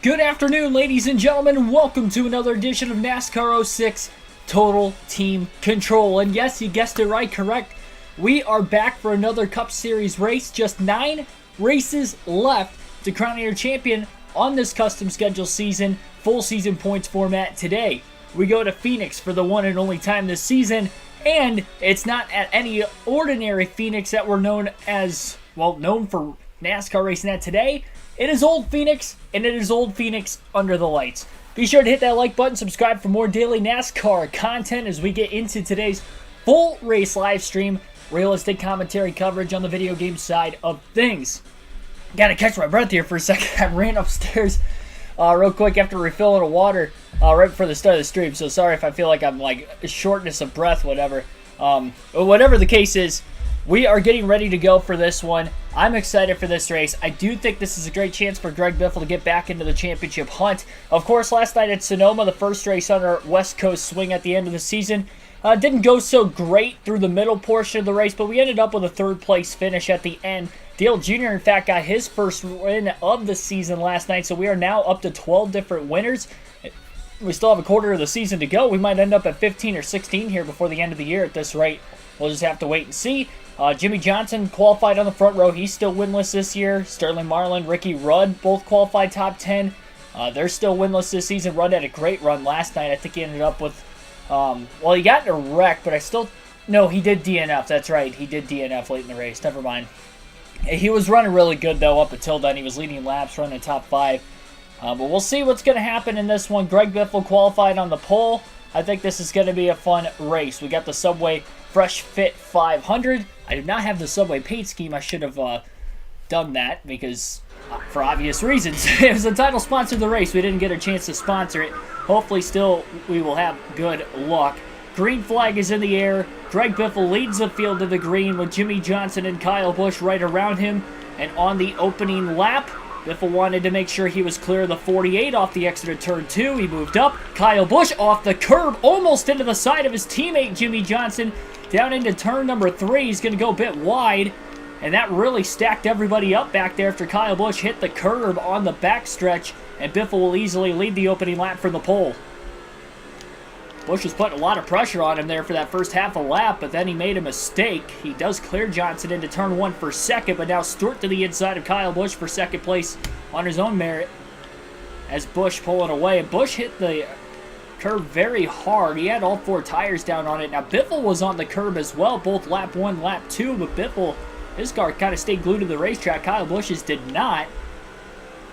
Good afternoon, ladies and gentlemen. Welcome to another edition of NASCAR 06 Total Team Control. And yes, you guessed it right, correct. We are back for another Cup Series race. Just 9 races left to crown your champion on this custom schedule season, full season points format today. We go to Phoenix for the one and only time this season, and it's not at any ordinary Phoenix that we're known for NASCAR racing at today. It is Old Phoenix, and it is Old Phoenix under the lights. Be sure to hit that like button, subscribe for more daily NASCAR content as we get into today's full race live stream, realistic commentary coverage on the video game side of things. Gotta catch my breath here for a second. I ran upstairs real quick after refilling the water right before the start of the stream, so sorry if I feel like I'm like shortness of breath, whatever. But whatever the case is, we are getting ready to go for this one. I'm excited for this race. I do think this is a great chance for Greg Biffle to get back into the championship hunt. Of course, last night at Sonoma, the first race on our West Coast swing at the end of the season, didn't go so great through the middle portion of the race, but we ended up with a third place finish at the end. Dale Jr., in fact, got his first win of the season last night, so we are now up to 12 different winners. We still have a quarter of the season to go. We might end up at 15 or 16 here before the end of the year at this rate. We'll just have to wait and see. Jimmy Johnson qualified on the front row. He's still winless this year. Sterling Marlin, Ricky Rudd, both qualified top 10. They're still winless this season. Rudd had a great run last night. I think he ended up with, he got in a wreck, but no, he did DNF. That's right. He did DNF late in the race. Never mind. He was running really good, though, up until then. He was leading laps, running top 5. But we'll see what's going to happen in this one. Greg Biffle qualified on the pole. I think this is going to be a fun race. We got the Subway Fresh Fit 500. I do not have the Subway paint scheme. I should have done that because, for obvious reasons, it was the title sponsor of the race. We didn't get a chance to sponsor it. Hopefully, still, we will have good luck. Green flag is in the air. Greg Biffle leads the field to the green with Jimmy Johnson and Kyle Busch right around him. And on the opening lap, Biffle wanted to make sure he was clear of the 48 off the exit of turn 2. He moved up. Kyle Busch off the curb, almost into the side of his teammate Jimmy Johnson. Down into turn number 3. He's going to go a bit wide. And that really stacked everybody up back there after Kyle Busch hit the curb on the backstretch. And Biffle will easily lead the opening lap from the pole. Busch was putting a lot of pressure on him there for that first half a lap, but then he made a mistake. He does clear Johnson into turn 1 for second, but now Stewart to the inside of Kyle Busch for second place on his own merit as Busch pulling away. And Busch hit the curb very hard. He had all 4 tires down on it. Now, Biffle was on the curb as well, both lap 1, lap 2, but Biffle, his car kind of stayed glued to the racetrack. Kyle Busch's did not.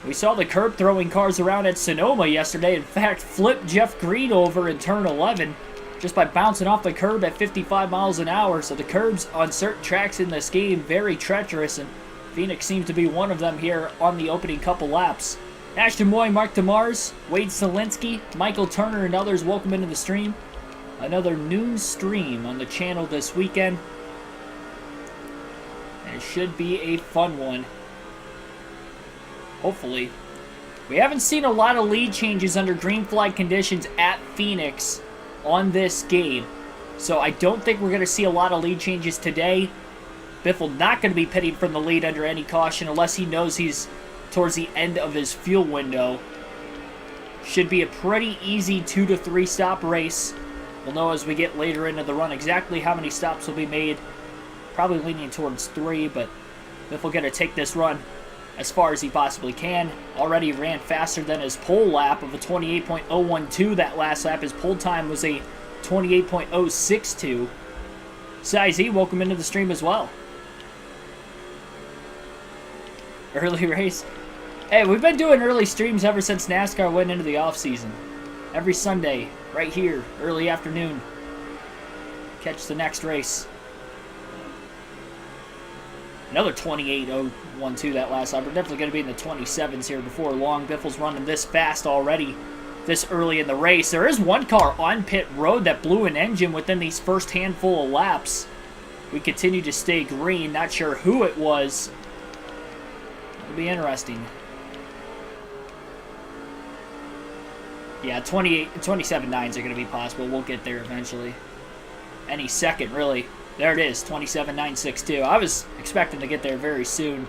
We saw the curb throwing cars around at Sonoma yesterday. In fact, flipped Jeff Green over in turn 11 just by bouncing off the curb at 55 miles an hour. So the curbs on certain tracks in this game, very treacherous, and Phoenix seems to be one of them here on the opening couple laps. Ashton Moy, Mark DeMars, Wade Selinsky, Michael Turner, and others, welcome into the stream. Another noon stream on the channel this weekend. And it should be a fun one. Hopefully. We haven't seen a lot of lead changes under green flag conditions at Phoenix on this game. So I don't think we're going to see a lot of lead changes today. Biffle not going to be pitting from the lead under any caution unless he knows he's towards the end of his fuel window. Should be a pretty easy 2 to 3 stop race. We'll know as we get later into the run exactly how many stops will be made. Probably leaning towards 3, but Biffle going to take this run as far as he possibly can. Already ran faster than his pole lap of a 28.012 that last lap. His pole time was a 28.062. Size welcome into the stream as well. Early race. Hey, we've been doing early streams ever since NASCAR went into the off-season. Every Sunday, right here, early afternoon. Catch the next race. Another 28.012 that last lap. We're definitely going to be in the 27s here before long. Biffle's running this fast already this early in the race. There is one car on pit road that blew an engine within these first handful of laps. We continue to stay green. Not sure who it was. It'll be interesting. Yeah, 27.9s are going to be possible. We'll get there eventually. Any second, really. There it is, 27.962. I was expecting to get there very soon.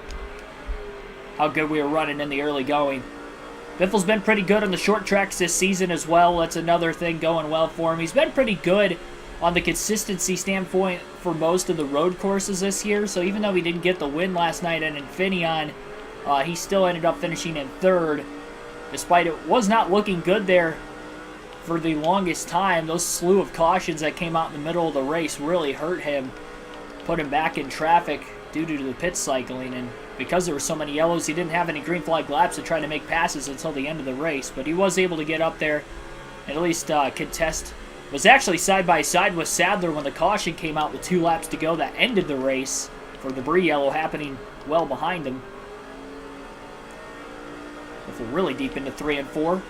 How good we were running in the early going. Biffle's been pretty good on the short tracks this season as well. That's another thing going well for him. He's been pretty good on the consistency standpoint for most of the road courses this year. So even though he didn't get the win last night at Infineon, he still ended up finishing in third. Despite it was not looking good there for the longest time. Those slew of cautions that came out in the middle of the race really hurt him. Put him back in traffic due to the pit cycling. And because there were so many yellows, he didn't have any green flag laps to try to make passes until the end of the race. But he was able to get up there and at least contest. Was actually side by side with Sadler when the caution came out with 2 laps to go that ended the race, for debris yellow happening well behind him. We're really deep into 3 and 4.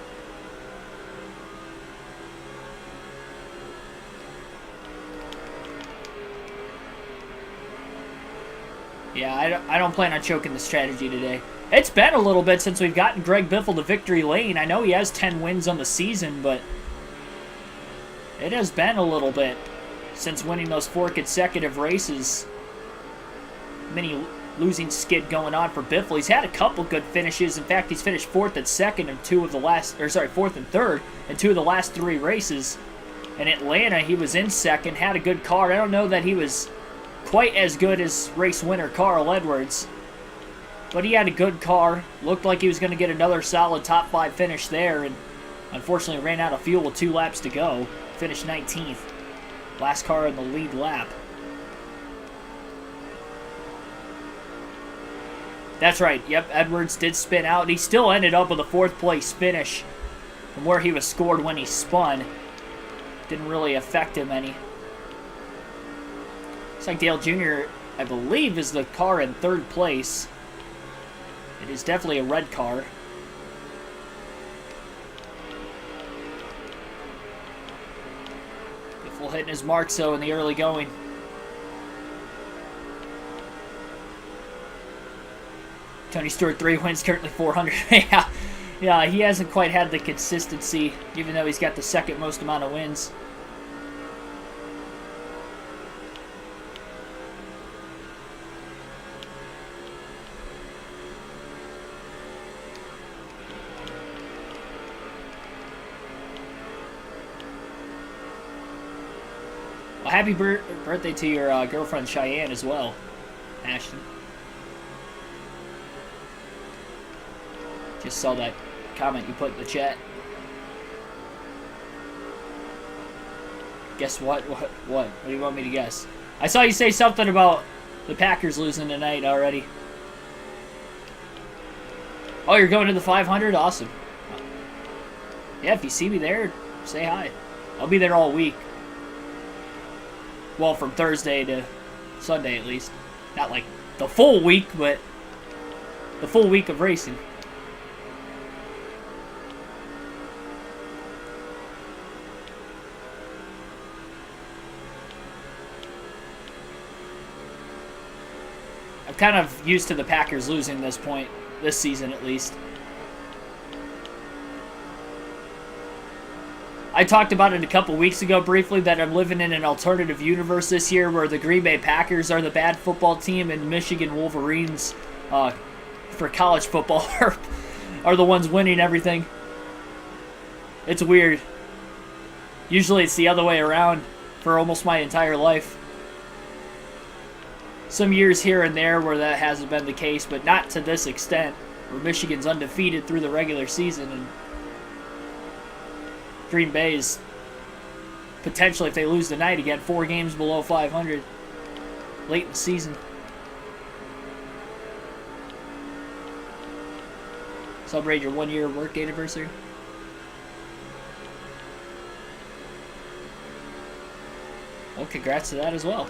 Yeah, I don't plan on choking the strategy today. It's been a little bit since we've gotten Greg Biffle to victory lane. I know he has 10 wins on the season, but it has been a little bit since winning those 4 consecutive races. Mini losing skid going on for Biffle. He's had a couple good finishes. In fact, he's finished 4th and 2nd in 2 of the last, or sorry, 4th and 3rd in 2 of the last 3 races. In Atlanta, he was in 2nd, had a good car. I don't know that he was quite as good as race winner Carl Edwards, but he had a good car. Looked like he was going to get another solid top 5 finish there, and unfortunately ran out of fuel with 2 laps to go. Finished 19th. Last car in the lead lap. That's right. Yep, Edwards did spin out. He still ended up with a 4th place finish from where he was scored when he spun. Didn't really affect him any. Looks like Dale Jr., I believe, is the car in 3rd place. It is definitely a red car. Biffle hitting his marks, though, in the early going. Tony Stewart, 3 wins, currently 400. Yeah, he hasn't quite had the consistency, even though he's got the 2nd most amount of wins. Well, happy birthday to your girlfriend Cheyenne as well, Ashton. Just saw that comment you put in the chat. Guess what? What do you want me to guess? I saw you say something about the Packers losing tonight already. Oh, you're going to the 500? Awesome. Yeah, if you see me there, say hi. I'll be there all week. Well, from Thursday to Sunday at least. Not like the full week, but the full week of racing. I'm kind of used to the Packers losing this point, this season at least. I talked about it a couple weeks ago briefly that I'm living in an alternative universe this year where the Green Bay Packers are the bad football team and Michigan Wolverines for college football are the ones winning everything. It's weird. Usually it's the other way around for almost my entire life. Some years here and there where that hasn't been the case, but not to this extent, where Michigan's undefeated through the regular season and Green Bay's potentially, if they lose tonight again, 4 games below 500 late in the season. Celebrate your 1-year work anniversary. Well, congrats to that as well.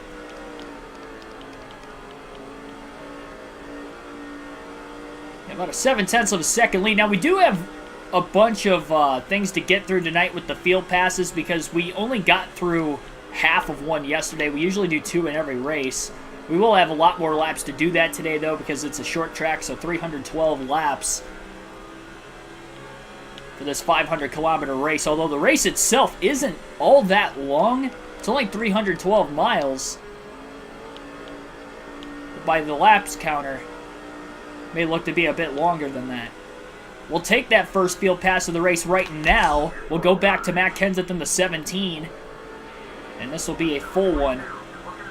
Yeah, about a 0.7 of a second lead. Now, we do have a bunch of things to get through tonight with the field passes because we only got through half of one yesterday. We usually do 2 in every race. We will have a lot more laps to do that today, though, because it's a short track, so 312 laps for this 500-kilometer race. Although the race itself isn't all that long. It's only 312 miles. But by the laps counter, it may look to be a bit longer than that. will take that first field pass of the race right now. We'll go back to Matt Kenseth in the 17. And this will be a full one.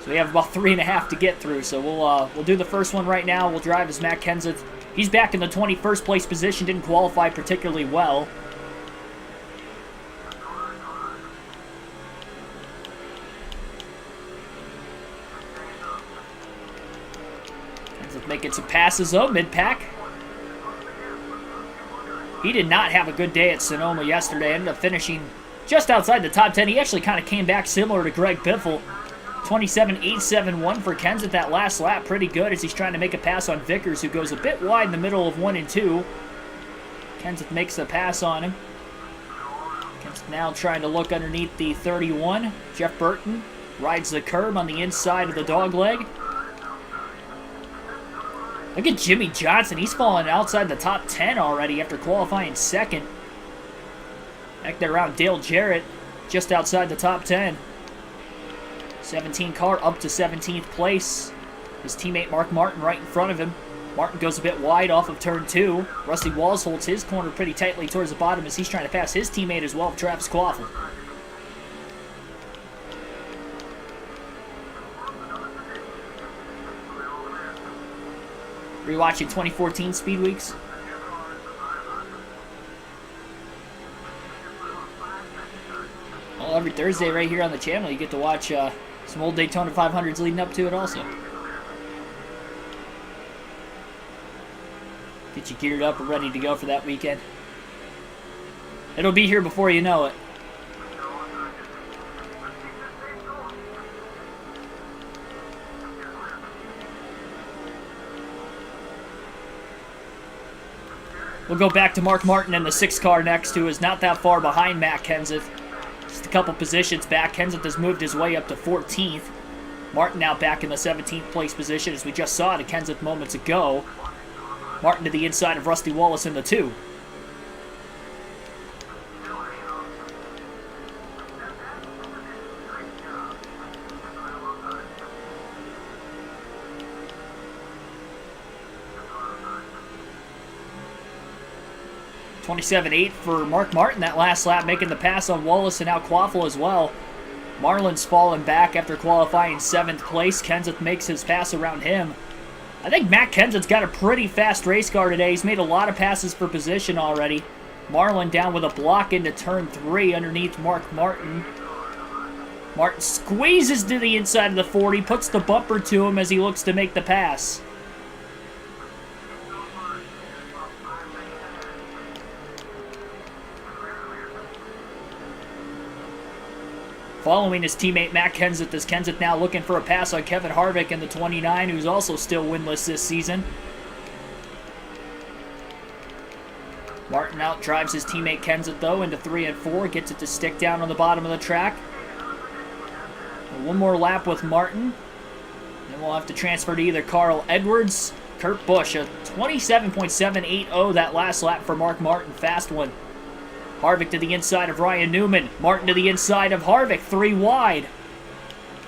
So we have about 3.5 to get through. So we'll do the first one right now. We'll drive as Matt Kenseth. He's back in the 21st place position. Didn't qualify particularly well. Kenseth making some passes though, mid-pack. He did not have a good day at Sonoma yesterday. Ended up finishing just outside the top 10. He actually kind of came back similar to Greg Biffle. 27.871 for Kenseth that last lap. Pretty good as he's trying to make a pass on Vickers, who goes a bit wide in the middle of 1 and 2. Kenseth makes the pass on him. Kenseth now trying to look underneath the 31. Jeff Burton rides the curb on the inside of the dog leg. Look at Jimmy Johnson. He's falling outside the top 10 already after qualifying second. Back there around Dale Jarrett, just outside the top 10. 17 car up to 17th place. His teammate Mark Martin right in front of him. Martin goes a bit wide off of turn 2. Rusty Walls holds his corner pretty tightly towards the bottom as he's trying to pass his teammate as well, Travis Quaffle. Rewatching 2014 Speed Weeks. Well, every Thursday right here on the channel you get to watch some old Daytona 500s leading up to it also. Get you geared up and ready to go for that weekend. It'll be here before you know it. We'll go back to Mark Martin in the 6th car next, who is not that far behind Matt Kenseth. Just a couple positions back. Kenseth has moved his way up to 14th. Martin now back in the 17th place position, as we just saw to Kenseth moments ago. Martin to the inside of Rusty Wallace in the 2. .27.8 for Mark Martin that last lap, making the pass on Wallace and now Quaffle as well. Marlin's fallen back after qualifying 7th place. Kenseth makes his pass around him. I think Matt Kenseth's got a pretty fast race car today. He's made a lot of passes for position already. Marlin down with a block into turn 3 underneath Mark Martin. Martin squeezes to the inside of the 40, puts the bumper to him as he looks to make the pass. Following his teammate Matt Kenseth, as Kenseth now looking for a pass on Kevin Harvick in the 29, who's also still winless this season. Martin out drives his teammate Kenseth though into 3 and 4, gets it to stick down on the bottom of the track. One more lap with Martin. Then we'll have to transfer to either Carl Edwards, Kurt Busch. A 27.780 that last lap for Mark Martin, fast one. Harvick to the inside of Ryan Newman. Martin to the inside of Harvick, 3 wide.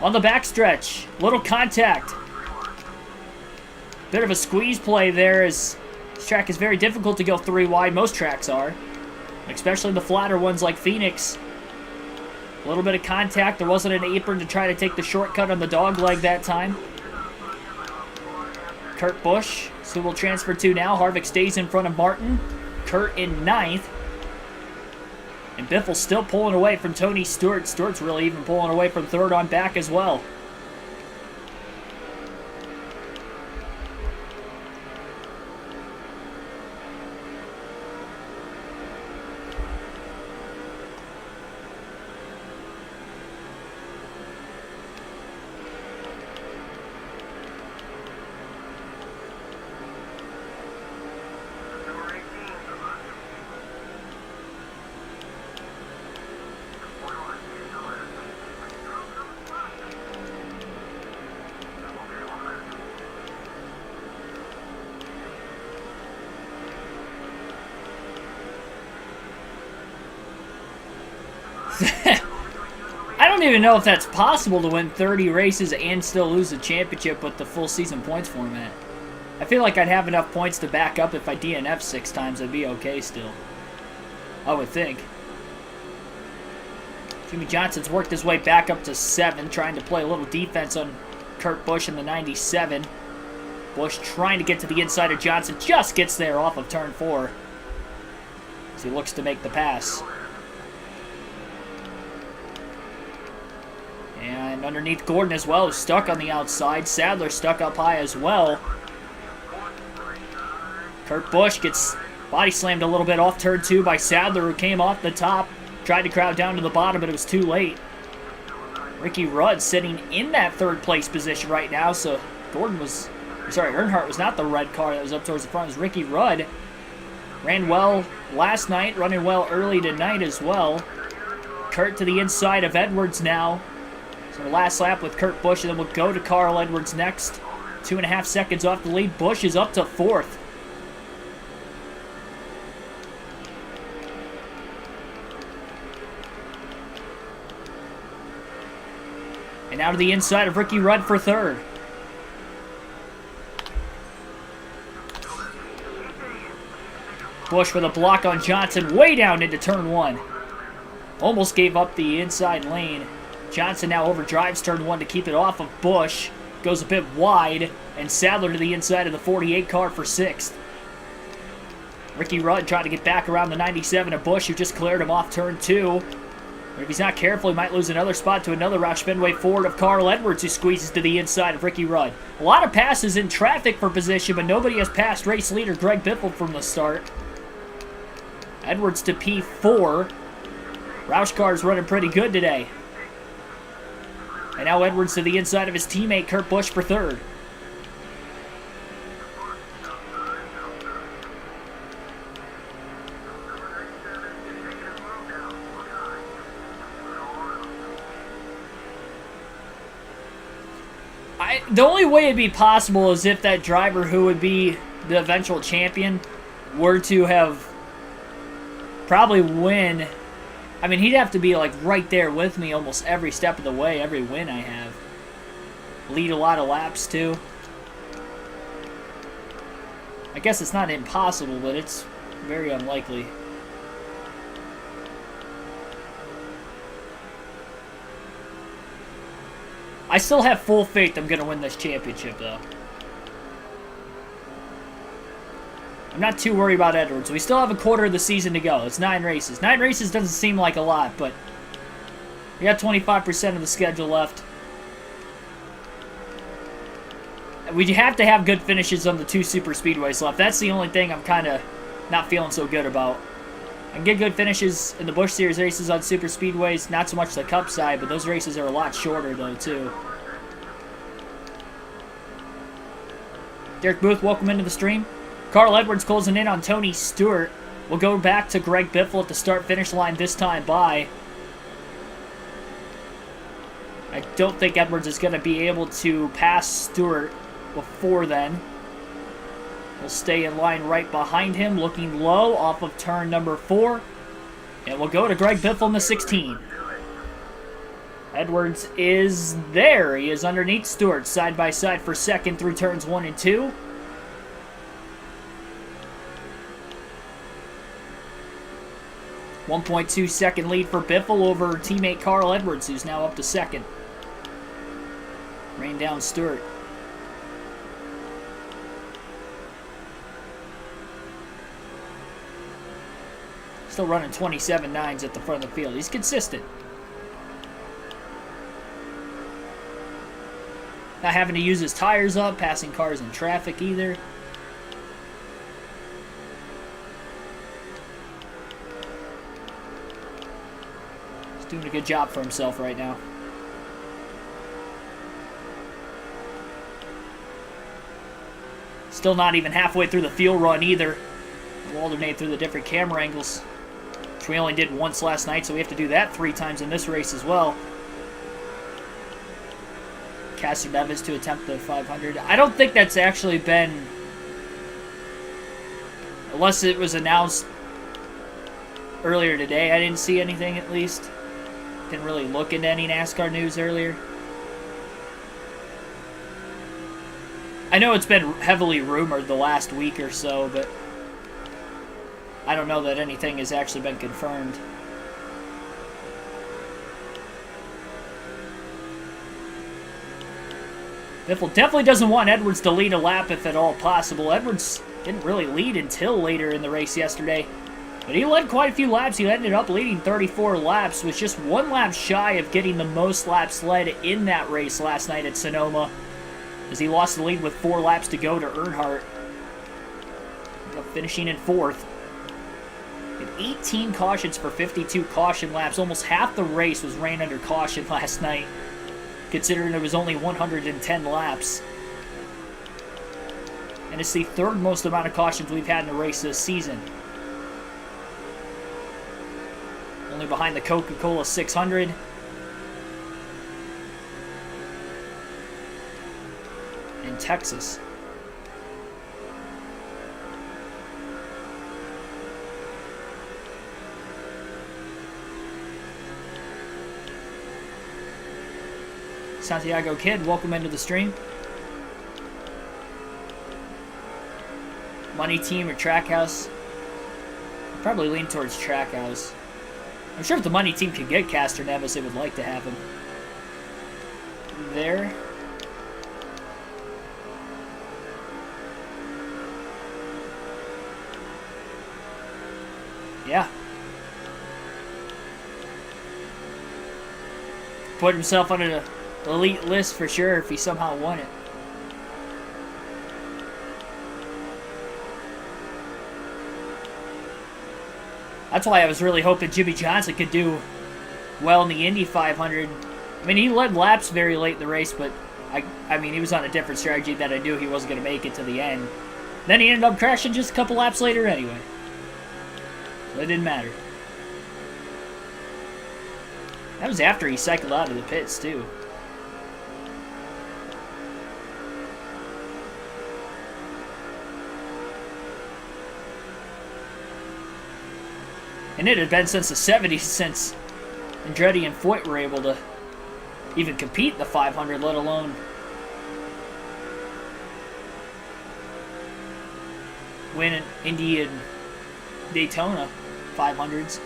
On the backstretch, little contact. Bit of a squeeze play there, as this track is very difficult to go 3 wide. Most tracks are, especially the flatter ones like Phoenix. A little bit of contact. There wasn't an apron to try to take the shortcut on the dog leg that time. Kurt Busch, so we'll transfer to now. Harvick stays in front of Martin. Kurt in 9th. And Biffle's still pulling away from Tony Stewart. Stewart's really even pulling away from 3rd on back as well. I don't even know if that's possible to win 30 races and still lose the championship with the full season points format. I feel like I'd have enough points to back up if I DNF 6 times. I'd be okay still. I would think. Jimmy Johnson's worked his way back up to 7, trying to play a little defense on Kurt Busch in the 97. Busch trying to get to the inside of Johnson. Just gets there off of turn 4. As he looks to make the pass. And underneath Gordon as well, stuck on the outside. Sadler stuck up high as well. Kurt Busch gets body slammed a little bit off turn 2 by Sadler, who came off the top. Tried to crowd down to the bottom, but it was too late. Ricky Rudd sitting in that 3rd place position right now, so Earnhardt was not the red car that was up towards the front. It was Ricky Rudd. Ran well last night, running well early tonight as well. Kurt to the inside of Edwards now. So last lap with Kurt Busch, and then we'll go to Carl Edwards next. 2.5 seconds off the lead. Busch is up to 4th. And now to the inside of Ricky Rudd for 3rd. Busch with a block on Johnson way down into turn 1. Almost gave up the inside lane. Johnson now overdrives turn 1 to keep it off of Busch. Goes a bit wide, and Sadler to the inside of the 48 car for 6th. Ricky Rudd trying to get back around the 97 of Busch, who just cleared him off turn 2. But if he's not careful, he might lose another spot to another Roush Fenway Ford of Carl Edwards, who squeezes to the inside of Ricky Rudd. A lot of passes in traffic for position, but nobody has passed race leader Greg Biffle from the start. Edwards to P4. Roush car is running pretty good today. And now Edwards to the inside of his teammate Kurt Busch for 3rd. The only way it'd be possible is if that driver who would be the eventual champion were to have probably win. I mean, he'd have to be like right there with me almost every step of the way, every win I have. Lead a lot of laps too. I guess it's not impossible, but it's very unlikely. I still have full faith I'm going to win this championship, though. I'm not too worried about Edwards. We still have a quarter of the season to go. It's 9 races. 9 races doesn't seem like a lot, but we got 25% of the schedule left. We have to have good finishes on the 2 super speedways left. That's the only thing I'm kind of not feeling so good about. I can get good finishes in the Busch Series races on super speedways, not so much the Cup side, but those races are a lot shorter, though, too. Derek Booth, welcome into the stream. Carl Edwards closing in on Tony Stewart. We'll go back to Greg Biffle at the start-finish line this time by. I don't think Edwards is going to be able to pass Stewart before then. We'll stay in line right behind him, looking low off of turn number 4. And we'll go to Greg Biffle in the 16. Edwards is there. He is underneath Stewart, side by side for 2nd through turns 1 and 2. .2 second lead for Biffle over teammate Carl Edwards, who's now up to 2nd. Rain down Stewart. Still running 27.9s at the front of the field. He's consistent. Not having to use his tires up, passing cars in traffic either. He's doing a good job for himself right now. Still not even halfway through the field run either. We'll alternate through the different camera angles, which we only did once last night, so we have to do that 3 times in this race as well. Cassie Nevis to attempt the 500. I don't think that's actually been, unless it was announced earlier today. I didn't see anything, at least. Didn't really look into any NASCAR news earlier. I know it's been heavily rumored the last week or so, but I don't know that anything has actually been confirmed. Biffle definitely doesn't want Edwards to lead a lap if at all possible. Edwards didn't really lead until later in the race yesterday, but he led quite a few laps. He ended up leading 34 laps, was just 1 lap shy of getting the most laps led in that race last night at Sonoma, as he lost the lead with 4 laps to go to Earnhardt, finishing in 4th. Had 18 cautions for 52 caution laps. Almost half the race was ran under caution last night, considering it was only 110 laps. And it's the 3rd most amount of cautions we've had in a race this season. Only behind the Coca-Cola 600. In Texas. Santiago Kid, welcome into the stream. Money Team or Trackhouse? I'd probably lean towards Trackhouse. I'm sure if the Money Team could get Castor Nevis, they would like to have him. There. Yeah. Put himself on an elite list for sure if he somehow won it. That's why I was really hoping Jimmy Johnson could do well in the Indy 500. I mean, he led laps very late in the race, but I mean, he was on a different strategy that I knew he wasn't going to make it to the end. Then he ended up crashing just a couple laps later anyway. So it didn't matter. That was after he cycled out of the pits, too. And it had been since the 70s since Andretti and Foyt were able to even compete in the 500, let alone win an Indy and Daytona 500s.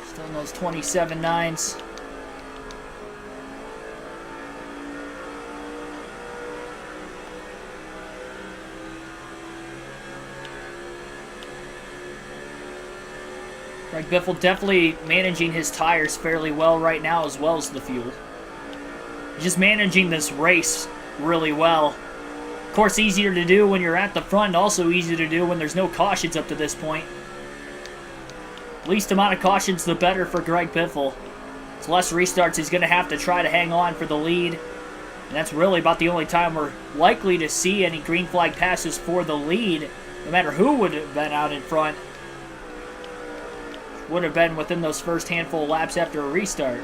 Still in those 27.9s. Greg Biffle definitely managing his tires fairly well right now, as well as the fuel. Just managing this race really well. Of course, easier to do when you're at the front, also easy to do when there's no cautions up to this point. Least amount of cautions, the better for Greg Biffle. It's less restarts he's going to have to try to hang on for the lead. And that's really about the only time we're likely to see any green flag passes for the lead, no matter who would have been out in front. Would have been within those first handful of laps after a restart.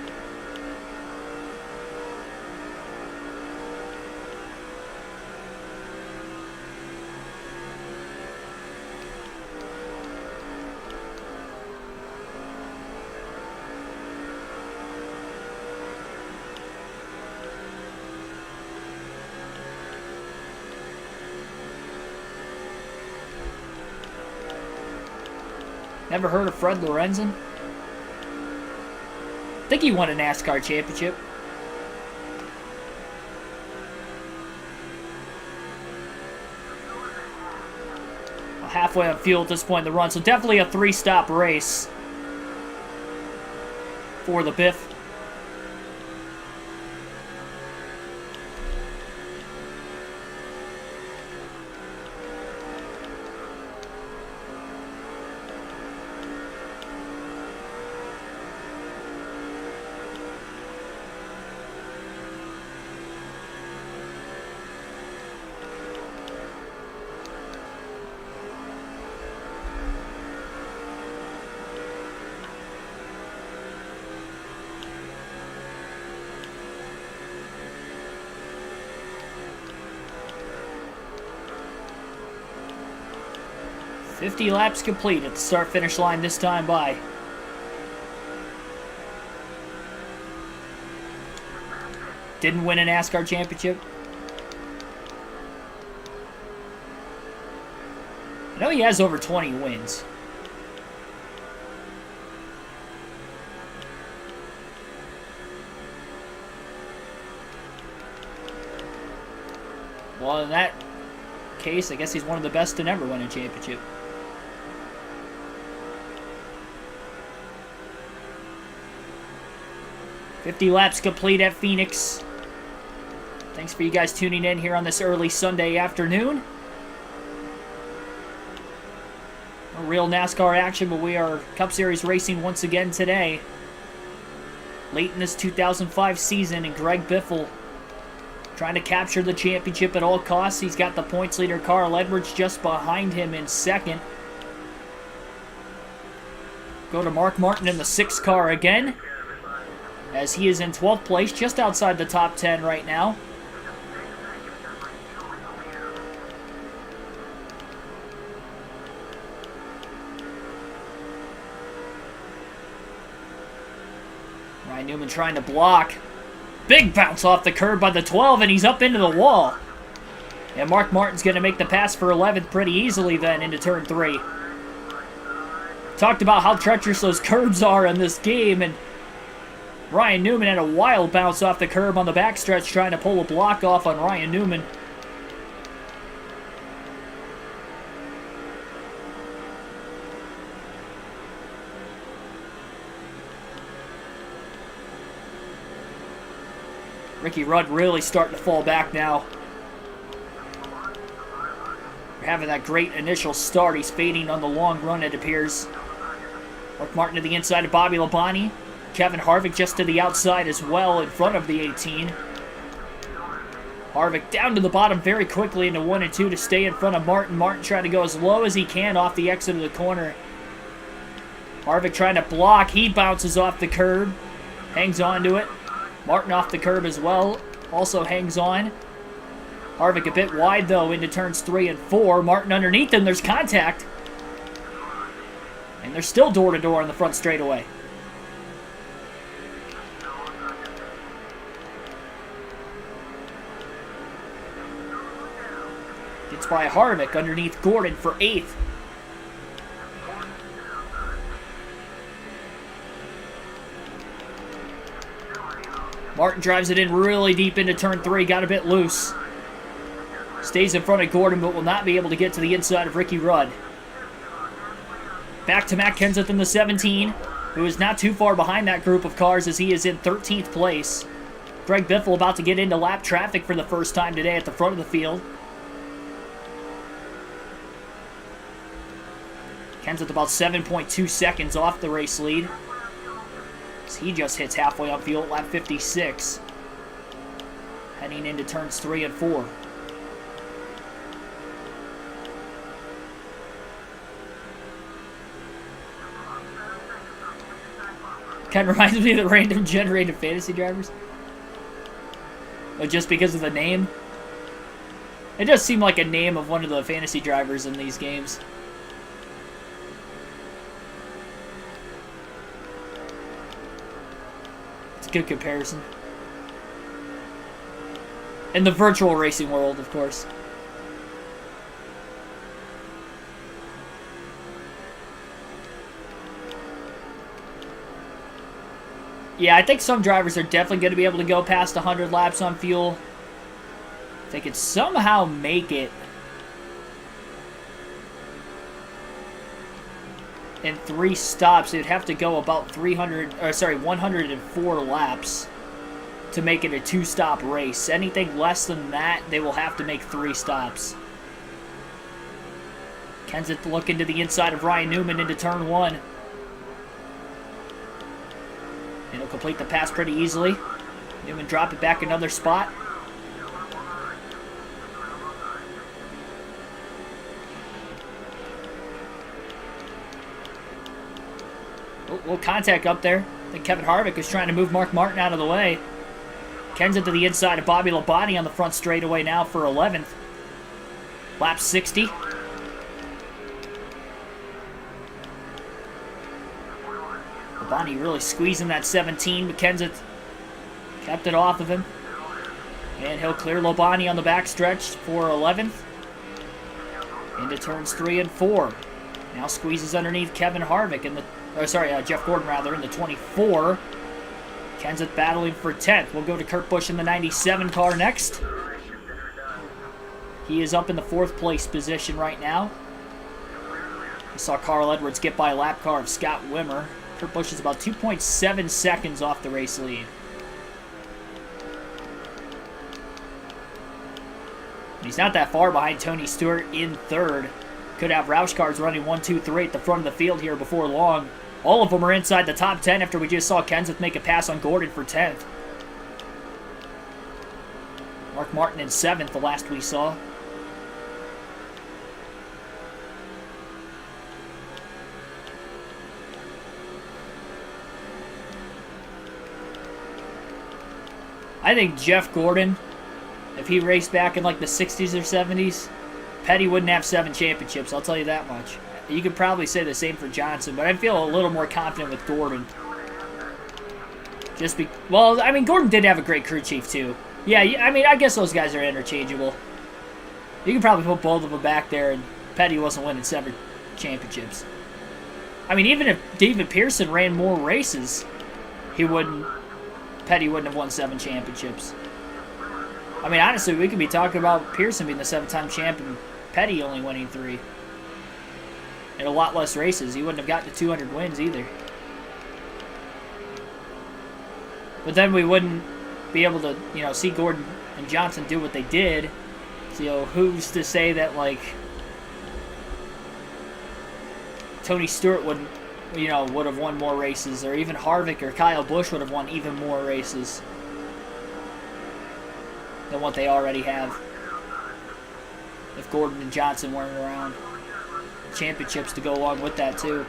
Never heard of Fred Lorenzen? I think he won a NASCAR championship. Well, halfway on fuel at this point in the run, so definitely a 3-stop race for the Biff. 50 laps complete at the start-finish line this time by. Didn't win a NASCAR championship. I know he has over 20 wins. Well, in that case, I guess he's one of the best to never win a championship. "50 laps complete at Phoenix." Thanks for you guys tuning in here on this early Sunday afternoon. No real NASCAR action, but we are Cup Series racing once again today. Late in this 2005 season, and Greg Biffle trying to capture the championship at all costs. He's got the points leader Carl Edwards just behind him in second. Go to Mark Martin in the 6th car again, as he is in 12th place, just outside the top 10 right now. Ryan Newman trying to block. Big bounce off the curb by the 12, and he's up into the wall. And Mark Martin's going to make the pass for 11th pretty easily then into turn 3. Talked about how treacherous those curbs are in this game, and Ryan Newman had a wild bounce off the curb on the backstretch trying to pull a block off on Ryan Newman. Ricky Rudd really starting to fall back now. They're having that great initial start. He's fading on the long run, it appears. Mark Martin to the inside of Bobby Labonte. Kevin Harvick just to the outside as well in front of the 18. Harvick down to the bottom very quickly into 1 and 2 to stay in front of Martin. Martin trying to go as low as he can off the exit of the corner. Harvick trying to block. He bounces off the curb. Hangs on to it. Martin off the curb as well. Also hangs on. Harvick a bit wide, though, into turns 3 and 4. Martin underneath him. There's contact. And they're still door-to-door on the front straightaway. Gets by Harvick underneath Gordon for 8th. Martin drives it in really deep into turn 3. Got a bit loose. Stays in front of Gordon, but will not be able to get to the inside of Ricky Rudd. Back to Matt Kenseth in the 17, who is not too far behind that group of cars as he is in 13th place. Greg Biffle about to get into lap traffic for the first time today at the front of the field. Kenseth about 7.2 seconds off the race lead. He just hits halfway on field at lap 56. Heading into turns 3 and 4. Kind of reminds me of the random generated fantasy drivers. But just because of the name. It does seem like a name of one of the fantasy drivers in these games. Good comparison. In the virtual racing world, of course. Yeah, I think some drivers are definitely going to be able to go past 100 laps on fuel. If they could somehow make it in 3 stops, they'd have to go about 104 laps to make it a 2-stop race. Anything less than that, they will have to make 3 stops. Kenseth looking to the inside of Ryan Newman into turn 1. And he'll complete the pass pretty easily. Newman drop it back another spot. A little contact up there. I think Kevin Harvick was trying to move Mark Martin out of the way. Kenseth to the inside of Bobby Labonte on the front straightaway now for 11th. Lap 60. Bonnie really squeezing that 17. McKenzie kept it off of him. And he'll clear Lobani on the backstretch for 11th. Into turns 3 and 4. Now squeezes underneath Kevin Harvick in the, Jeff Gordon rather, in the 24. Kenseth battling for 10th. We'll go to Kurt Busch in the 97 car next. He is up in the 4th place position right now. We saw Carl Edwards get by a lap car of Scott Wimmer. Kurt Busch is about 2.7 seconds off the race lead. He's not that far behind Tony Stewart in 3rd. Could have Roush cars running 1, 2, 3 at the front of the field here before long. All of them are inside the top 10 after we just saw Kenseth make a pass on Gordon for 10th. Mark Martin in 7th, the last we saw. I think Jeff Gordon, if he raced back in like the 60s or 70s, Petty wouldn't have 7 championships, I'll tell you that much. You could probably say the same for Johnson, but I feel a little more confident with Gordon. Well, I mean, Gordon did have a great crew chief, too. Yeah, I mean, I guess those guys are interchangeable. You can probably put both of them back there, and Petty wasn't winning 7 championships. I mean, even if David Pearson ran more races, Petty wouldn't have won 7 championships. I mean, honestly, we could be talking about Pearson being the 7-time champion, Petty only winning 3. And a lot less races. He wouldn't have gotten to 200 wins either. But then we wouldn't be able to, see Gordon and Johnson do what they did. So, who's to say that, like, Tony Stewart would have won more races, or even Harvick or Kyle Busch would have won even more races than what they already have if Gordon and Johnson weren't around. Championships to go along with that, too.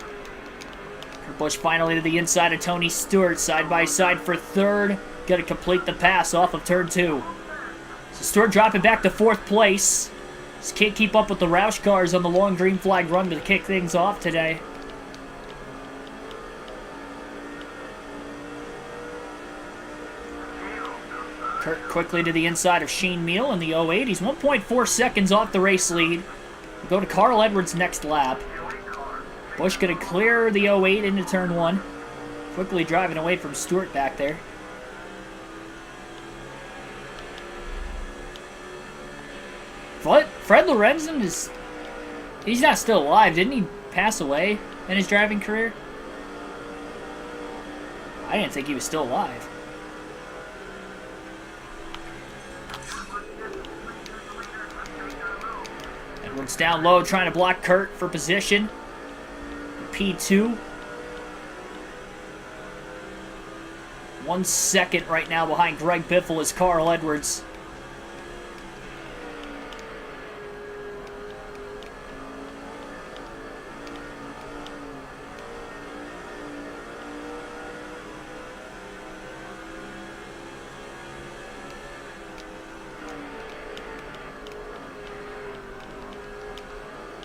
Kurt Busch finally to the inside of Tony Stewart, side by side for 3rd. Got to complete the pass off of turn 2. So Stewart dropping back to 4th place. Just can't keep up with the Roush cars on the long green flag run to kick things off today. Kurt quickly to the inside of Shane Meal in the 08. He's 1.4 seconds off the race lead. We'll go to Carl Edwards next lap. Busch going to clear the 08 into turn 1. Quickly driving away from Stewart back there. Fred Lorenzen he's not still alive. Didn't he pass away in his driving career? I didn't think he was still alive. Edwards down low, trying to block Kurt for position. P2. 1 second right now behind Greg Biffle is Carl Edwards.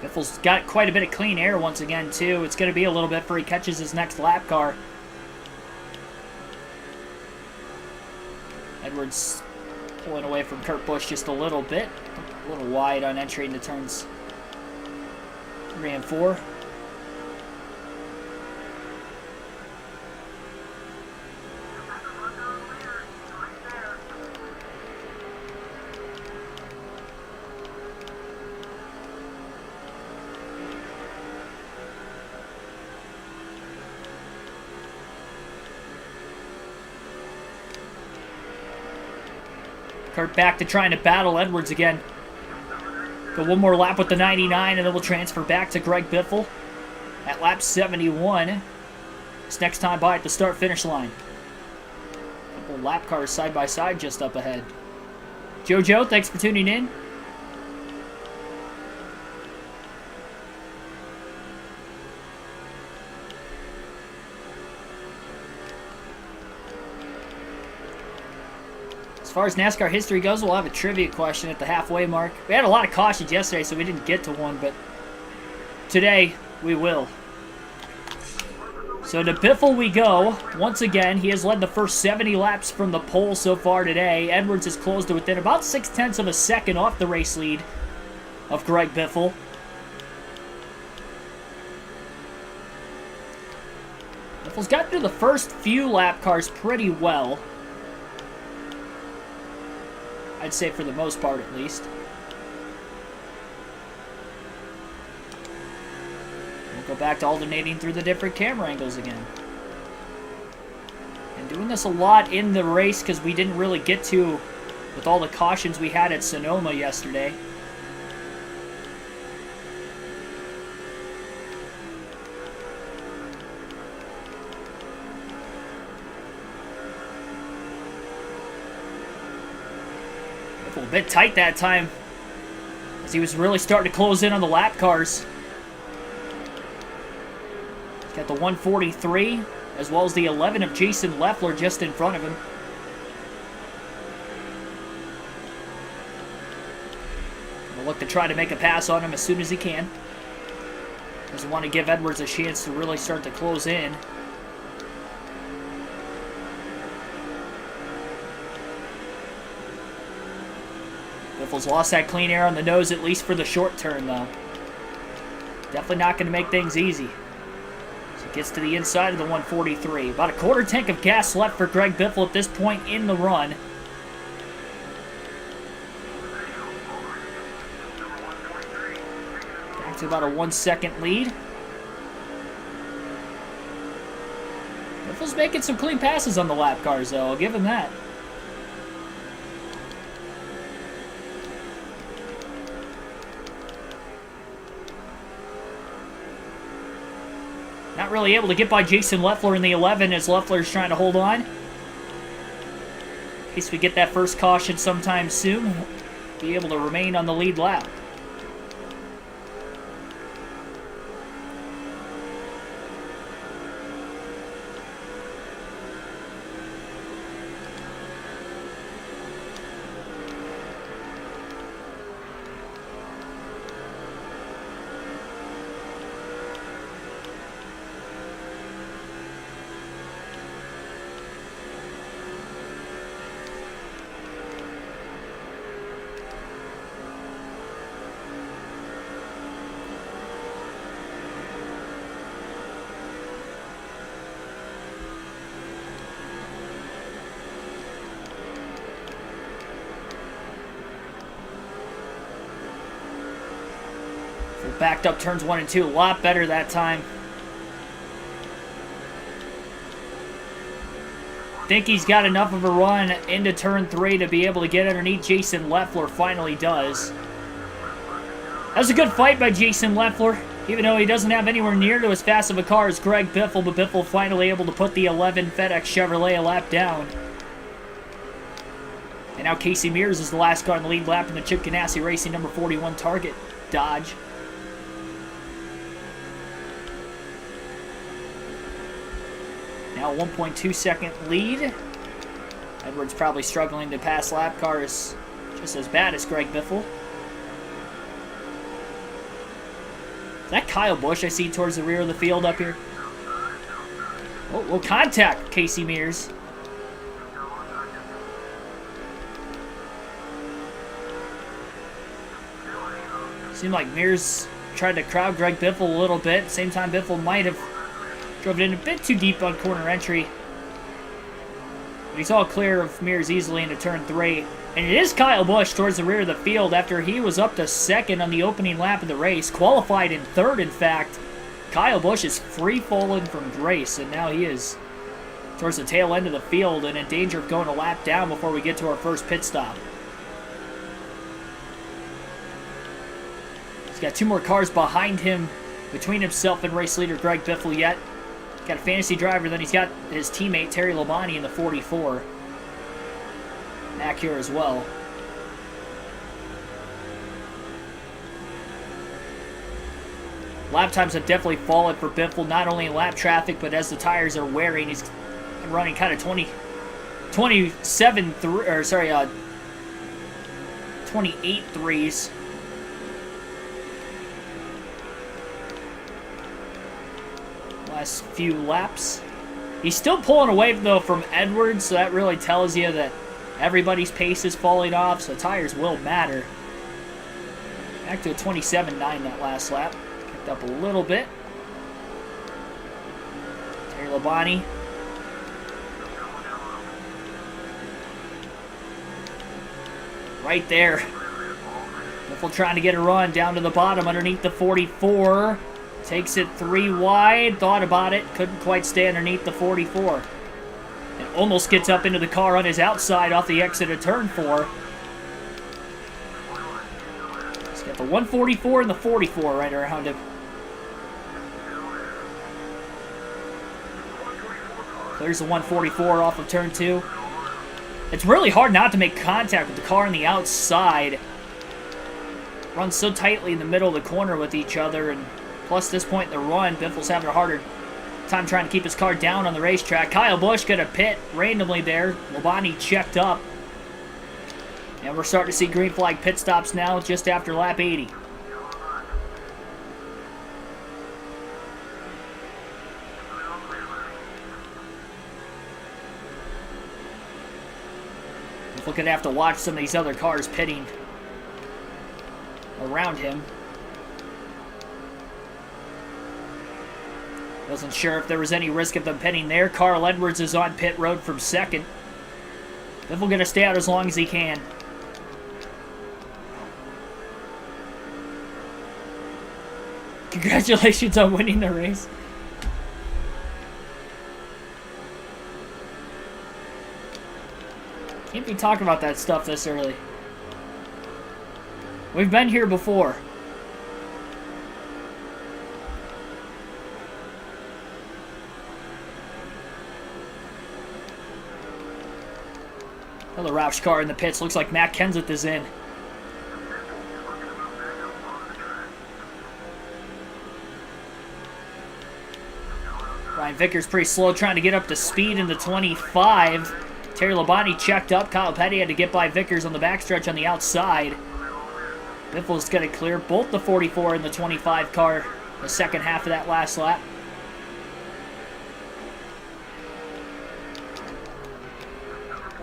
Biffle's got quite a bit of clean air once again, too. It's going to be a little bit before he catches his next lap car. Edwards pulling away from Kurt Busch just a little bit. A little wide on entry into turns 3 and 4. Kurt back to trying to battle Edwards again. Go one more lap with the 99, and then we'll transfer back to Greg Biffle at lap 71. This next time by at the start-finish line. Couple lap cars side by side just up ahead. Jojo, thanks for tuning in. As far as NASCAR history goes, we'll have a trivia question at the halfway mark. We had a lot of cautions yesterday, so we didn't get to one, but today we will. So to Biffle we go. Once again, he has led the first 70 laps from the pole so far today. Edwards has closed to within about 0.6 of a second off the race lead of Greg Biffle. Biffle's got through the first few lap cars pretty well. I'd say for the most part at least. Go back to alternating through the different camera angles again. And doing this a lot in the race because we didn't really get to with all the cautions we had at Sonoma yesterday. A bit tight that time as he was really starting to close in on the lap cars. Got the 143, as well as the 11 of Jason Leffler just in front of him. Gonna look to try to make a pass on him as soon as he can. Doesn't want to give Edwards a chance to really start to close in. Biffle's lost that clean air on the nose, at least for the short turn, though. Definitely not going to make things easy. Gets to the inside of the 143. About a quarter tank of gas left for Greg Biffle at this point in the run. Back to about a 1 second lead. Biffle's making some clean passes on the lap cars, though. I'll give him that. Not really able to get by Jason Leffler in the 11 as Leffler's trying to hold on. In case we get that first caution sometime soon, be able to remain on the lead lap. Backed up turns 1 and 2 a lot better that time. Think he's got enough of a run into turn 3 to be able to get underneath Jason Leffler. Finally does. That was a good fight by Jason Leffler, even though he doesn't have anywhere near to as fast of a car as Greg Biffle, but Biffle finally able to put the 11 FedEx Chevrolet a lap down. And now Casey Mears is the last car in the lead lap in the Chip Ganassi Racing number 41 Target Dodge. Now 1.2 second lead. Edwards probably struggling to pass lap cars just as bad as Greg Biffle. Is that Kyle Busch I see towards the rear of the field up here? Oh, we'll contact Casey Mears. Seemed like Mears tried to crowd Greg Biffle a little bit. At the same time, Biffle might have drove it in a bit too deep on corner entry. But he's all clear of Mears easily into turn 3. And it is Kyle Busch towards the rear of the field after he was up to second on the opening lap of the race. Qualified in third, in fact. Kyle Busch is free-falling from grace, and now he is towards the tail end of the field and in danger of going a lap down before we get to our first pit stop. He's got 2 more cars behind him between himself and race leader Greg Biffle yet. Got a fantasy driver, then he's got his teammate Terry Labonte in the 44. Acura as well. Lap times have definitely fallen for Biffle, not only in lap traffic, but as the tires are wearing. He's running kind of 28 threes. Last few laps. He's still pulling away, though, from Edwards, so that really tells you that everybody's pace is falling off, so tires will matter. Back to a 27.9 that last lap. Picked up a little bit. Terry Labonte. Right there. Biffle trying to get a run down to the bottom underneath the 44. Takes it 3 wide. Thought about it. Couldn't quite stay underneath the 44. And almost gets up into the car on his outside off the exit of turn 4. He's got the 144 and the 44 right around him. Clears the 144 off of turn 2. It's really hard not to make contact with the car on the outside. Runs so tightly in the middle of the corner with each other, and plus this point in the run, Biffle's having a harder time trying to keep his car down on the racetrack. Kyle Busch got a pit randomly there. Labonte checked up. And we're starting to see green flag pit stops now just after lap 80. We're going to have to watch some of these other cars pitting around him. Wasn't sure if there was any risk of them pitting there. Carl Edwards is on pit road from second. Biffle going to stay out as long as he can. Congratulations on winning the race. Can't be talking about that stuff this early. We've been here before. Another Roush car in the pits. Looks like Matt Kenseth is in. Ryan Vickers pretty slow trying to get up to speed in the 25. Terry Labonte checked up. Kyle Petty had to get by Vickers on the backstretch on the outside. Biffle's going to clear both the 44 and the 25 car the second half of that last lap.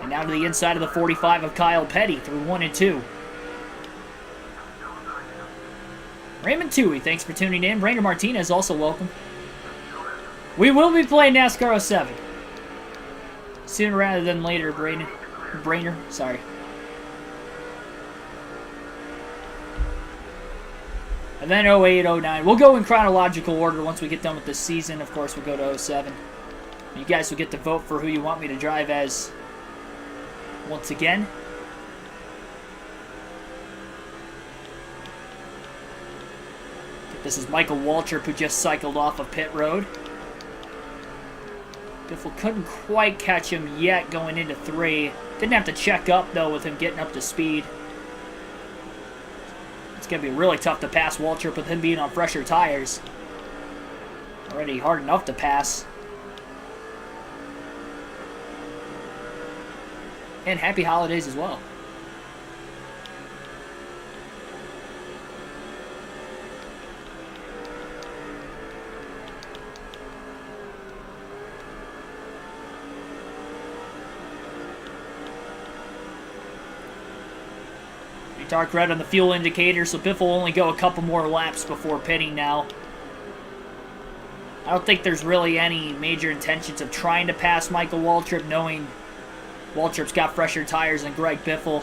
And now to the inside of the 45 of Kyle Petty through 1 and 2. Raymond Toohey, thanks for tuning in. Rainer Martinez, also welcome. We will be playing NASCAR 07. Sooner rather than later, Brainer, sorry. And then 08, 09. We'll go in chronological order once we get done with this season. Of course, we'll go to 07. You guys will get to vote for who you want me to drive as once again. This is Michael Waltrip, who just cycled off of pit road. Biffle couldn't quite catch him yet going into 3. Didn't have to check up, though, with him getting up to speed. It's going to be really tough to pass Waltrip with him being on fresher tires. Already hard enough to pass. And happy holidays as well. Dark red on the fuel indicator, so Biff will only go a couple more laps before pitting now. I don't think there's really any major intentions of trying to pass Michael Waltrip, knowing Waltrip's got fresher tires than Greg Biffle.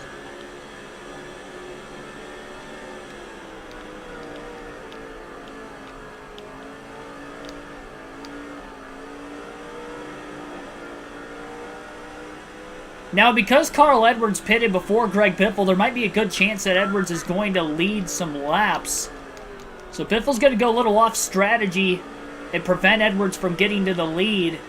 Now, because Carl Edwards pitted before Greg Biffle, there might be a good chance that Edwards is going to lead some laps. So Biffle's going to go a little off strategy and prevent Edwards from getting to the lead.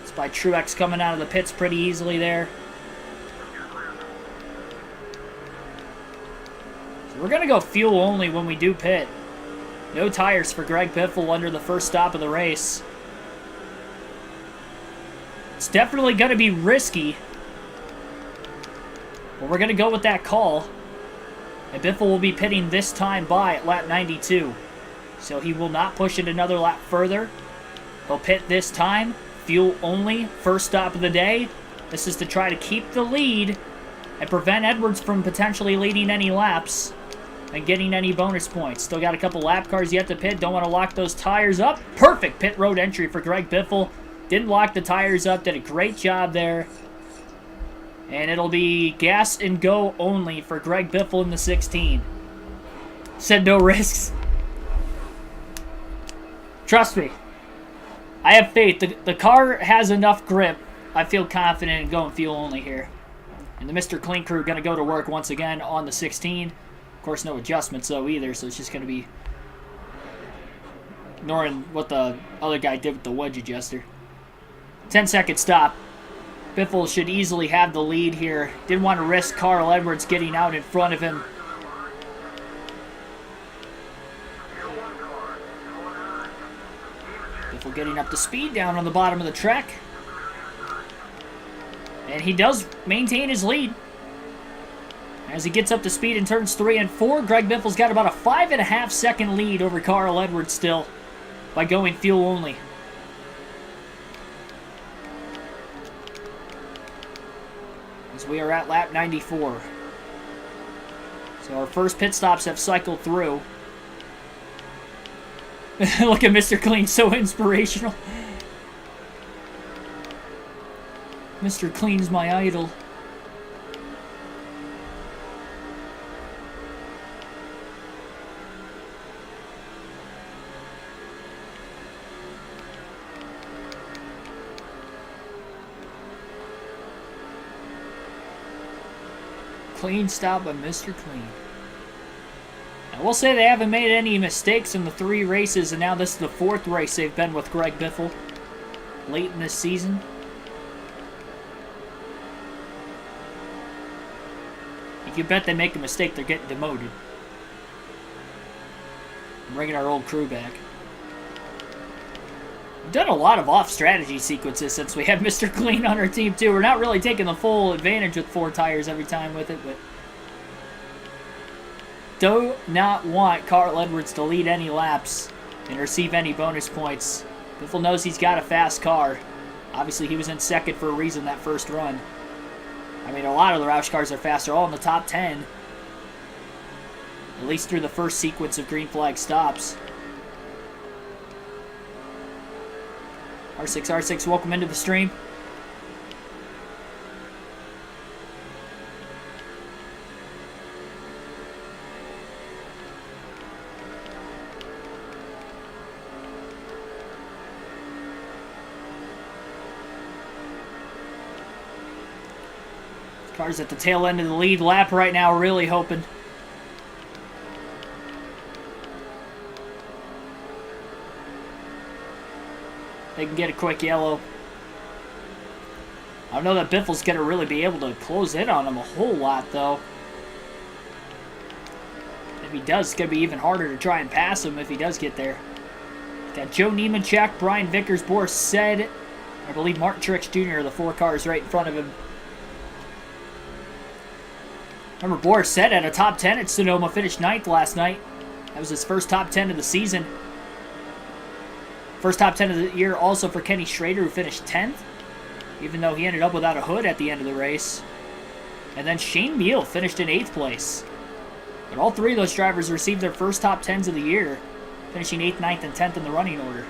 It's by Truex coming out of the pits pretty easily there. So we're going to go fuel only when we do pit. No tires for Greg Biffle under the first stop of the race. It's definitely going to be risky. But we're going to go with that call. And Biffle will be pitting this time by at lap 92. so he will not push it another lap further. He'll pit this time, fuel only, first stop of the day. This is to try to keep the lead and prevent Edwards from potentially leading any laps and getting any bonus points. Still got a couple lap cars yet to pit. Don't want to lock those tires up. Perfect pit road entry for Greg Biffle. Didn't lock the tires up. Did a great job there. And it'll be gas and go only for Greg Biffle in the 16. Said no risks. Trust me. I have faith. The car has enough grip. I feel confident in going fuel only here. And the Mr. Clean crew going to go to work once again on the 16. Of course, no adjustments though either, so it's just going to be ignoring what the other guy did with the wedge adjuster. 10-second stop. Biffle should easily have the lead here. Didn't want to risk Carl Edwards getting out in front of him. Biffle getting up to speed down on the bottom of the track. And he does maintain his lead. As he gets up to speed in turns 3 and 4, Greg Biffle's got about a 5.5 second lead over Carl Edwards still by going fuel only. As we are at lap 94. So our first pit stops have cycled through. Look at Mr. Clean, so inspirational. Mr. Clean's my idol. Clean stop by Mr. Clean. I will say they haven't made any mistakes in the 3 races, and now this is the 4th race they've been with Greg Biffle late in this season. You bet they make a mistake, they're getting demoted. I'm bringing our old crew back. We've done a lot of off-strategy sequences since we have Mr. Clean on our team, too. We're not really taking the full advantage with 4 tires every time with it, but do not want Carl Edwards to lead any laps and receive any bonus points. Biffle knows he's got a fast car. Obviously, he was in second for a reason that first run. I mean, a lot of the Roush cars are faster, all in the top 10. At least through the first sequence of green flag stops. R6, welcome into the stream. Cars at the tail end of the lead lap right now, really hoping. They can get a quick yellow. I don't know that Biffle's going to really be able to close in on him a whole lot, though. If he does, it's going to be even harder to try and pass him if he does get there. Got Joe Nemechek, Brian Vickers, Boris Said, I believe Martin Truex Jr. are the 4 cars right in front of him. Remember, Boris Said had a top 10 at Sonoma, finished 9th last night. That was his first top 10 of the season. First top 10 of the year also for Kenny Schrader, who finished 10th, even though he ended up without a hood at the end of the race. And then Shane Meal finished in 8th place. But all 3 of those drivers received their first top 10s of the year, finishing 8th, 9th, and 10th in the running order.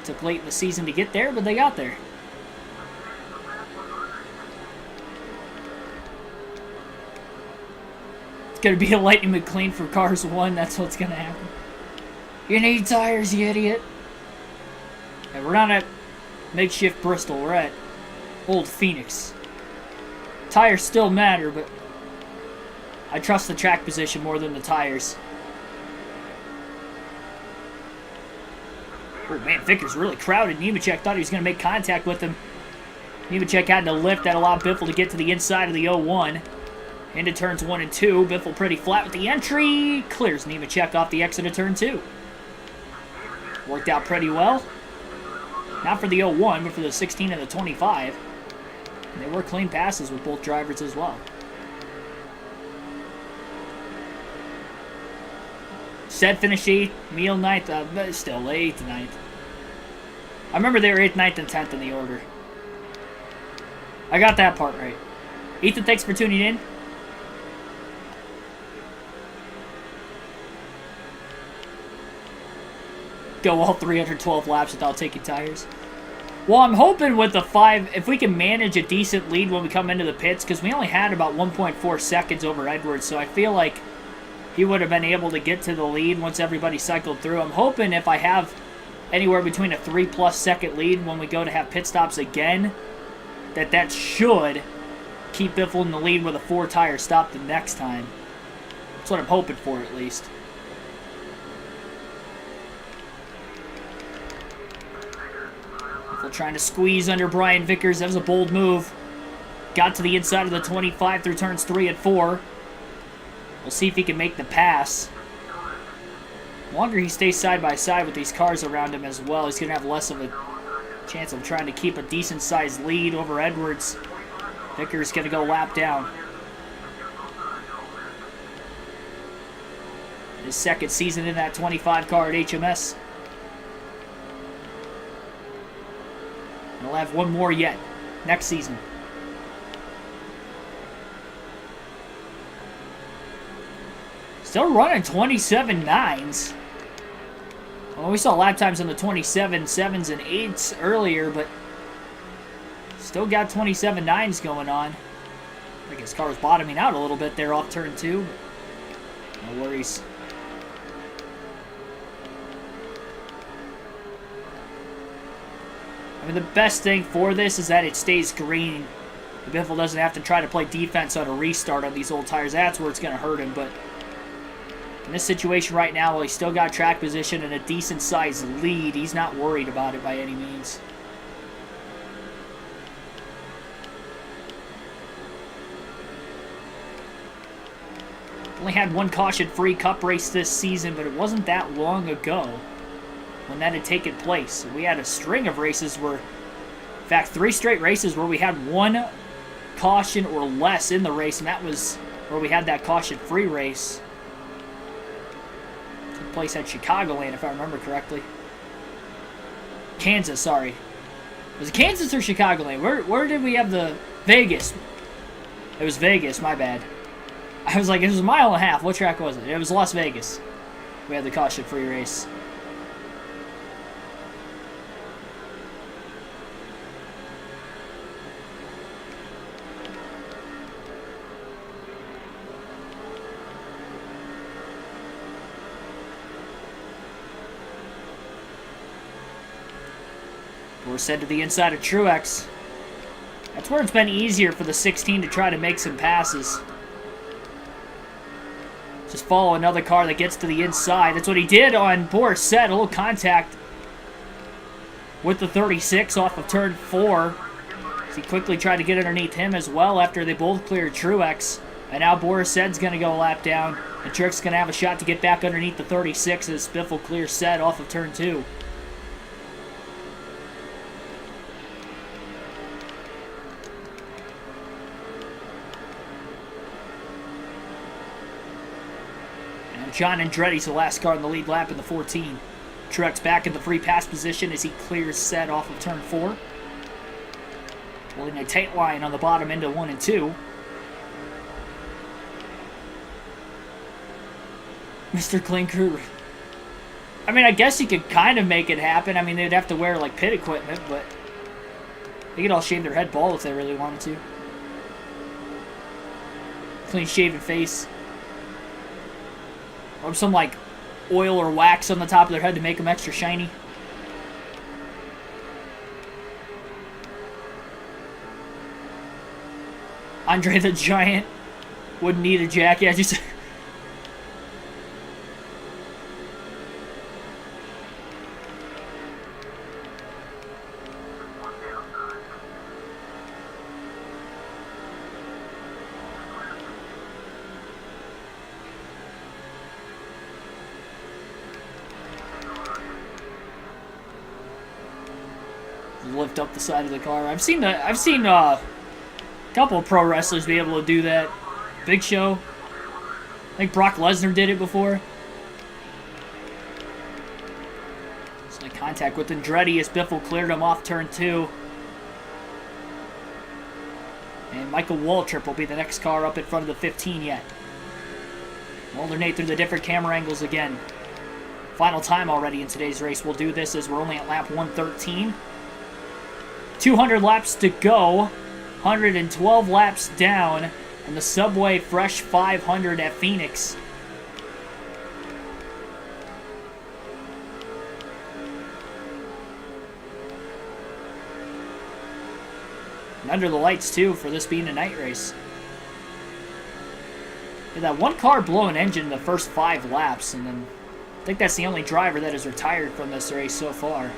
Took late in the season to get there, but they got there. Gonna be a Lightning McLean for Cars 1. That's what's gonna happen. You need tires, you idiot. And we're not at makeshift Bristol. We're at Old Phoenix. Tires still matter, but I trust the track position more than the tires. Oh man, Vickers really crowded. Nemechek thought he was gonna make contact with him. Nemechek had to lift that allowed Biffle to get to the inside of the 01. Into turns 1 and 2. Biffle pretty flat with the entry. Clears Nemechek off the exit of turn 2. Worked out pretty well. Not for the 01, but for the 16 and the 25. And they were clean passes with both drivers as well. Said finished 8th, Meal 9th, but still 8th and 9th. I remember they were 8th, 9th, and 10th in the order. I got that part right. Ethan, thanks for tuning in. Go all 312 laps without taking tires. Well, I'm hoping with the 5, if we can manage a decent lead when we come into the pits, because we only had about 1.4 seconds over Edwards, so I feel like he would have been able to get to the lead once everybody cycled through. I'm hoping if I have anywhere between a 3+ second lead when we go to have pit stops again, that should keep Biffle in the lead with a 4-tire stop the next time. That's what I'm hoping for, at least. Biffle trying to squeeze under Brian Vickers. That was a bold move. Got to the inside of the 25 through turns 3 and 4. We'll see if he can make the pass. The longer he stays side by side with these cars around him as well, he's going to have less of a chance of trying to keep a decent-sized lead over Edwards. Vickers going to go lap down. His second season in that 25 car at HMS. And he'll have one more yet next season. Still running 27.9s. Well, we saw lap times on the 27.7s and 8s earlier, but still got 27.9s going on. I think his car was bottoming out a little bit there off turn 2. No worries. I mean, the best thing for this is that it stays green. The Biffle doesn't have to try to play defense on a restart on these old tires. That's where it's going to hurt him, but in this situation right now, while he's still got track position and a decent-sized lead, he's not worried about it by any means. Only had one caution-free Cup race this season, but it wasn't that long ago when that had taken place. We had a string of races where, in fact, 3 straight races where we had one caution or less in the race, and that was where we had that caution-free race. Took place at Chicagoland, if I remember correctly. Kansas, sorry. Was it Kansas or Chicagoland? Where did we have the... Vegas. It was Vegas, my bad. I was like, it was a mile and a half. What track was it? It was Las Vegas. We had the caution-free race. We're sent to the inside of Truex. That's where it's been easier for the 16 to try to make some passes. Just follow another car that gets to the inside. That's what he did on Boris Set. A little contact with the 36 off of turn 4. He quickly tried to get underneath him as well after they both cleared Truex. And now Boris Set's going to go a lap down. And Truex going to have a shot to get back underneath the 36 as Biffle clears Set off of turn 2. John Andretti's the last car in the lead lap in the 14. Truex back in the free pass position as he clears Set off of turn 4. Holding a tight line on the bottom end of 1 and 2. Mr. Clinker. I mean, I guess he could kind of make it happen. I mean, they'd have to wear, like, pit equipment, but they could all shave their head bald if they really wanted to. Clean shaven face. Or some, like, oil or wax on the top of their head to make them extra shiny. Andre the Giant wouldn't need a jacket. Yeah, just... lift up the side of the car. I've seen a couple of pro wrestlers be able to do that. Big Show. I think Brock Lesnar did it before. contact with Andretti as Biffle cleared him off turn 2. And Michael Waltrip will be the next car up in front of the 15 yet. We'll alternate through the different camera angles again. Final time already in today's race. We'll do this as we're only at lap 113. 200 laps to go. 112 laps down. And the Subway Fresh 500 at Phoenix. And under the lights, too, for this being a night race. Yeah, that one car blew an engine in the first 5 laps, and then I think that's the only driver that has retired from this race so far.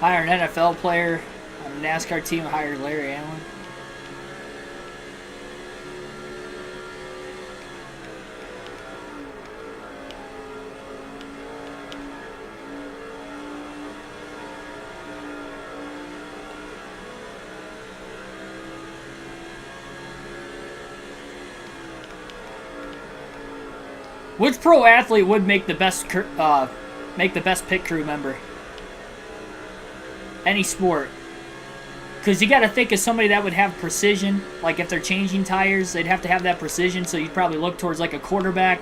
Hire an NFL player on the NASCAR team, hired Larry Allen. Which pro athlete would make the best pit crew member? Any sport. Because you got to think of somebody that would have precision. Like if they're changing tires, they'd have to have that precision. So you'd probably look towards like a quarterback.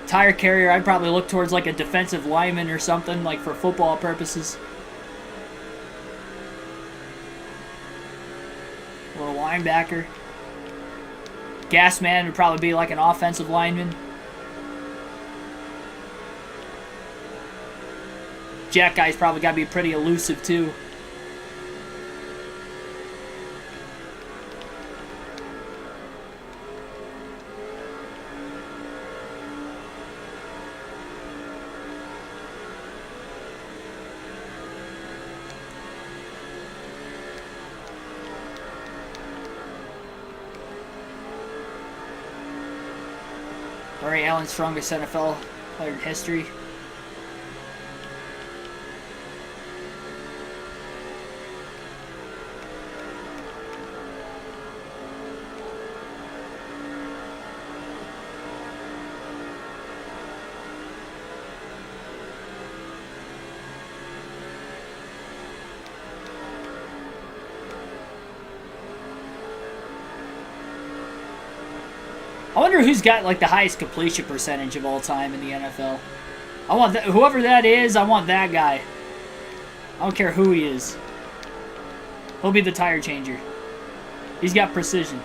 Tire carrier, I'd probably look towards like a defensive lineman or something, like for football purposes. A little linebacker. Gas man would probably be like an offensive lineman. Jack guy's probably got to be pretty elusive too. Larry Allen, strongest NFL player in history. I wonder who's got like the highest completion percentage of all time in the NFL. I want whoever that is. I want that guy. I don't care who he is. He'll be the tire changer. He's got precision.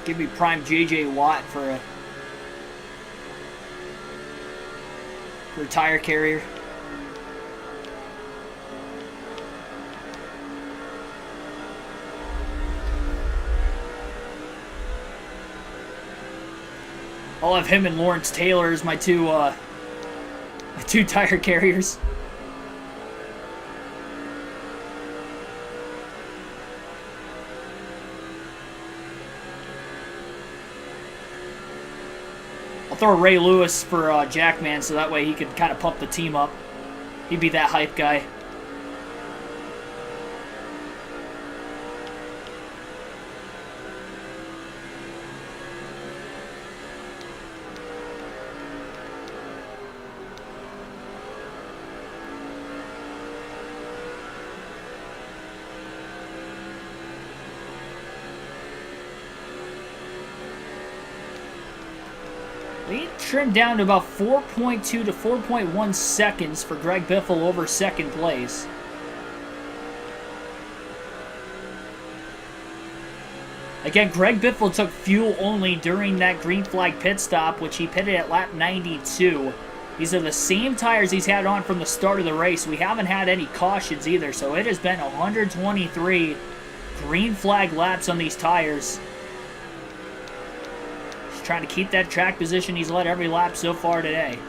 Give me prime J.J. Watt for a tire carrier. I'll have him and Lawrence Taylor as my two tire carriers. Throw Ray Lewis for Jackman so that way he could kind of pump the team up. He'd be that hype guy. Lead trimmed down to about 4.2 to 4.1 seconds for Greg Biffle over second place. Again, Greg Biffle took fuel only during that green flag pit stop, which he pitted at lap 92. These are the same tires he's had on from the start of the race. We haven't had any cautions either, so it has been 123 green flag laps on these tires. He's trying to keep that track position he's led every lap so far today.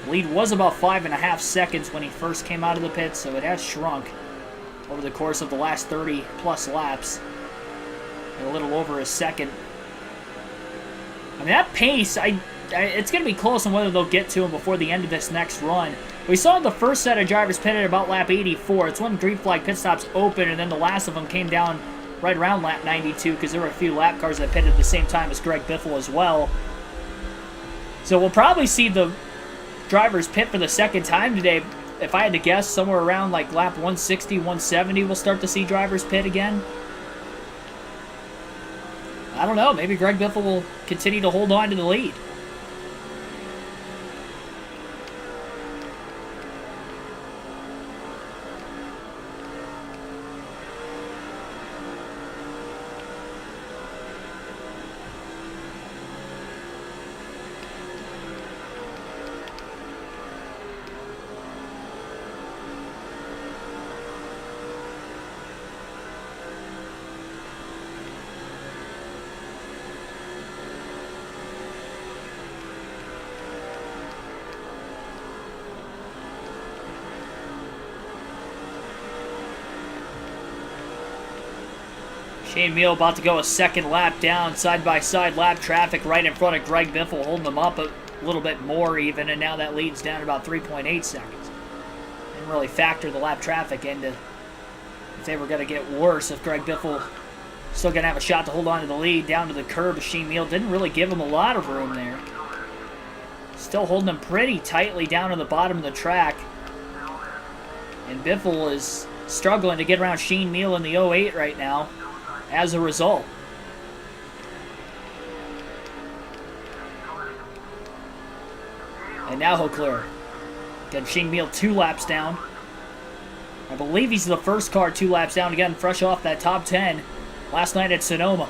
Lead was about 5.5 seconds when he first came out of the pits, so it has shrunk over the course of the last 30 plus laps. And a little over a second. I mean, that pace, it's going to be close on whether they'll get to him before the end of this next run. We saw the first set of drivers pitted at about lap 84. It's when green flag pit stops open, and then the last of them came down right around lap 92 because there were a few lap cars that pitted at the same time as Greg Biffle as well. So we'll probably see the drivers pit for the second time today. If I had to guess, somewhere around like lap 160, 170, we'll start to see drivers pit again. I don't know. Maybe Greg Biffle will continue to hold on to the lead. Shane Meal about to go a second lap down, side-by-side lap traffic right in front of Greg Biffle, holding them up a little bit more even, and now that leads down to about 3.8 seconds. Didn't really factor the lap traffic into if they were going to get worse, if Greg Biffle still going to have a shot to hold on to the lead down to the curb. Shane Meal didn't really give him a lot of room there. Still holding them pretty tightly down to the bottom of the track. And Biffle is struggling to get around Shane Meal in the 08 right now. As a result. And now he'll clear. Get Shane Meal 2 laps down. I believe he's the first car 2 laps down again, fresh off that top 10 last night at Sonoma.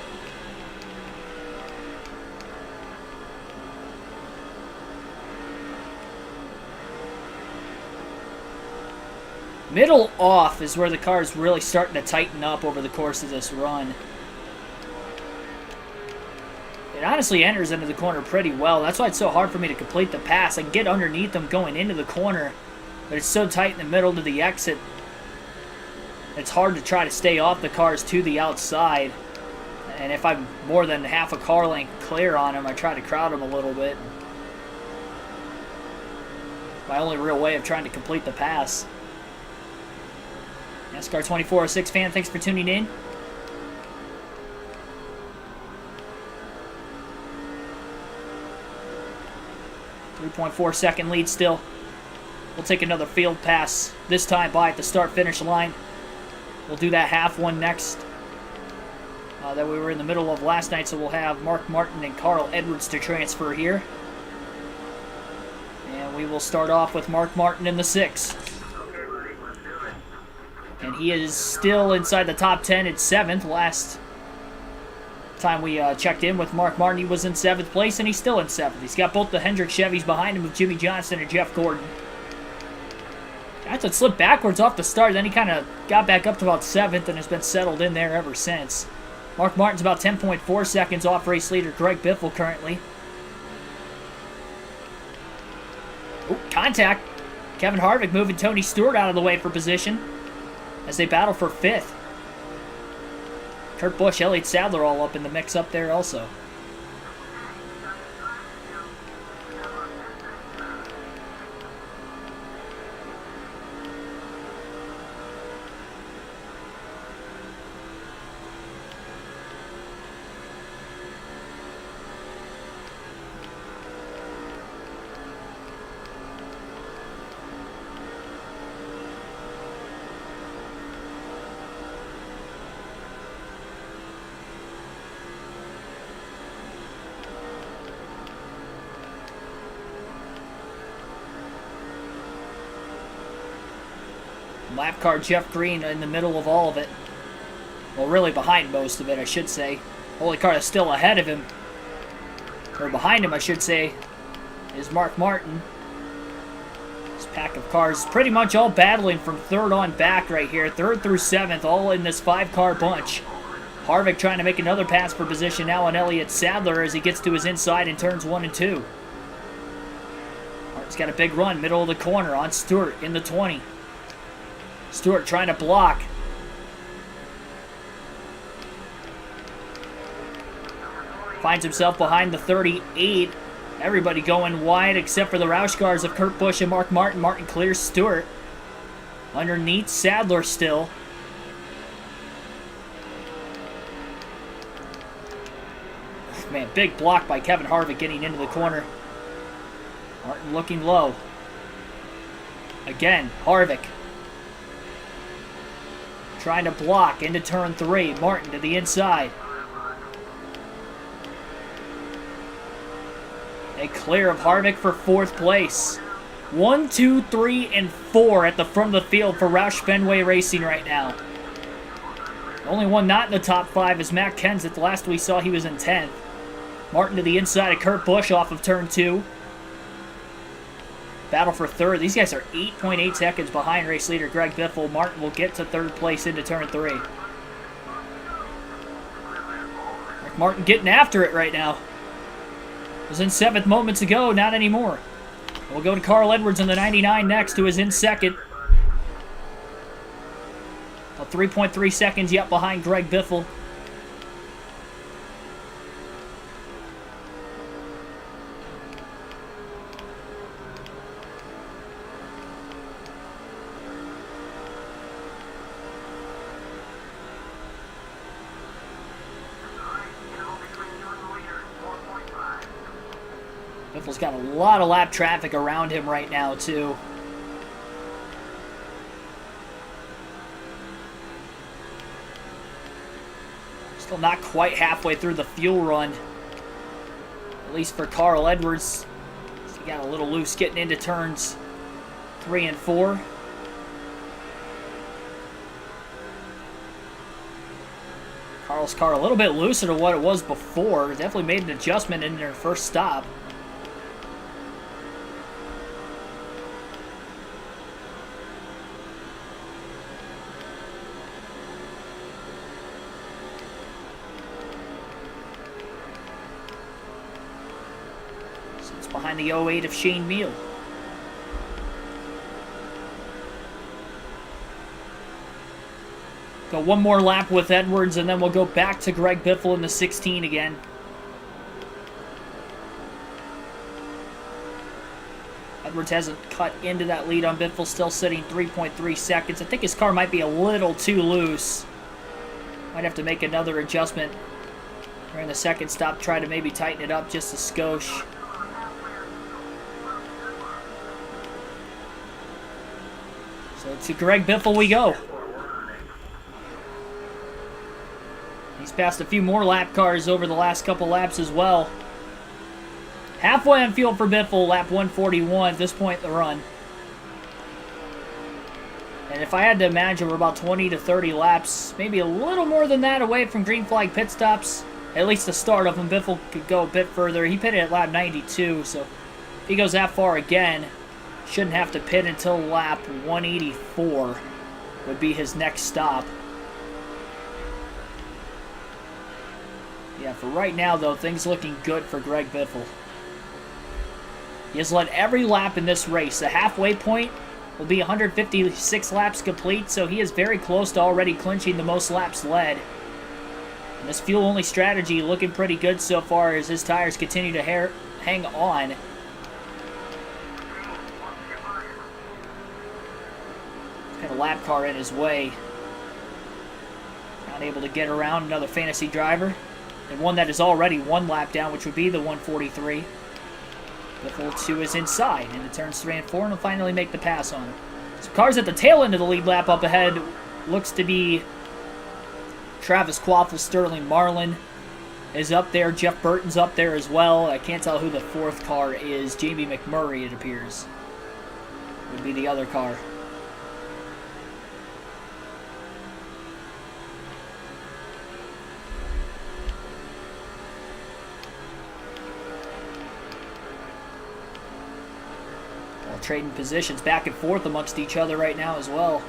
Middle off is where the car is really starting to tighten up over the course of this run. It honestly enters into the corner pretty well. That's why it's so hard for me to complete the pass. I can get underneath them going into the corner, but it's so tight in the middle to the exit. It's hard to try to stay off the cars to the outside. And if I'm more than half a car length clear on them, I try to crowd them a little bit. My only real way of trying to complete the pass. NASCAR 2406 fan, thanks for tuning in. .4-second lead still. We'll take another field pass, this time by at the start-finish line. We'll do that half one next that we were in the middle of last night, so we'll have Mark Martin and Carl Edwards to transfer here. And we will start off with Mark Martin in the 6. And he is still inside the top 10 at 7th. Last time we checked in with Mark Martin, he was in 7th place, and he's still in 7th. He's got both the Hendrick Chevys behind him with Jimmy Johnson and Jeff Gordon. Johnson slipped backwards off the start, then he kind of got back up to about 7th and has been settled in there ever since. Mark Martin's about 10.4 seconds off race leader Greg Biffle currently. Ooh, contact. Kevin Harvick moving Tony Stewart out of the way for position as they battle for 5th. Kurt Busch, Elliott Sadler all up in the mix up there also. Lap car Jeff Green in the middle of all of it. Well, really behind most of it, I should say. Only car that's still ahead of him, or behind him I should say, is Mark Martin. This pack of cars pretty much all battling from third on back right here. Third through seventh, all in this 5-car bunch. Harvick trying to make another pass for position now on Elliott Sadler as he gets to his inside in turns 1 and 2. Martin's got a big run, middle of the corner on Stewart in the 20. Stewart trying to block. Finds himself behind the 38. Everybody going wide except for the Roush cars of Kurt Busch and Mark Martin. Martin clears Stewart. Underneath Sadler still. Man, big block by Kevin Harvick getting into the corner. Martin looking low. Again, Harvick trying to block into turn 3. Martin to the inside. A clear of Harvick for 4th place. 1, 2, 3, and 4 at the front of the field for Roush Fenway Racing right now. The only one not in the top 5 is Matt Kenseth. The last we saw he was in 10th. Martin to the inside of Kurt Busch off of turn 2. Battle for 3rd. These guys are 8.8 seconds behind race leader Greg Biffle. Martin will get to 3rd place into turn 3. Martin getting after it right now. Was in 7th moments ago, not anymore. We'll go to Carl Edwards in the 99 next, who is in 2nd. 3.3 seconds yet behind Greg Biffle. Biffle's got a lot of lap traffic around him right now, too. Still not quite halfway through the fuel run. At least for Carl Edwards. He got a little loose getting into turns 3 and 4. Carl's car a little bit looser than what it was before. Definitely made an adjustment in their first stop. Behind the 08 of Shane Meal. Go one more lap with Edwards, and then we'll go back to Greg Biffle in the 16 again. Edwards hasn't cut into that lead on Biffle, still sitting 3.3 seconds. I think his car might be a little too loose. Might have to make another adjustment during the second stop, try to maybe tighten it up just a skosh. So to Greg Biffle we go. He's passed a few more lap cars over the last couple laps as well. Halfway on field for Biffle, lap 141 at this point in the run. And if I had to imagine, we're about 20 to 30 laps, maybe a little more than that away from green flag pit stops. At least the start of them. Biffle could go a bit further. He pitted at lap 92, so if he goes that far again, shouldn't have to pit until lap 184 would be his next stop. Yeah, for right now, though, things looking good for Greg Biffle. He has led every lap in this race. The halfway point will be 156 laps complete, so he is very close to already clinching the most laps led. And this fuel-only strategy looking pretty good so far as his tires continue to hang on. Got a lap car in his way. Not able to get around another fantasy driver. And one that is already one lap down, which would be the 143. Biffle 2 is inside into turns 3 and 4, and will finally make the pass on him. So cars at the tail end of the lead lap up ahead looks to be Travis Quaffle, Sterling Marlin is up there. Jeff Burton's up there as well. I can't tell who the 4th car is. Jamie McMurray, it appears, would be the other car. trading positions back and forth amongst each other right now as well.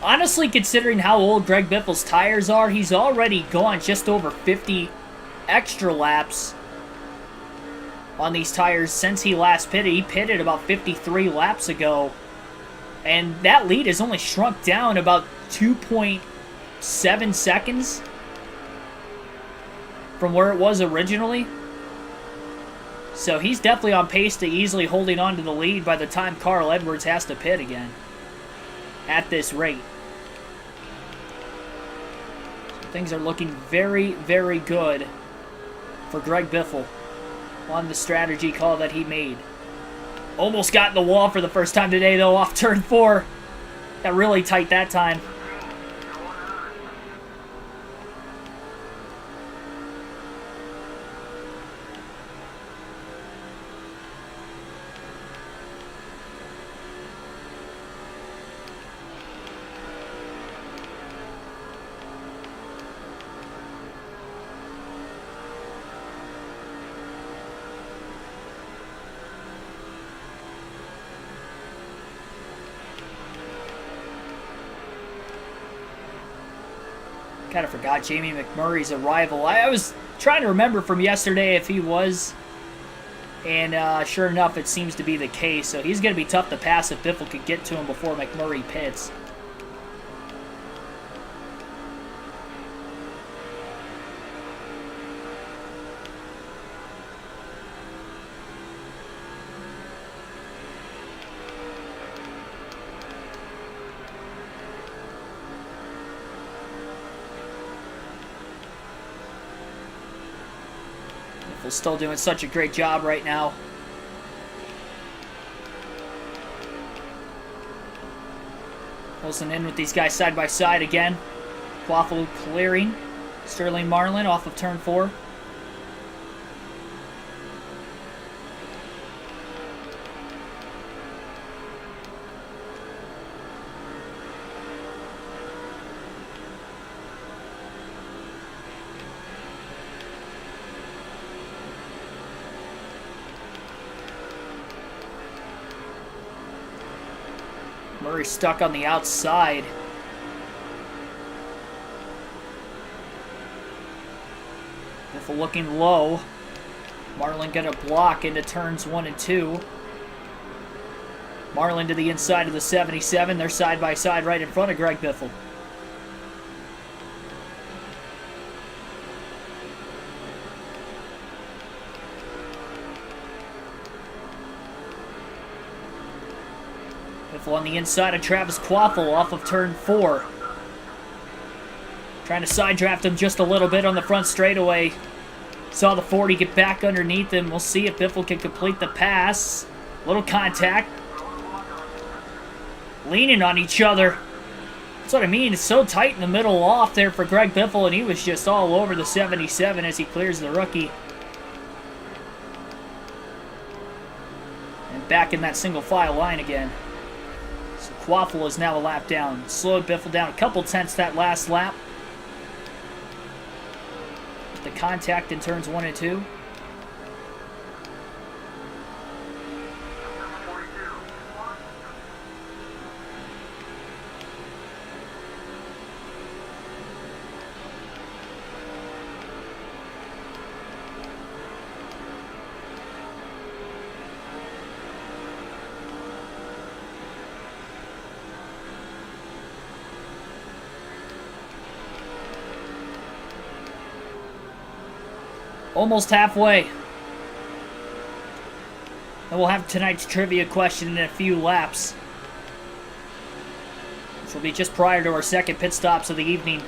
Honestly, considering how old Greg Biffle's tires are, he's already gone just over 50 extra laps on these tires since he last pitted. He pitted about 53 laps ago, and that lead has only shrunk down about 2.7 seconds from where it was originally. So he's definitely on pace to easily holding on to the lead by the time Carl Edwards has to pit again at this rate. So things are looking very, very good for Greg Biffle on the strategy call that he made. Almost got in the wall for the first time today, though, off turn 4. Got really tight that time. Kind of forgot Jamie McMurray's arrival. I was trying to remember from yesterday if he was, and sure enough, it seems to be the case. So he's going to be tough to pass if Biffle could get to him before McMurray pits. Still doing such a great job right now. Closing in with these guys side by side again. Quaffle clearing Sterling Marlin off of turn 4. Murray stuck on the outside. Biffle looking low. Marlin gonna block into turns 1 and 2. Marlin to the inside of the 77. They're side by side right in front of Greg Biffle. Biffle on the inside of Travis Quaffle off of turn 4. Trying to side draft him just a little bit on the front straightaway. Saw the 40 get back underneath him. We'll see if Biffle can complete the pass. Little contact. Leaning on each other. That's what I mean. It's so tight in the middle off there for Greg Biffle, and he was just all over the 77 as he clears the rookie. And back in that single file line again. Quaffle is now a lap down. Slowed Biffle down a couple tenths that last lap. With the contact in turns 1 and 2. Almost halfway. And we'll have tonight's trivia question in a few laps. This will be just prior to our second pit stops of the evening.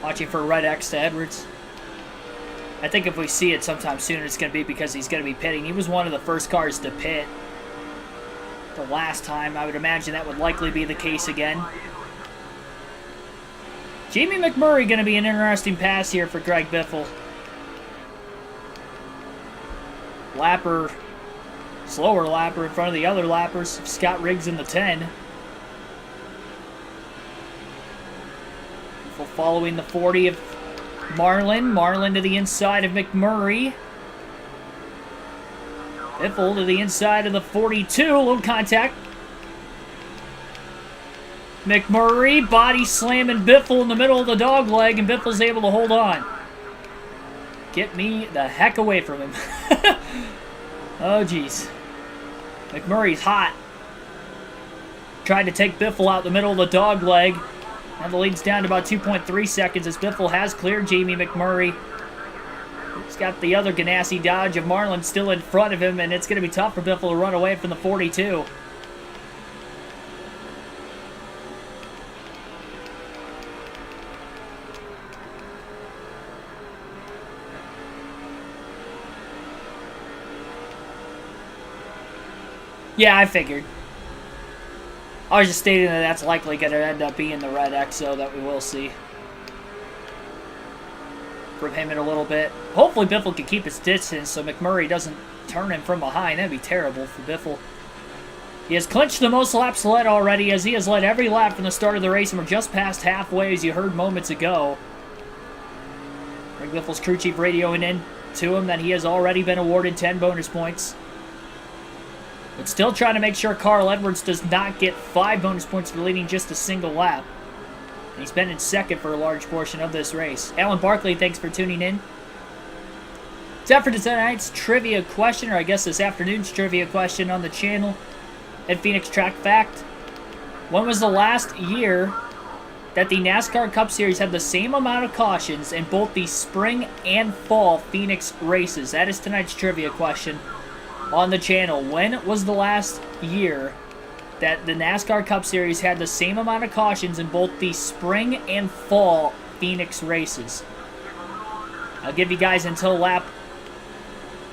Watching for a red X to Edwards. I think if we see it sometime soon, it's going to be because he's going to be pitting. He was one of the first cars to pit the last time. I would imagine that would likely be the case again. Jamie McMurray going to be an interesting pass here for Greg Biffle. Lapper, slower lapper in front of the other lappers. Scott Riggs in the 10. Biffle following the 40 of Marlin. Marlin to the inside of McMurray. Biffle to the inside of the 42. A little contact. McMurray body slamming Biffle in the middle of the dog leg, and Biffle's able to hold on. Get me the heck away from him. Oh, jeez. McMurray's hot. Tried to take Biffle out the middle of the dog leg. Now the lead's down to about 2.3 seconds as Biffle has cleared Jamie McMurray. He's got the other Ganassi Dodge of Marlin still in front of him, and it's going to be tough for Biffle to run away from the 42. Yeah, I figured. I was just stating that that's likely going to end up being the red Exo that we will see. Rip him in a little bit. Hopefully Biffle can keep his distance so McMurray doesn't turn him from behind. That'd be terrible for Biffle. He has clinched the most laps led already, as he has led every lap from the start of the race, and we're just past halfway, as you heard moments ago. Greg Biffle's crew chief radioing in to him that he has already been awarded 10 bonus points. But still trying to make sure Carl Edwards does not get 5 bonus points for leading just a single lap. And he's been in second for a large portion of this race. Alan Barkley, thanks for tuning in. It's after tonight's trivia question, or I guess this afternoon's trivia question on the channel at Phoenix Track Fact. When was the last year that the NASCAR Cup Series had the same amount of cautions in both the spring and fall Phoenix races? That is tonight's trivia question on the channel. When was the last year that the NASCAR Cup Series had the same amount of cautions in both the spring and fall Phoenix races? I'll give you guys until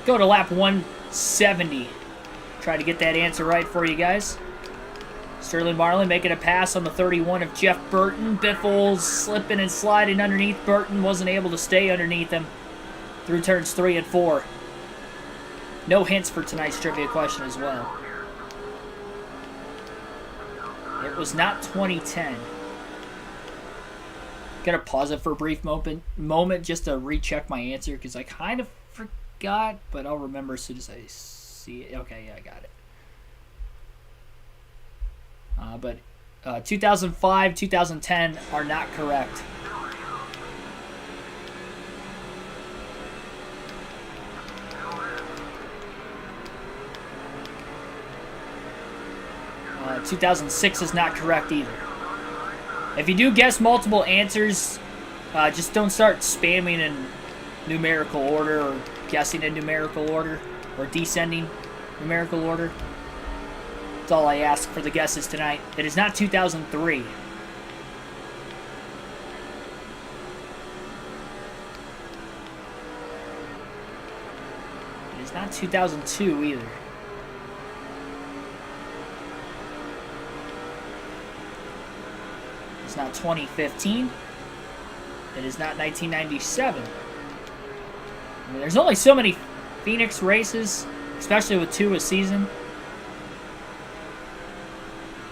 go to lap 170. Try to get that answer right for you guys. Sterling Marlin making a pass on the 31 of Jeff Burton. Biffle slipping and sliding underneath Burton. Wasn't able to stay underneath him through turns 3 and 4. No hints for tonight's trivia question as well. It was not 2010. Gonna pause it for a brief moment just to recheck my answer, because I kind of forgot, but I'll remember as soon as I see it. Okay, yeah, I got it. But 2005, 2010 are not correct. 2006 is not correct either. If you do guess multiple answers, just don't start spamming in numerical order or guessing in numerical order or descending numerical order. That's all I ask for the guesses tonight. It is not 2003. It is not 2002 either. It's not 2015. It is not 1997. I mean, there's only so many Phoenix races, especially with 2 a season.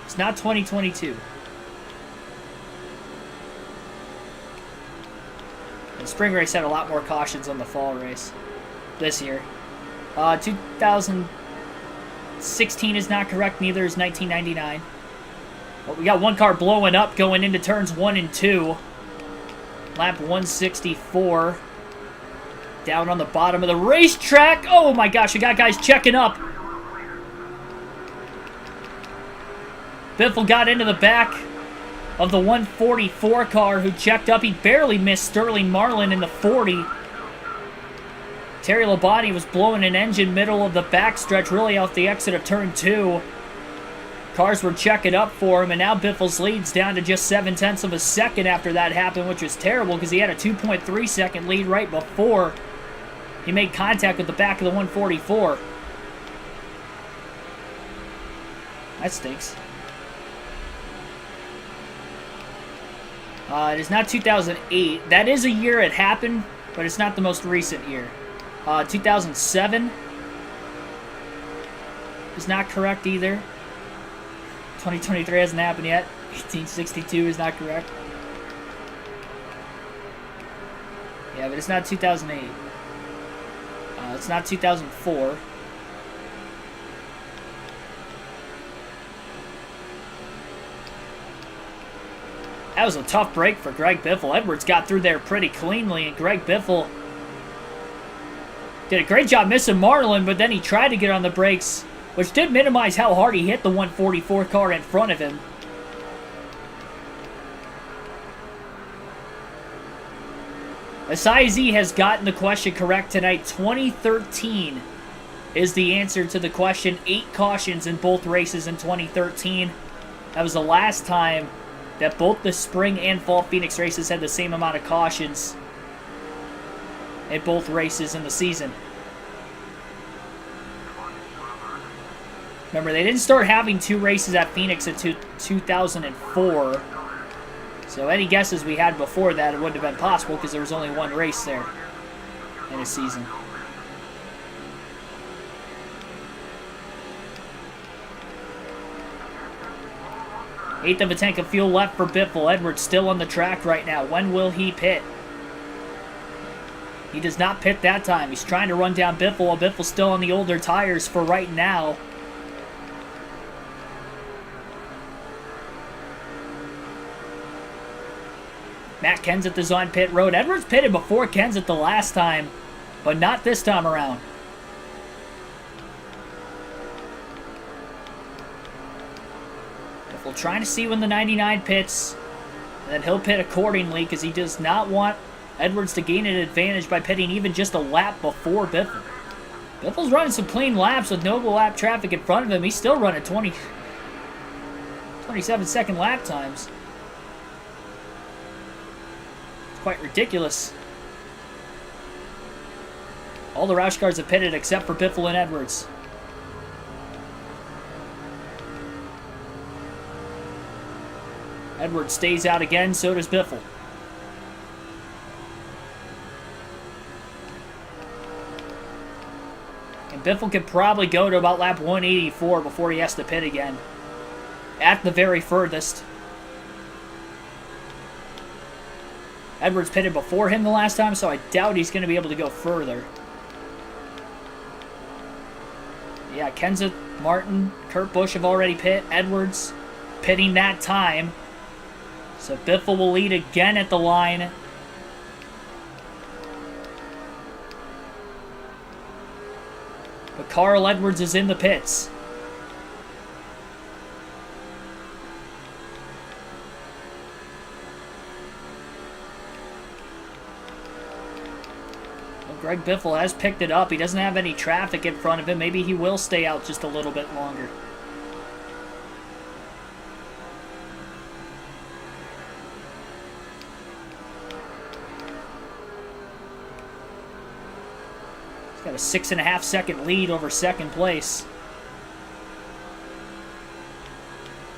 It's not 2022. The spring race had a lot more cautions than the fall race this year. 2016 is not correct, neither is 1999. But we got one car blowing up going into turns 1 and 2. Lap 164. Down on the bottom of the racetrack. Oh my gosh, we got guys checking up. Biffle got into the back of the 144 car who checked up. He barely missed Sterling Marlin in the 40. Terry Labonte was blowing an engine middle of the backstretch, really off the exit of turn 2. Cars were checking up for him, and now Biffle's lead's down to just 0.7 of a second after that happened, which was terrible because he had a 2.3 second lead right before he made contact with the back of the 144. That stinks. It is not 2008. That is a year it happened, but it's not the most recent year. 2007 is not correct either. 2023 hasn't happened yet. 1862 is not correct. Yeah, but it's not 2008. It's not 2004. That was a tough break for Greg Biffle. Edwards got through there pretty cleanly, and Greg Biffle did a great job missing Marlin, but then he tried to get on the brakes, which did minimize how hard he hit the 144 car in front of him. Asaizi has gotten the question correct tonight. 2013 is the answer to the question. 8 cautions in both races in 2013. That was the last time that both the spring and fall Phoenix races had the same amount of cautions in both races in the season. Remember, they didn't start having 2 races at Phoenix until 2004. So any guesses we had before that, it wouldn't have been possible because there was only 1 race there in a season. Eighth of a tank of fuel left for Biffle. Edwards still on the track right now. When will he pit? He does not pit that time. He's trying to run down Biffle while Biffle's still on the older tires for right now. Matt Kenseth is on pit road. Edwards pitted before Kenseth the last time, but not this time around. Biffle trying to see when the 99 pits, and then he'll pit accordingly because he does not want Edwards to gain an advantage by pitting even just a lap before Biffle. Biffle's running some clean laps with no lap traffic in front of him. He's still running 27-second lap times. Quite ridiculous. All the Roush cars have pitted except for Biffle and Edwards. Edwards stays out again, so does Biffle. And Biffle can probably go to about lap 184 before he has to pit again. At the very furthest. Edwards pitted before him the last time, so I doubt he's going to be able to go further. Yeah, Kenseth, Martin, Kurt Busch have already pit. Edwards pitting that time. So Biffle will lead again at the line. But Carl Edwards is in the pits. Greg Biffle has picked it up. He doesn't have any traffic in front of him. Maybe he will stay out just a little bit longer. He's got a 6.5-second lead over second place.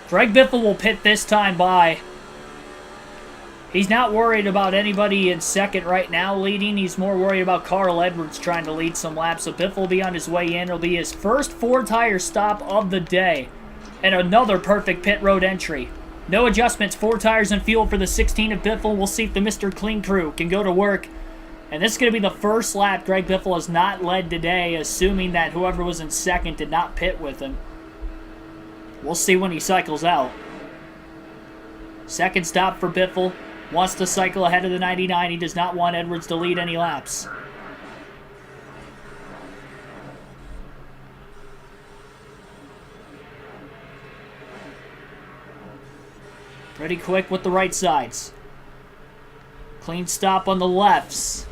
Greg Biffle will pit this time by. He's not worried about anybody in second right now leading. He's more worried about Carl Edwards trying to lead some laps. So Biffle will be on his way in. It'll be his first 4-tire stop of the day. And another perfect pit road entry. No adjustments, 4 tires and fuel for the 16 of Biffle. We'll see if the Mr. Clean crew can go to work. And this is going to be the first lap Greg Biffle has not led today, assuming that whoever was in second did not pit with him. We'll see when he cycles out. Second stop for Biffle. Wants to cycle ahead of the 99. He does not want Edwards to lead any laps. Pretty quick with the right sides. Clean stop on the lefts.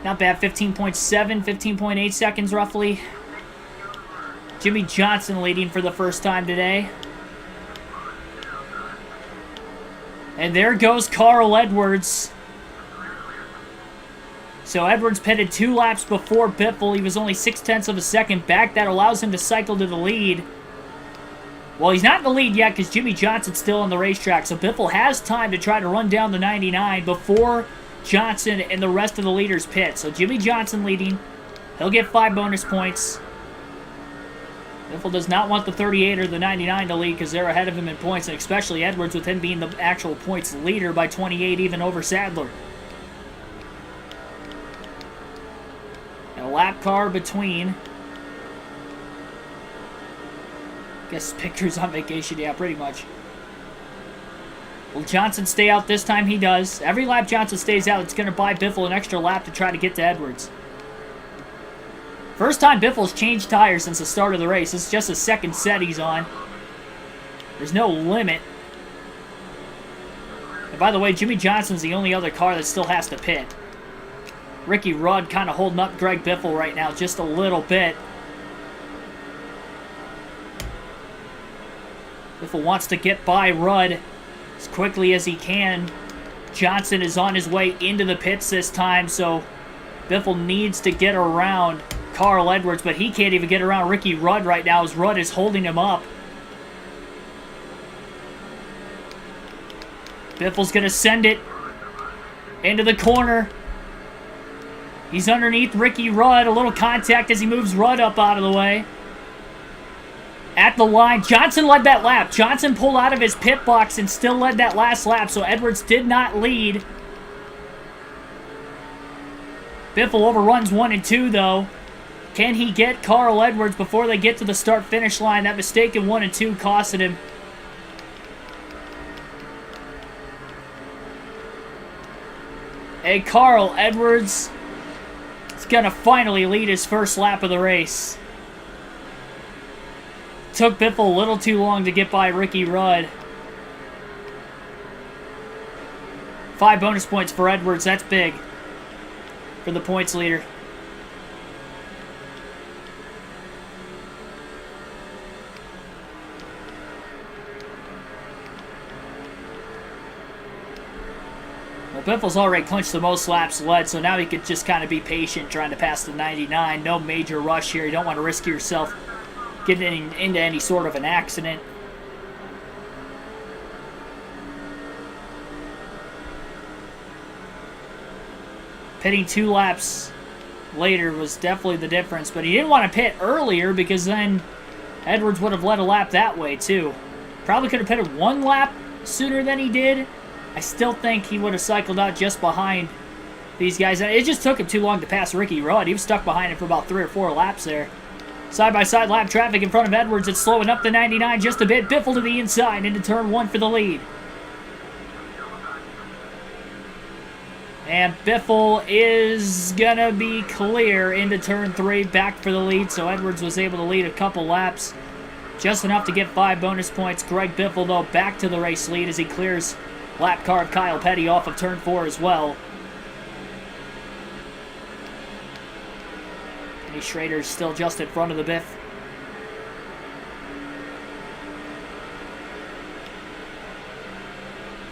Not bad, 15.7, 15.8 seconds roughly. Jimmy Johnson leading for the first time today. And there goes Carl Edwards. So Edwards pitted 2 laps before Biffle. He was only 0.6 of a second back. That allows him to cycle to the lead. Well, he's not in the lead yet because Jimmy Johnson's still on the racetrack, so Biffle has time to try to run down the 99 before Johnson and the rest of the leaders pit. So Jimmy Johnson leading. He'll get 5 bonus points. Biffle does not want the 38 or the 99 to lead because they're ahead of him in points, and especially Edwards with him being the actual points leader by 28 even over Sadler. And a lap car between. Guess Picture's on vacation, yeah, pretty much. Will Johnson stay out this time? He does. Every lap Johnson stays out, it's going to buy Biffle an extra lap to try to get to Edwards. First time Biffle's changed tires since the start of the race. This is just a second set he's on. There's no limit. And by the way, Jimmy Johnson's the only other car that still has to pit. Ricky Rudd kind of holding up Greg Biffle right now just a little bit. Biffle wants to get by Rudd as quickly as he can. Johnson is on his way into the pits this time, so Biffle needs to get around Carl Edwards, but he can't even get around Ricky Rudd right now as Rudd is holding him up. Biffle's going to send it into the corner. He's underneath Ricky Rudd. A little contact as he moves Rudd up out of the way. At the line, Johnson led that lap. Johnson pulled out of his pit box and still led that last lap, so Edwards did not lead. Biffle overruns 1 and 2, though. Can he get Carl Edwards before they get to the start-finish line? That mistake in 1 and 2 costed him. And Carl Edwards is going to finally lead his first lap of the race. Took Biffle a little too long to get by Ricky Rudd. 5 bonus points for Edwards. That's big for the points leader. Well, Biffle's already clinched the most laps led, so now he could just kind of be patient trying to pass the 99. No major rush here. You don't want to risk yourself getting into any sort of an accident. Pitting 2 laps later was definitely the difference, but he didn't want to pit earlier because then Edwards would have led a lap that way too. Probably could have pitted 1 lap sooner than he did. I still think he would have cycled out just behind these guys. It just took him too long to pass Ricky Rudd. He was stuck behind him for about 3 or 4 laps there. Side-by-side lap traffic in front of Edwards. It's slowing up the 99 just a bit. Biffle to the inside into turn 1 for the lead. And Biffle is going to be clear into turn 3, back for the lead. So Edwards was able to lead a couple laps. Just enough to get 5 bonus points. Greg Biffle, though, back to the race lead as he clears lap car of Kyle Petty off of turn 4 as well. Kenny Schrader's still just in front of the Biff.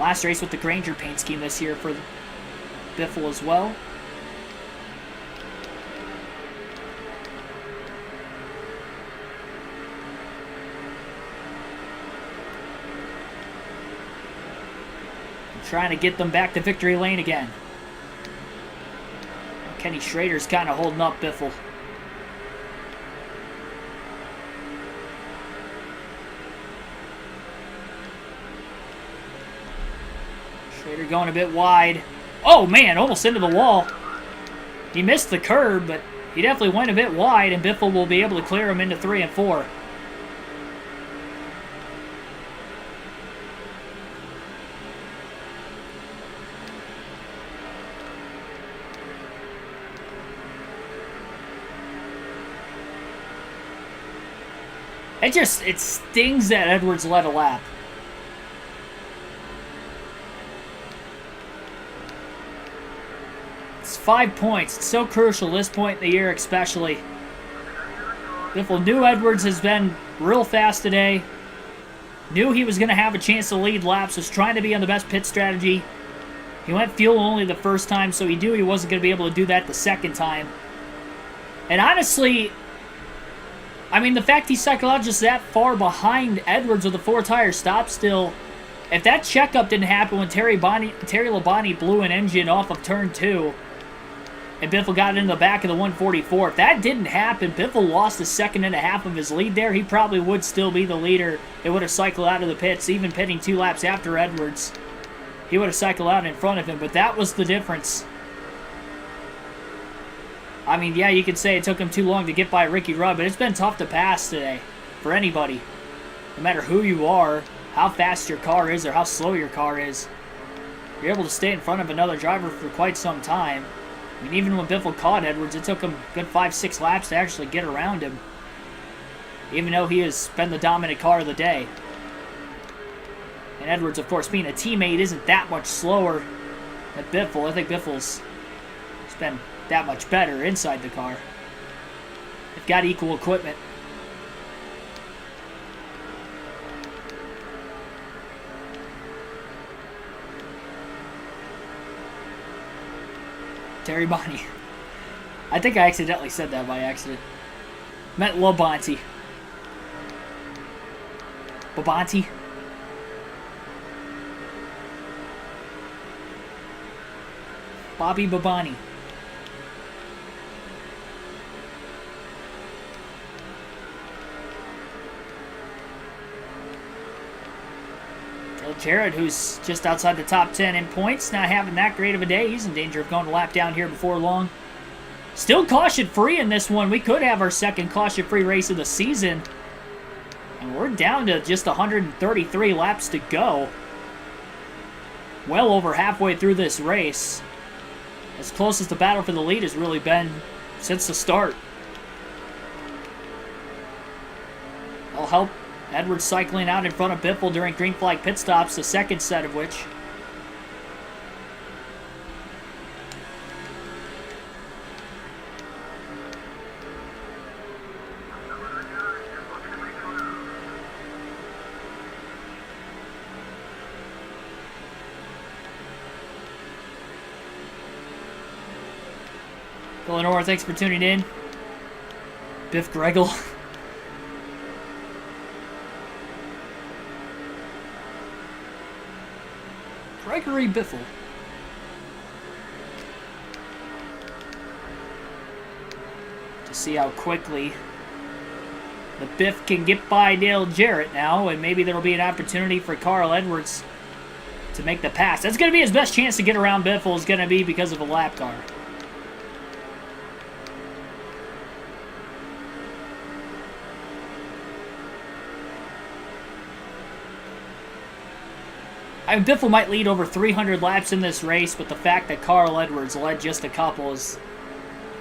Last race with the Granger paint scheme this year for Biffle as well. Trying to get them back to victory lane again. Kenny Schrader's kind of holding up Biffle. Schrader going a bit wide. Oh man, almost into the wall. He missed the curb, but he definitely went a bit wide, and Biffle will be able to clear him into 3 and 4. It stings that Edwards led a lap. It's 5 points. It's so crucial this point in the year especially. Biffle knew Edwards has been real fast today. Knew he was going to have a chance to lead laps. Was trying to be on the best pit strategy. He went fuel only the first time, so he knew he wasn't going to be able to do that the second time. And honestly, I mean, the fact he cycled out just that far behind Edwards with a 4-tire stop still, if that checkup didn't happen when Terry Labonte blew an engine off of turn 2, and Biffle got into the back of the 144, if that didn't happen, Biffle lost a second and a half of his lead there. He probably would still be the leader. It would have cycled out of the pits, even pitting 2 laps after Edwards. He would have cycled out in front of him, but that was the difference. I mean, yeah, you could say it took him too long to get by Ricky Rudd, but it's been tough to pass today for anybody. No matter who you are, how fast your car is, or how slow your car is. You're able to stay in front of another driver for quite some time. I mean, even when Biffle caught Edwards, it took him a good 5-6 laps to actually get around him. Even though he has been the dominant car of the day. And Edwards, of course, being a teammate, isn't that much slower than Biffle. I think Biffle's been that much better inside the car. They've got equal equipment. Terry Bonnie. I think I accidentally said that by accident. Meant Labonte. Babonte. Bobby Babani. Jarrett, who's just outside the top 10 in points, not having that great of a day. He's in danger of going a lap down here before long. Still caution-free in this one. We could have our second caution-free race of the season. And we're down to just 133 laps to go. Well over halfway through this race. As close as the battle for the lead has really been since the start. I'll help Edwards cycling out in front of Biffle during green flag pit stops, the second set of which. Eleanor, thanks for tuning in. Biff Gregel. Gregory Biffle. To see how quickly the Biff can get by Dale Jarrett now, and maybe there will be an opportunity for Carl Edwards to make the pass. That's going to be his best chance to get around Biffle, is going to be because of a lap car. I mean, Biffle might lead over 300 laps in this race, but the fact that Carl Edwards led just a couple is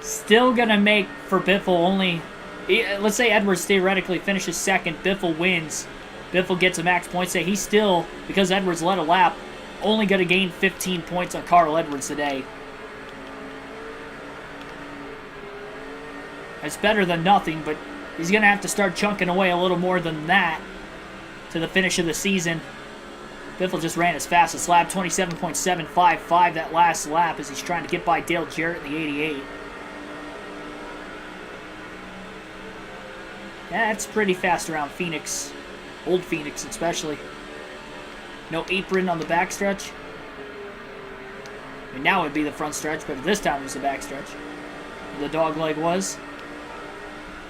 still going to make for Biffle only... Let's say Edwards theoretically finishes second, Biffle wins. Biffle gets a max point. Say he's still, because Edwards led a lap, only going to gain 15 points on Carl Edwards today. It's better than nothing, but he's going to have to start chunking away a little more than that to the finish of the season. Biffle just ran his fastest lap, 27.755 that last lap as he's trying to get by Dale Jarrett in the 88. Yeah, that's pretty fast around Phoenix. Old Phoenix especially. No apron on the backstretch. I mean, now it would be the front stretch, but this time it was the backstretch. The dog leg was.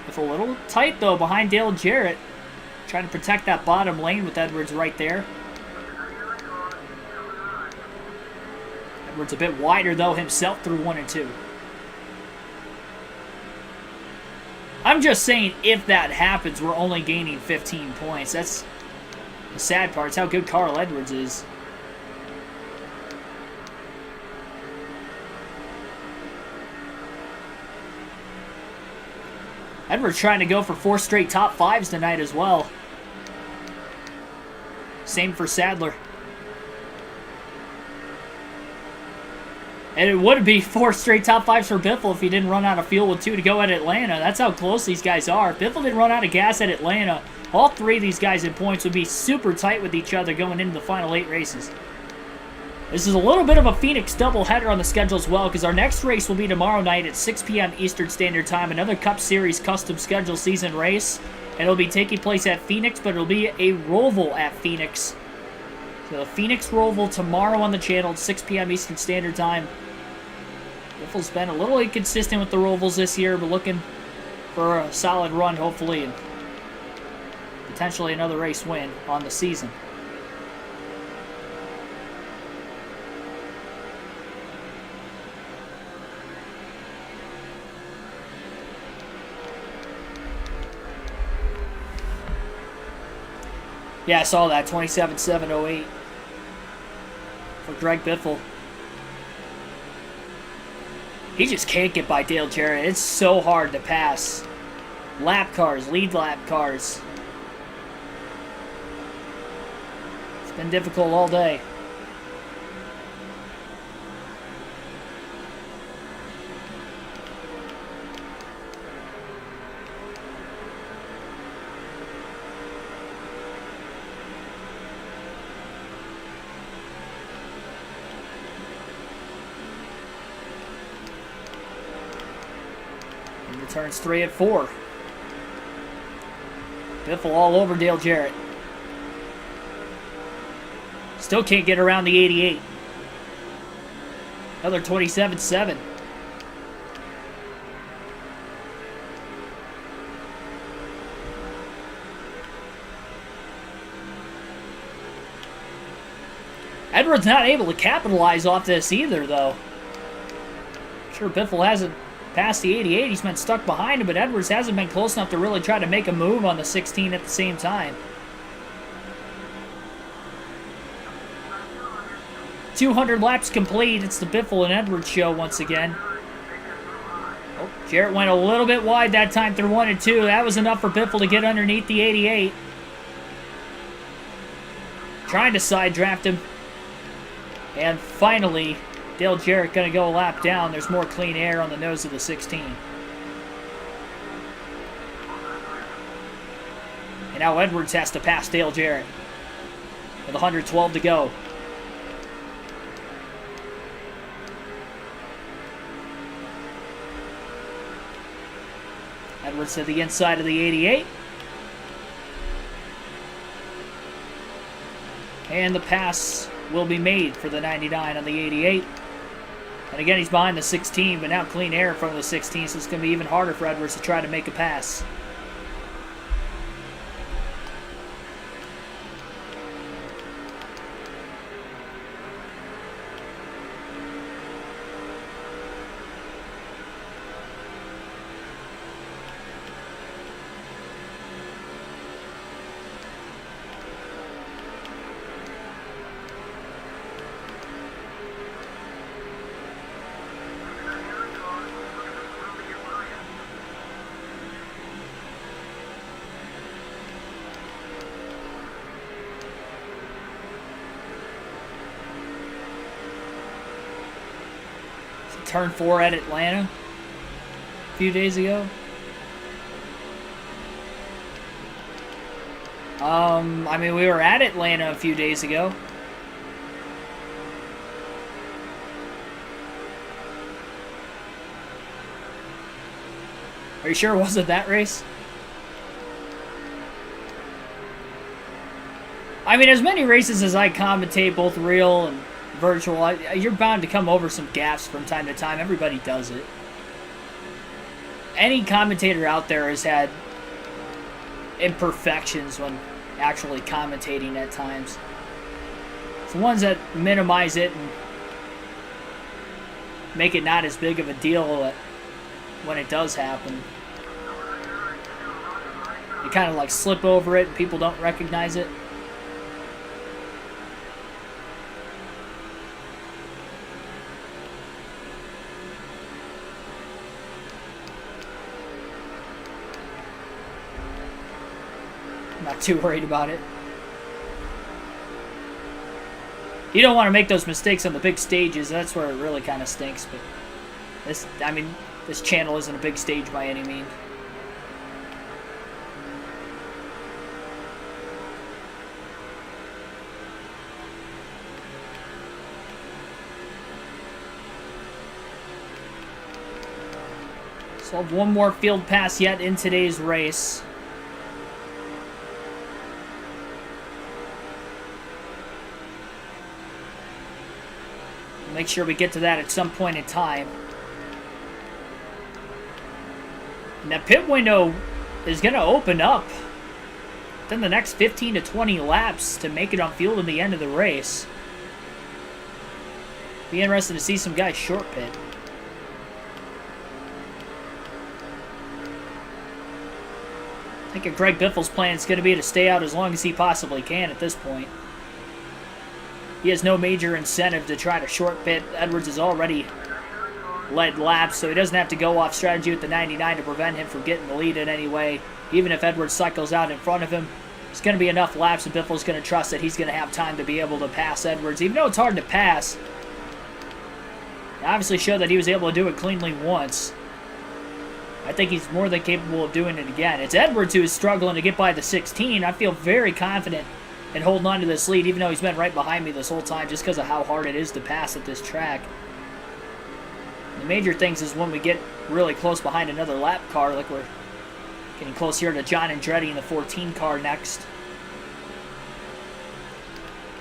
Biffle a little tight though behind Dale Jarrett. Trying to protect that bottom lane with Edwards right there. Edwards a bit wider, though, himself through 1 and 2. I'm just saying, if that happens, we're only gaining 15 points. That's the sad part. It's how good Carl Edwards is. Edwards trying to go for 4 straight top 5s tonight as well. Same for Sadler. And it would be 4 straight top 5s for Biffle if he didn't run out of fuel with 2 to go at Atlanta. That's how close these guys are. If Biffle didn't run out of gas at Atlanta, all 3 of these guys in points would be super tight with each other going into the final 8 races. This is a little bit of a Phoenix doubleheader on the schedule as well, because our next race will be tomorrow night at 6 p.m. Eastern Standard Time. Another Cup Series custom schedule season race. And it'll be taking place at Phoenix, but it'll be a Roval at Phoenix. So the Phoenix Roval tomorrow on the channel at 6 p.m. Eastern Standard Time. Biffle's been a little inconsistent with the Rovals this year, but looking for a solid run, hopefully, and potentially another race win on the season. Yeah, I saw that, 27.708 for Greg Biffle. He just can't get by Dale Jarrett. It's so hard to pass lap cars, lead lap cars. It's been difficult all day. Turns 3 and 4. Biffle all over Dale Jarrett. Still can't get around the 88. Another 27.7. Edwards not able to capitalize off this either, though. I'm sure Biffle hasn't past the 88, he's been stuck behind him, but Edwards hasn't been close enough to really try to make a move on the 16 at the same time. 200 laps complete. It's the Biffle and Edwards show once again. Oh, Jarrett went a little bit wide that time through 1 and 2. That was enough for Biffle to get underneath the 88. Trying to side draft him. And finally, Dale Jarrett going to go a lap down. There's more clean air on the nose of the 16. And now Edwards has to pass Dale Jarrett with 112 to go. Edwards to the inside of the 88. And the pass will be made for the 99 on the 88. And again, he's behind the 16, but now clean air in front of the 16, so it's going to be even harder for Edwards to try to make a pass. Turn 4 at Atlanta a few days ago. I mean, we were at Atlanta a few days ago. Are you sure it wasn't that race? I mean, as many races as I commentate, both real and virtual, you're bound to come over some gaffes from time to time. Everybody does it. Any commentator out there has had imperfections when actually commentating at times. It's the ones that minimize it and make it not as big of a deal when it does happen. You kind of like slip over it and people don't recognize it. Not too worried about it. You don't want to make those mistakes on the big stages. That's where it really kind of stinks. But this channel isn't a big stage by any means. So we'll have one more field pass yet in today's race. Make sure we get to that at some point in time. And that pit window is going to open up within the next 15 to 20 laps to make it on field in the end of the race. Be interested to see some guys short pit. I think Greg Biffle's plan is going to be to stay out as long as he possibly can at this point. He has no major incentive to try to short pit. Edwards has already led laps, so he doesn't have to go off strategy with the 99 to prevent him from getting the lead in any way. Even if Edwards cycles out in front of him, it's going to be enough laps and Biffle's going to trust that he's going to have time to be able to pass Edwards. Even though it's hard to pass, he obviously showed that he was able to do it cleanly once. I think he's more than capable of doing it again. It's Edwards who is struggling to get by the 16. I feel very confident and holding on to this lead, even though he's been right behind me this whole time, just because of how hard it is to pass at this track. The major things is when we get really close behind another lap car, like we're getting close here to John Andretti in the 14 car next.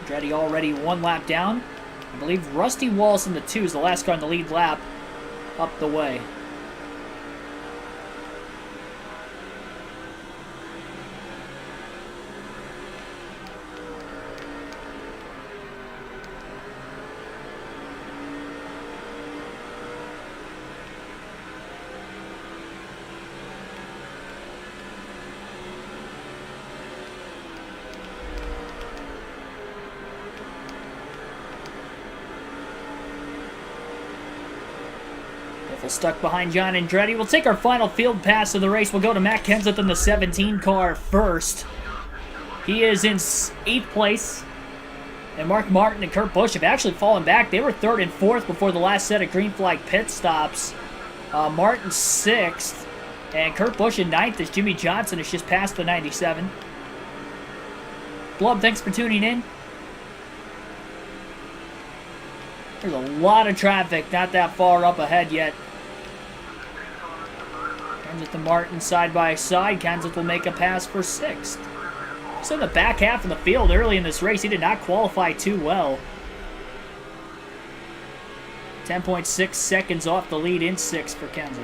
Andretti already one lap down. I believe Rusty Wallace in the 2 is the last car in the lead lap up the way. Stuck behind John Andretti. We'll take our final field pass of the race. We'll go to Matt Kenseth in the 17 car first. He is in 8th place. And Mark Martin and Kurt Busch have actually fallen back. They were 3rd and 4th before the last set of green flag pit stops. Martin 6th. And Kurt Busch in 9th as Jimmy Johnson has just passed the 97. Blub, thanks for tuning in. There's a lot of traffic not that far up ahead yet. Kenseth and Martin side by side. Kenseth will make a pass for 6th. So in the back half of the field early in this race, he did not qualify too well. 10.6 seconds off the lead in 6th for Kenseth.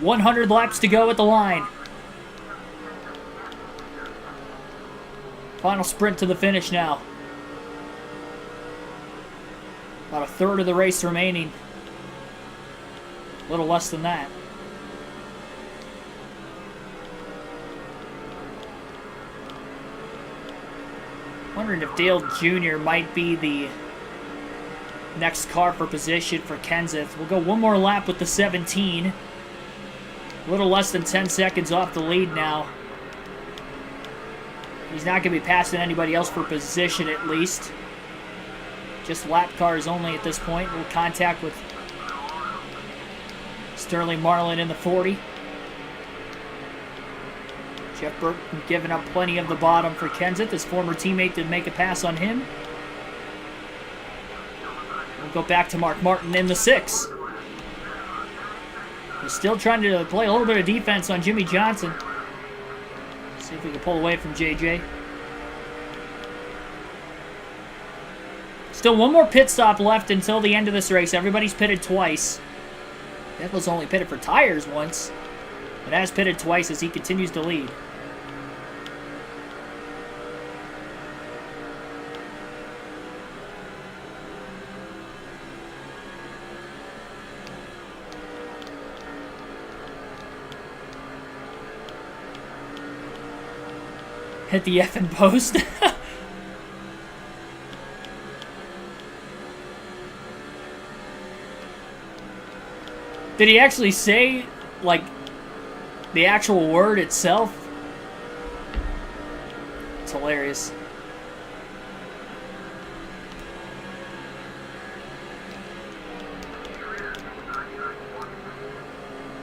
.100 laps to go at the line. Final sprint to the finish now. About a third of the race remaining. A little less than that. Wondering if Dale Jr. might be the next car for position for Kenseth. We'll go one more lap with the 17. A little less than 10 seconds off the lead now. He's not going to be passing anybody else for position, at least. Just lap cars only at this point. We'll contact with Sterling Marlin in the 40. Jeff Burton giving up plenty of the bottom for Kenseth. His former teammate did make a pass on him. We'll go back to Mark Martin in the 6. He's still trying to play a little bit of defense on Jimmy Johnson. See if we can pull away from JJ. Still one more pit stop left until the end of this race. Everybody's pitted twice. Biffle's only pitted for tires once, but has pitted twice as he continues to lead. Hit the effing post. Did he actually say, like, the actual word itself? It's hilarious.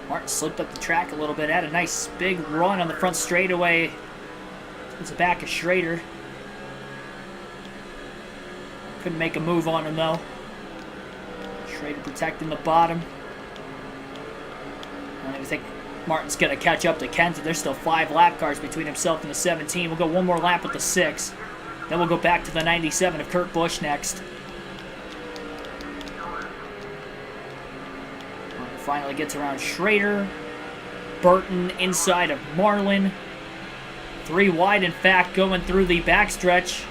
Martin slipped up the track a little bit, had a nice big run on the front straightaway. It's the back of Schrader. Couldn't make a move on him though. Schrader protecting the bottom. I don't even think Martin's going to catch up to Kenseth. There's still 5 lap cars between himself and the 17. We'll go one more lap with the 6. Then we'll go back to the 97 of Kurt Busch next. Martin finally gets around Schrader. Burton inside of Marlin. 3 wide, in fact, going through the backstretch.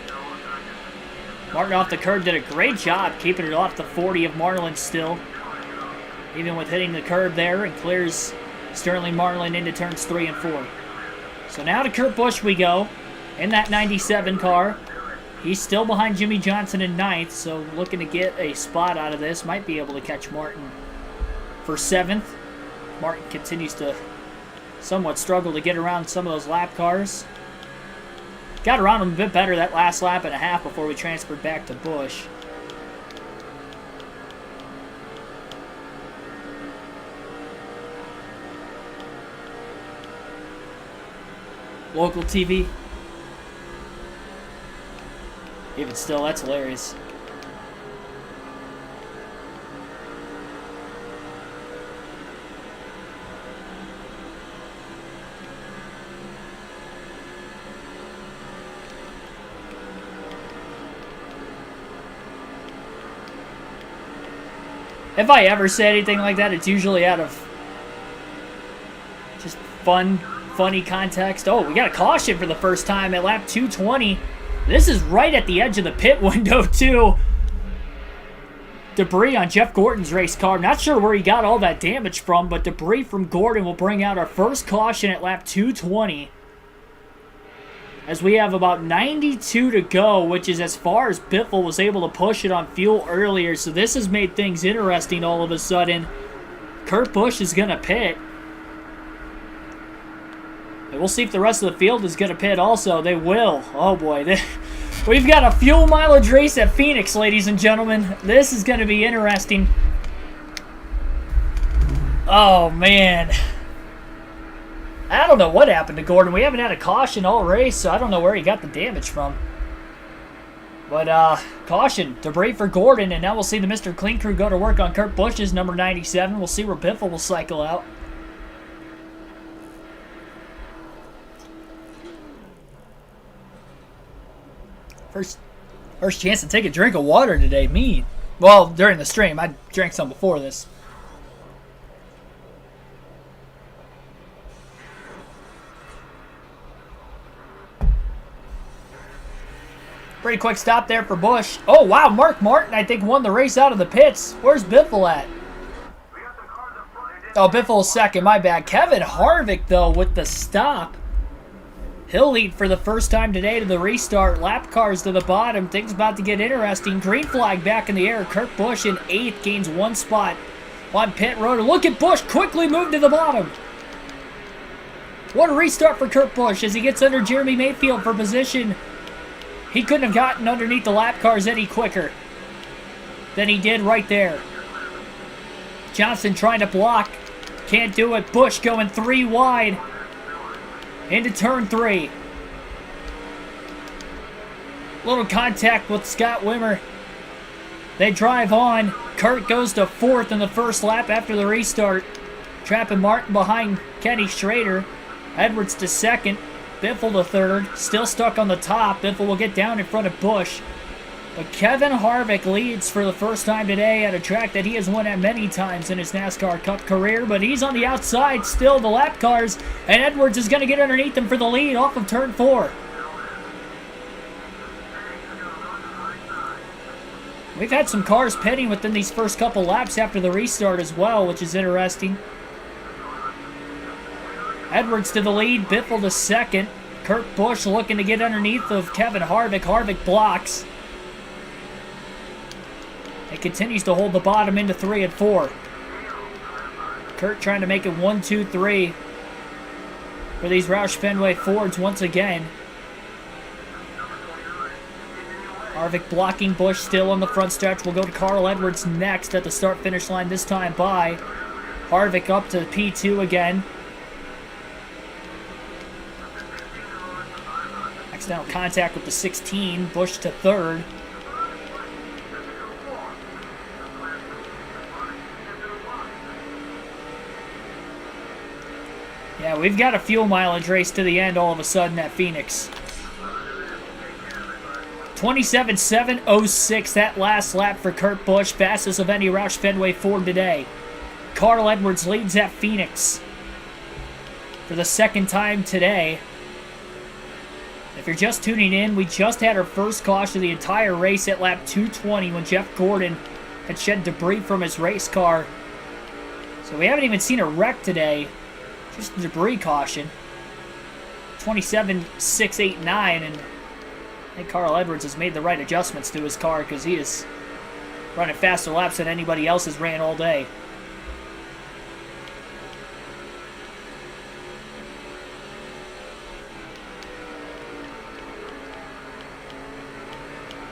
Martin off the curb did a great job keeping it off the 40 of Marlin still. Even with hitting the curb there, and clears Sterling Marlin into turns 3 and 4. So now to Kurt Busch we go in that 97 car. He's still behind Jimmy Johnson in 9th, so looking to get a spot out of this. Might be able to catch Martin for 7th. Martin continues to somewhat struggle to get around some of those lap cars. Got around him a bit better that last lap and a half before we transferred back to Busch. Local TV. Even still, that's hilarious. If I ever say anything like that, it's usually out of just funny context. Oh, we got a caution for the first time at lap 220. This is right at the edge of the pit window, too. Debris on Jeff Gordon's race car. I'm not sure where he got all that damage from, but debris from Gordon will bring out our first caution at lap 220. As we have about 92 to go, which is as far as Biffle was able to push it on fuel earlier. So this has made things interesting all of a sudden. Kurt Busch is going to pit. And we'll see if the rest of the field is going to pit also. They will. Oh boy. We've got a fuel mileage race at Phoenix, ladies and gentlemen. This is going to be interesting. Oh, man. I don't know what happened to Gordon. We haven't had a caution all race, so I don't know where he got the damage from. But, caution. Debris for Gordon, and now we'll see the Mr. Clean crew go to work on Kurt Busch's number 97. We'll see where Biffle will cycle out. First chance to take a drink of water today. Me. Well, during the stream. I drank some before this. Pretty quick stop there for Busch. Oh, wow. Mark Martin, I think, won the race out of the pits. Where's Biffle at? Oh, Biffle's second. My bad. Kevin Harvick, though, with the stop. He'll lead for the first time today to the restart. Lap cars to the bottom. Things about to get interesting. Green flag back in the air. Kurt Busch in 8th gains 1 spot on pit road. Look at Busch quickly move to the bottom. What a restart for Kurt Busch as he gets under Jeremy Mayfield for position. He couldn't have gotten underneath the lap cars any quicker than he did right there. Johnson trying to block. Can't do it. Busch going 3 wide. Into turn 3. Little contact with Scott Wimmer. They drive on. Kurt goes to 4th in the first lap after the restart. Trapping Martin behind Kenny Schrader. Edwards to 2nd. Biffle to 3rd. Still stuck on the top. Biffle will get down in front of Busch. But Kevin Harvick leads for the first time today at a track that he has won at many times in his NASCAR Cup career. But he's on the outside still, the lap cars. And Edwards is going to get underneath him for the lead off of turn 4. We've had some cars pitting within these first couple laps after the restart as well, which is interesting. Edwards to the lead, Biffle to 2nd. Kurt Busch looking to get underneath of Kevin Harvick. Harvick blocks. It continues to hold the bottom into 3 and 4. Kurt trying to make it 1, 2, 3 for these Roush Fenway Fords once again. Harvick blocking Busch still on the front stretch. We'll go to Carl Edwards next at the start-finish line, this time by Harvick up to P2 again. Accidental contact with the 16. Busch to third. Yeah, we've got a fuel mileage race to the end all of a sudden at Phoenix. 27.706, that last lap for Kurt Busch, fastest of any Roush Fenway Ford today. Carl Edwards leads at Phoenix for the second time today. If you're just tuning in, we just had our first caution of the entire race at lap 220 when Jeff Gordon had shed debris from his race car. So we haven't even seen a wreck today. Just a debris caution. 27.689, and I think Carl Edwards has made the right adjustments to his car because he is running faster laps than anybody else has ran all day.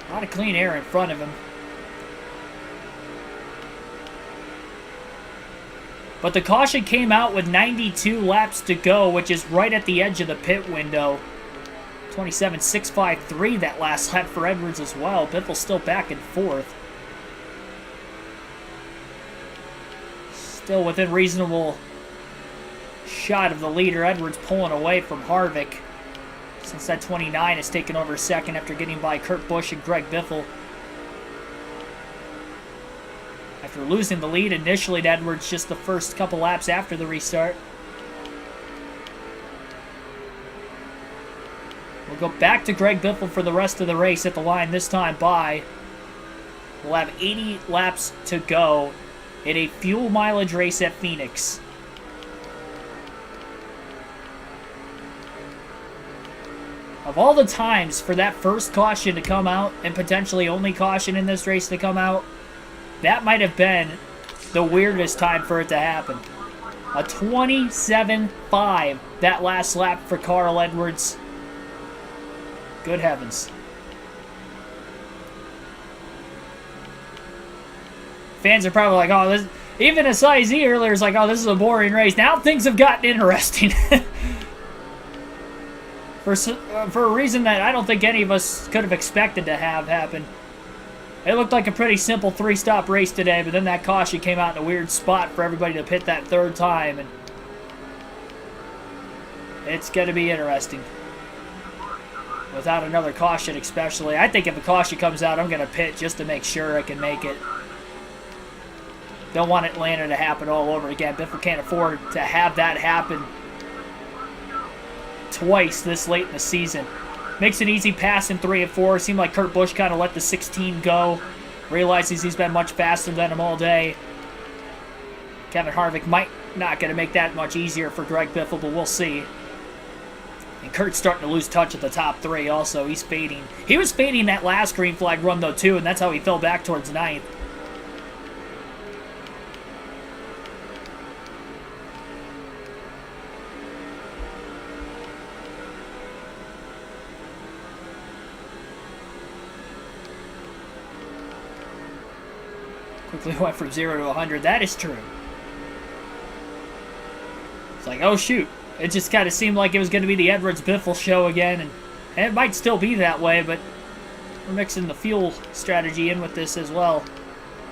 A lot of clean air in front of him. But the caution came out with 92 laps to go, which is right at the edge of the pit window. 27.653 that last lap for Edwards as well. Biffle's still back and forth. Still within reasonable shot of the leader. Edwards pulling away from Harvick, since that 29 has taken over second after getting by Kurt Busch and Greg Biffle. After losing the lead initially to Edwards just the first couple laps after the restart. We'll go back to Greg Biffle for the rest of the race at the line, this time by. We'll have 80 laps to go in a fuel mileage race at Phoenix. Of all the times for that first caution to come out, and potentially only caution in this race to come out, that might have been the weirdest time for it to happen. A 27.5 that last lap for Carl Edwards. Good heavens. Fans are probably like, oh, this... Even a Size E earlier is like, oh, this is a boring race. Now things have gotten interesting. For a reason that I don't think any of us could have expected to have happen. It looked like a pretty simple three-stop race today, but then that caution came out in a weird spot for everybody to pit that third time, and it's going to be interesting. Without another caution especially. I think if a caution comes out, I'm going to pit just to make sure I can make it. Don't want Atlanta to happen all over again. Biffle can't afford to have that happen twice this late in the season. Makes an easy pass in 3 and 4. Seemed like Kurt Busch kind of let the 16 go. Realizes he's been much faster than him all day. Kevin Harvick might not going to make that much easier for Greg Biffle, but we'll see. And Kurt's starting to lose touch at the top 3 also. He's fading. He was fading that last green flag run though too, and that's how he fell back towards 9th. Quickly went from 0 to 100. That is true. It's like, oh shoot. It just kind of seemed like it was going to be the Edwards-Biffle show again. And it might still be that way, but we're mixing the fuel strategy in with this as well.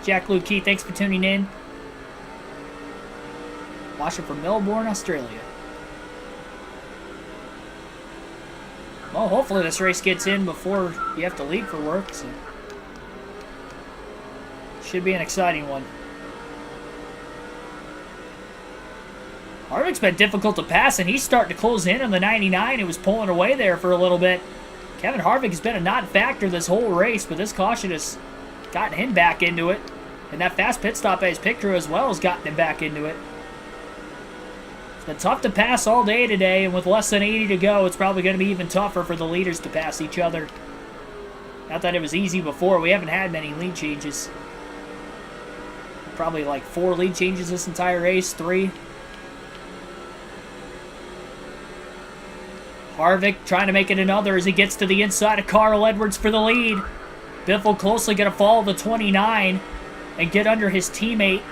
Jack Luke Key, thanks for tuning in. Watching from Melbourne, Australia. Well, hopefully this race gets in before you have to leave for work. So. Should be an exciting one. Harvick's been difficult to pass, and he's starting to close in on the 99. He was pulling away there for a little bit. Kevin Harvick has been a non-factor this whole race, but this caution has gotten him back into it. And that fast pit stop by his pit crew as well has gotten him back into it. It's been tough to pass all day today, and with less than 80 to go, it's probably going to be even tougher for the leaders to pass each other. Not that it was easy before. We haven't had many lead changes. Probably like 4 lead changes this entire race, 3. Harvick trying to make it another as he gets to the inside of Carl Edwards for the lead. Biffle closely going to follow the 29 and get under his teammate.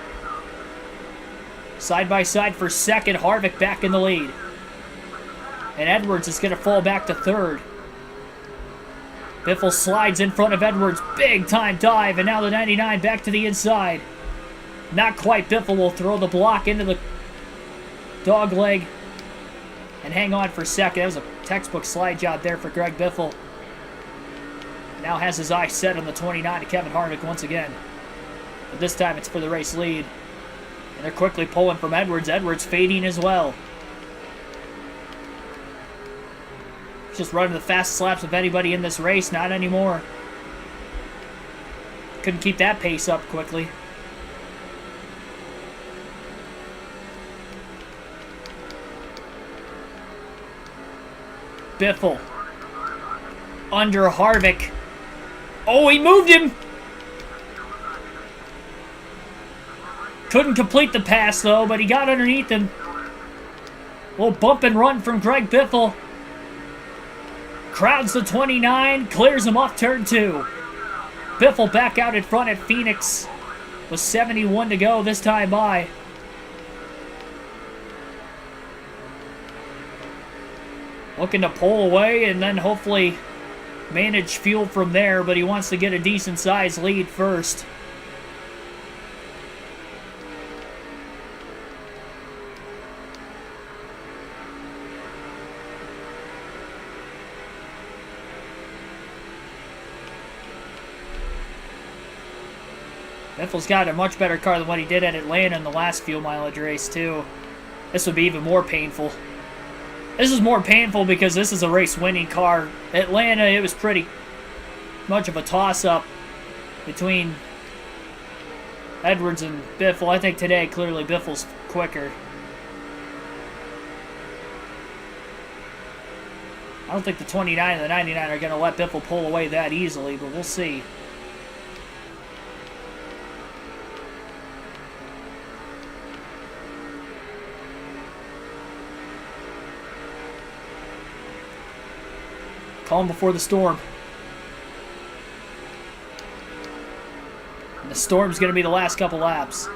Side by side for second. Harvick back in the lead. And Edwards is going to fall back to third. Biffle slides in front of Edwards. Big time dive. And now the 99 back to the inside. Not quite. Biffle will throw the block into the dog leg. And hang on for second. That was a textbook slide job there for Greg Biffle. Now has his eye set on the 29 to Kevin Harvick once again. But this time it's for the race lead. And they're quickly pulling from Edwards. Edwards fading as well. He's just running the fastest laps of anybody in this race. Not anymore. Couldn't keep that pace up quickly. Biffle. Under Harvick. Oh, he moved him! Couldn't complete the pass, though, but he got underneath him. A little bump and run from Greg Biffle. Crowds the 29, clears him off turn 2. Biffle back out in front at Phoenix with 71 to go this time by. Looking to pull away and then hopefully manage fuel from there, but he wants to get a decent-sized lead first. Biffle's got a much better car than what he did at Atlanta in the last fuel mileage race, too. This would be even more painful. This is more painful because this is a race-winning car. Atlanta, it was pretty much of a toss-up between Edwards and Biffle. I think today, clearly, Biffle's quicker. I don't think the 29 and the 99 are going to let Biffle pull away that easily, but we'll see. Calm before the storm. And the storm's going to be the last couple laps.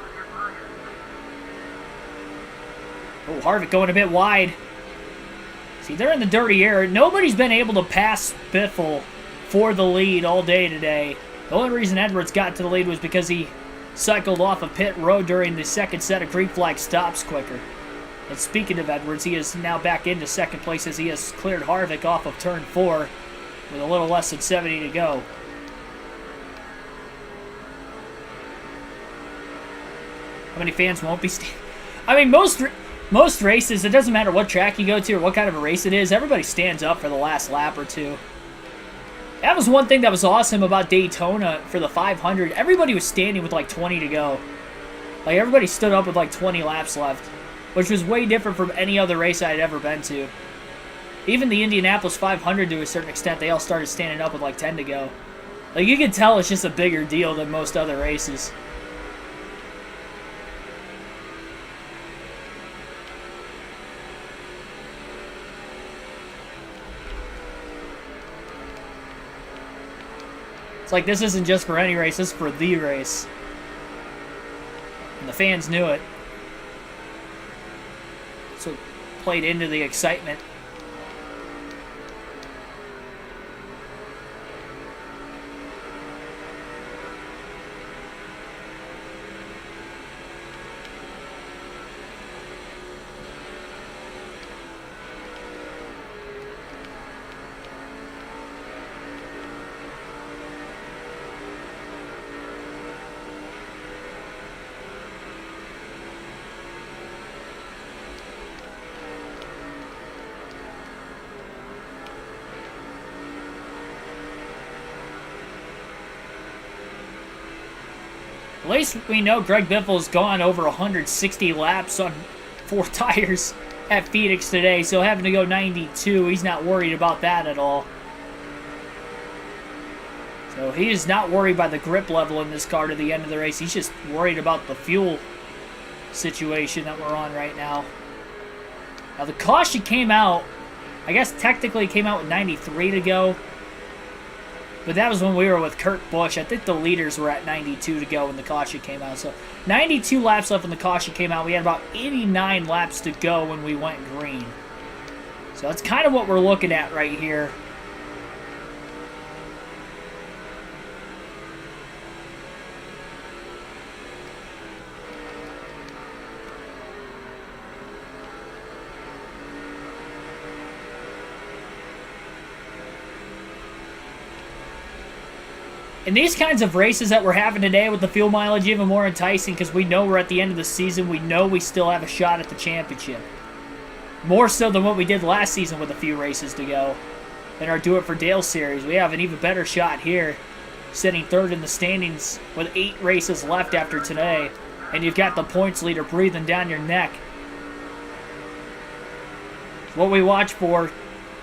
Oh, Harvick going a bit wide. See, they're in the dirty area. Nobody's been able to pass Biffle for the lead all day today. The only reason Edwards got to the lead was because he cycled off of pit road during the second set of green flag stops quicker. And speaking of Edwards, he is now back into second place as he has cleared Harvick off of turn 4 with a little less than 70 to go. How many fans won't be I mean, most races, it doesn't matter what track you go to or what kind of a race it is, everybody stands up for the last lap or two. That was one thing that was awesome about Daytona for the 500. Everybody was standing with like 20 to go. Like, everybody stood up with like 20 laps left, which was way different from any other race I had ever been to. Even the Indianapolis 500, to a certain extent, they all started standing up with like 10 to go. Like, you can tell it's just a bigger deal than most other races. It's like, this isn't just for any race, this is for the race. And the fans knew it. So it played into the excitement. At least we know Greg Biffle's gone over 160 laps on 4 tires at Phoenix today, so having to go 92, he's not worried about that at all. So he is not worried by the grip level in this car to the end of the race. He's just worried about the fuel situation that we're on right now. Now the caution came out, I guess technically it came out with 93 to go. But that was when we were with Kurt Busch. I think the leaders were at 92 to go when the caution came out. So 92 laps left when the caution came out. We had about 89 laps to go when we went green. So that's kind of what we're looking at right here. And these kinds of races that we're having today with the fuel mileage even more enticing because we know we're at the end of the season. We know we still have a shot at the championship. More so than what we did last season with a few races to go. In our Do It For Dale series, we have an even better shot here, sitting third in the standings with 8 races left after today. And you've got the points leader breathing down your neck. It's what we watch for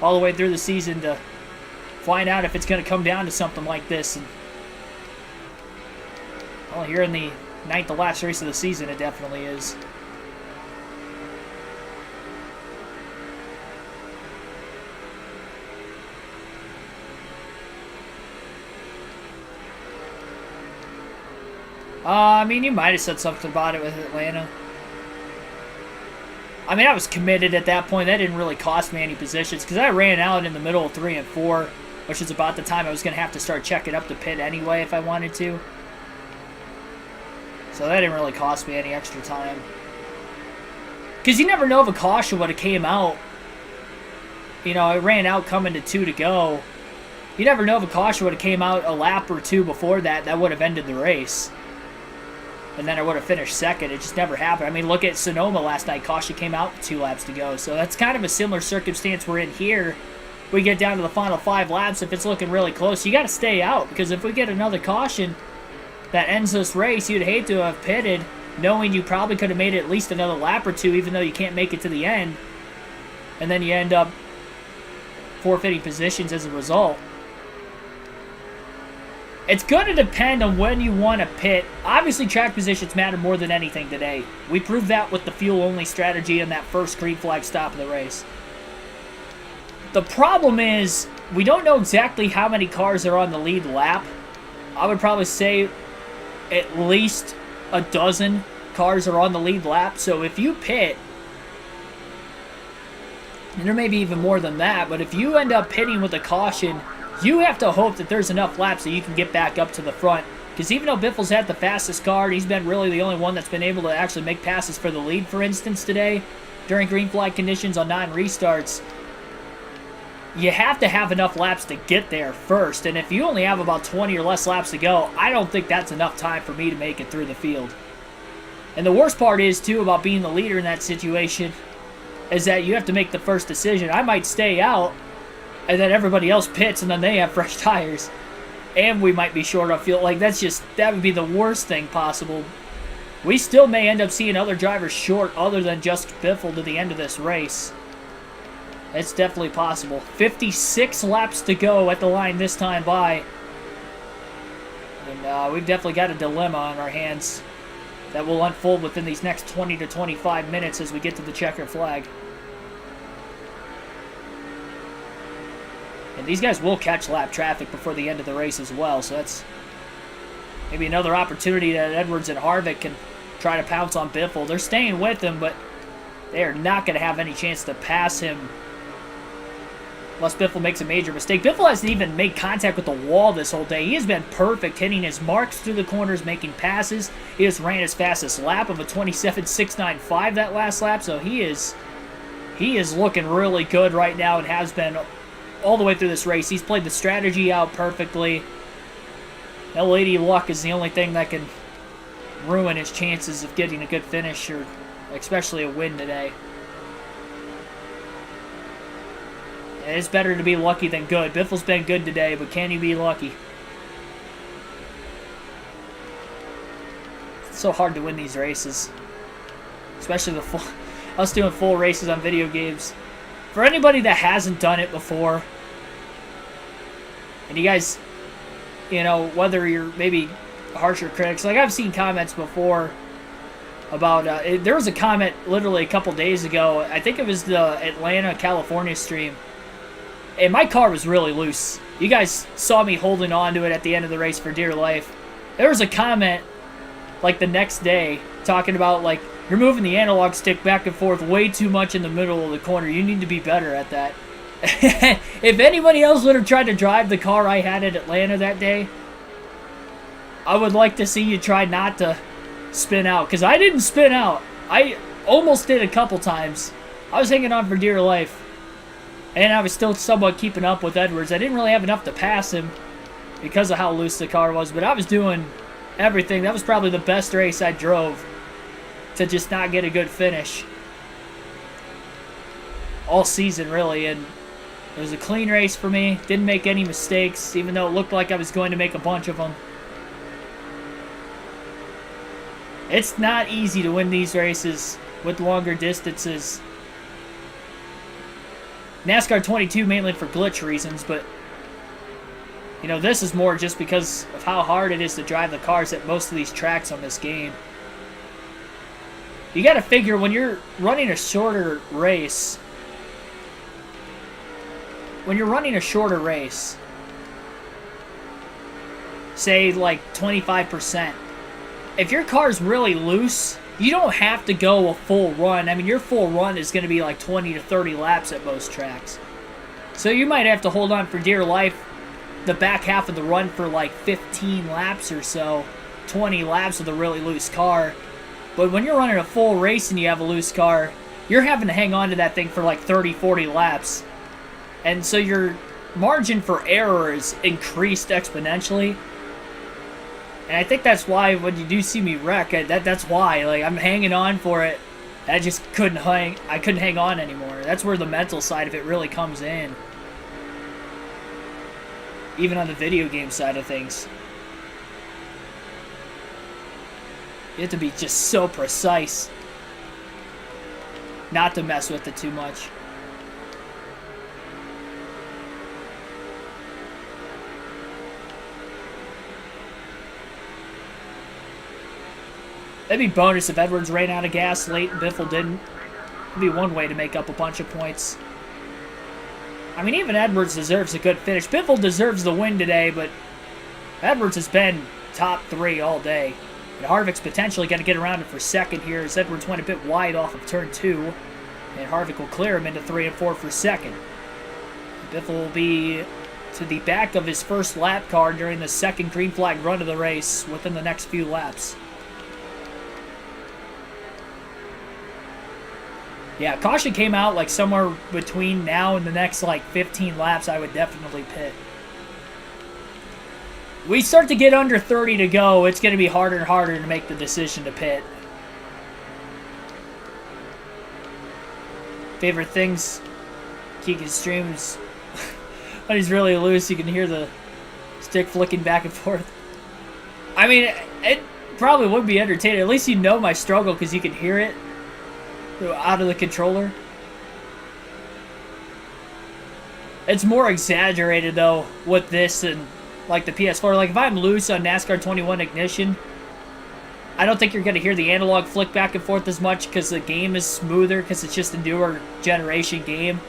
all the way through the season to find out if it's going to come down to something like this. And well, here in the 9th to last race of the season, it definitely is. I mean, you might have said something about it with Atlanta. I mean, I was committed at that point. That didn't really cost me any positions because I ran out in the middle of 3 and 4, which is about the time I was going to have to start checking up the pit anyway if I wanted to. So that didn't really cost me any extra time. Because you never know if a caution would have came out. You know, I ran out coming to 2 to go. You never know if a caution would have came out a lap or 2 before that. That would have ended the race. And then I would have finished second. It just never happened. I mean, look at Sonoma last night. Caution came out with 2 laps to go. So that's kind of a similar circumstance we're in here. We get down to the final 5 laps. If it's looking really close, you got to stay out. Because if we get another caution that ends this race, you'd hate to have pitted knowing you probably could have made it at least another lap or 2 even though you can't make it to the end. And then you end up forfeiting positions as a result. It's going to depend on when you want to pit. Obviously, track positions matter more than anything today. We proved that with the fuel-only strategy in that first green flag stop of the race. The problem is, we don't know exactly how many cars are on the lead lap. I would probably say at least a dozen cars are on the lead lap. So if you pit, and there may be even more than that, but if you end up pitting with a caution, you have to hope that there's enough laps that you can get back up to the front. Because even though Biffle's had the fastest car, and he's been really the only one that's been able to actually make passes for the lead, for instance, today, during green flag conditions on non-restarts, you have to have enough laps to get there first. And if you only have about 20 or less laps to go, I don't think that's enough time for me to make it through the field. And the worst part is, too, about being the leader in that situation, is that you have to make the first decision. I might stay out, and then everybody else pits, and then they have fresh tires. And we might be short on fuel. Like, that would be the worst thing possible. We still may end up seeing other drivers short other than just Biffle to the end of this race. It's definitely possible. 56 laps to go at the line this time by. And we've definitely got a dilemma on our hands that will unfold within these next 20 to 25 minutes as we get to the checkered flag. And these guys will catch lap traffic before the end of the race as well, so that's maybe another opportunity that Edwards and Harvick can try to pounce on Biffle. They're staying with him, but they are not going to have any chance to pass him unless Biffle makes a major mistake. Biffle hasn't even made contact with the wall this whole day. He has been perfect, hitting his marks through the corners, making passes. He just ran his fastest lap of a 27.695 that last lap, so he is looking really good right now and has been all the way through this race. He's played the strategy out perfectly. That lady luck is the only thing that can ruin his chances of getting a good finish, or especially a win today. And it's better to be lucky than good. Biffle's been good today, but can he be lucky? It's so hard to win these races. Especially us doing full races on video games. For anybody that hasn't done it before, and you guys, you know, whether you're maybe harsher critics, like I've seen comments before about, there was a comment literally a couple days ago, I think it was the Atlanta, California stream, and my car was really loose You guys saw me holding on to it at the end of the race for dear life. There was a comment, like, the next day, talking about, like, you're moving the analog stick back and forth way too much in the middle of the corner. You need to be better at that. If anybody else would have tried to drive the car I had at Atlanta that day, I would like to see you try not to spin out. Because I didn't spin out. I almost did a couple times. I was hanging on for dear life. And I was still somewhat keeping up with Edwards. I didn't really have enough to pass him because of how loose the car was. But I was doing everything. That was probably the best race I drove to just not get a good finish all season, really. And it was a clean race for me. Didn't make any mistakes, even though it looked like I was going to make a bunch of them. It's not easy to win these races with longer distances. NASCAR 22 mainly for glitch reasons, but you know, this is more just because of how hard it is to drive the cars at most of these tracks on this game. You gotta figure when you're running a shorter race, say like 25%, if your car's really loose, you don't have to go a full run. I mean, your full run is going to be like 20 to 30 laps at most tracks. So you might have to hold on for dear life the back half of the run for like 15 laps or so, 20 laps with a really loose car. But when you're running a full race and you have a loose car, you're having to hang on to that thing for like 30, 40 laps. And so your margin for error is increased exponentially. And I think that's why when you do see me wreck, that's why. Like, I'm hanging on for it. I just couldn't hang on anymore. That's where the mental side of it really comes in. Even on the video game side of things. You have to be just so precise not to mess with it too much. That'd be bonus if Edwards ran out of gas late and Biffle didn't. That'd be one way to make up a bunch of points. I mean, even Edwards deserves a good finish. Biffle deserves the win today, but Edwards has been top 3 all day. And Harvick's potentially going to get around him for second here as Edwards went a bit wide off of turn 2. And Harvick will clear him into 3 and 4 for second. Biffle will be to the back of his first lap car during the second green flag run of the race within the next few laps. Yeah, caution came out like somewhere between now and the next like 15 laps. I would definitely pit. We start to get under 30 to go, it's going to be harder and harder to make the decision to pit. Favorite things, Keegan's streams. When he's really loose, you can hear the stick flicking back and forth. I mean, it probably would be entertaining. At least you know my struggle because you can hear it out of the controller. It's more exaggerated though with this and like the PS4. Like if I'm loose on NASCAR 21 Ignition, I don't think you're going to hear the analog flick back and forth as much because the game is smoother because it's just a newer generation game.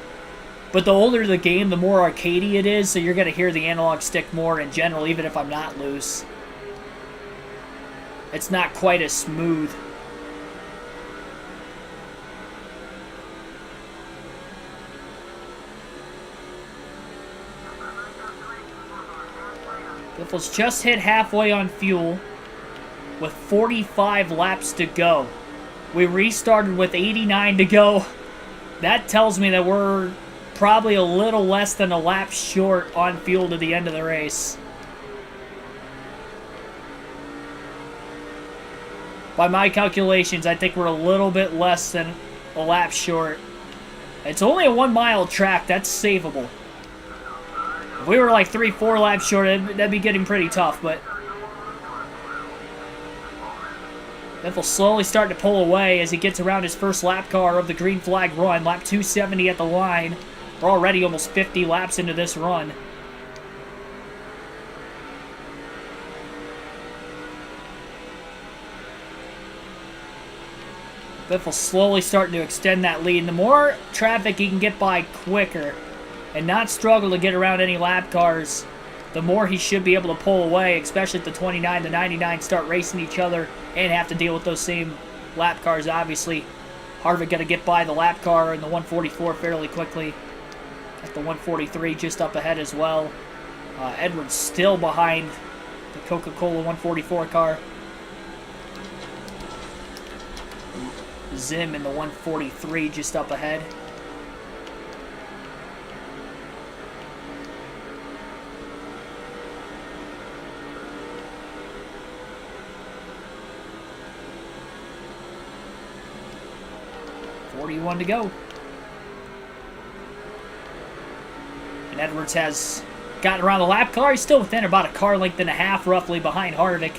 But the older the game, the more arcadey it is, so you're going to hear the analog stick more in general, even if I'm not loose. It's not quite as smooth. Biffle's just hit halfway on fuel with 45 laps to go. We restarted with 89 to go. That tells me that we're probably a little less than a lap short on fuel to the end of the race. By my calculations, I think we're a little bit less than a lap short. It's only a 1 mile track. That's savable. If we were like 3-4 laps short, that'd be getting pretty tough, but Biffle slowly starting to pull away as he gets around his first lap car of the green flag run. Lap 270 at the line. We're already almost 50 laps into this run. Biffle slowly starting to extend that lead. And the more traffic he can get by quicker, and not struggle to get around any lap cars, the more he should be able to pull away, especially if the 29 to 99 start racing each other and have to deal with those same lap cars, obviously. Harvick going to get by the lap car in the 144 fairly quickly. At the 143 just up ahead as well. Edwards still behind the Coca-Cola 144 car. Zim in the 143 just up ahead. .41 to go. And Edwards has gotten around the lap car. He's still within about a car length and a half roughly behind Harvick.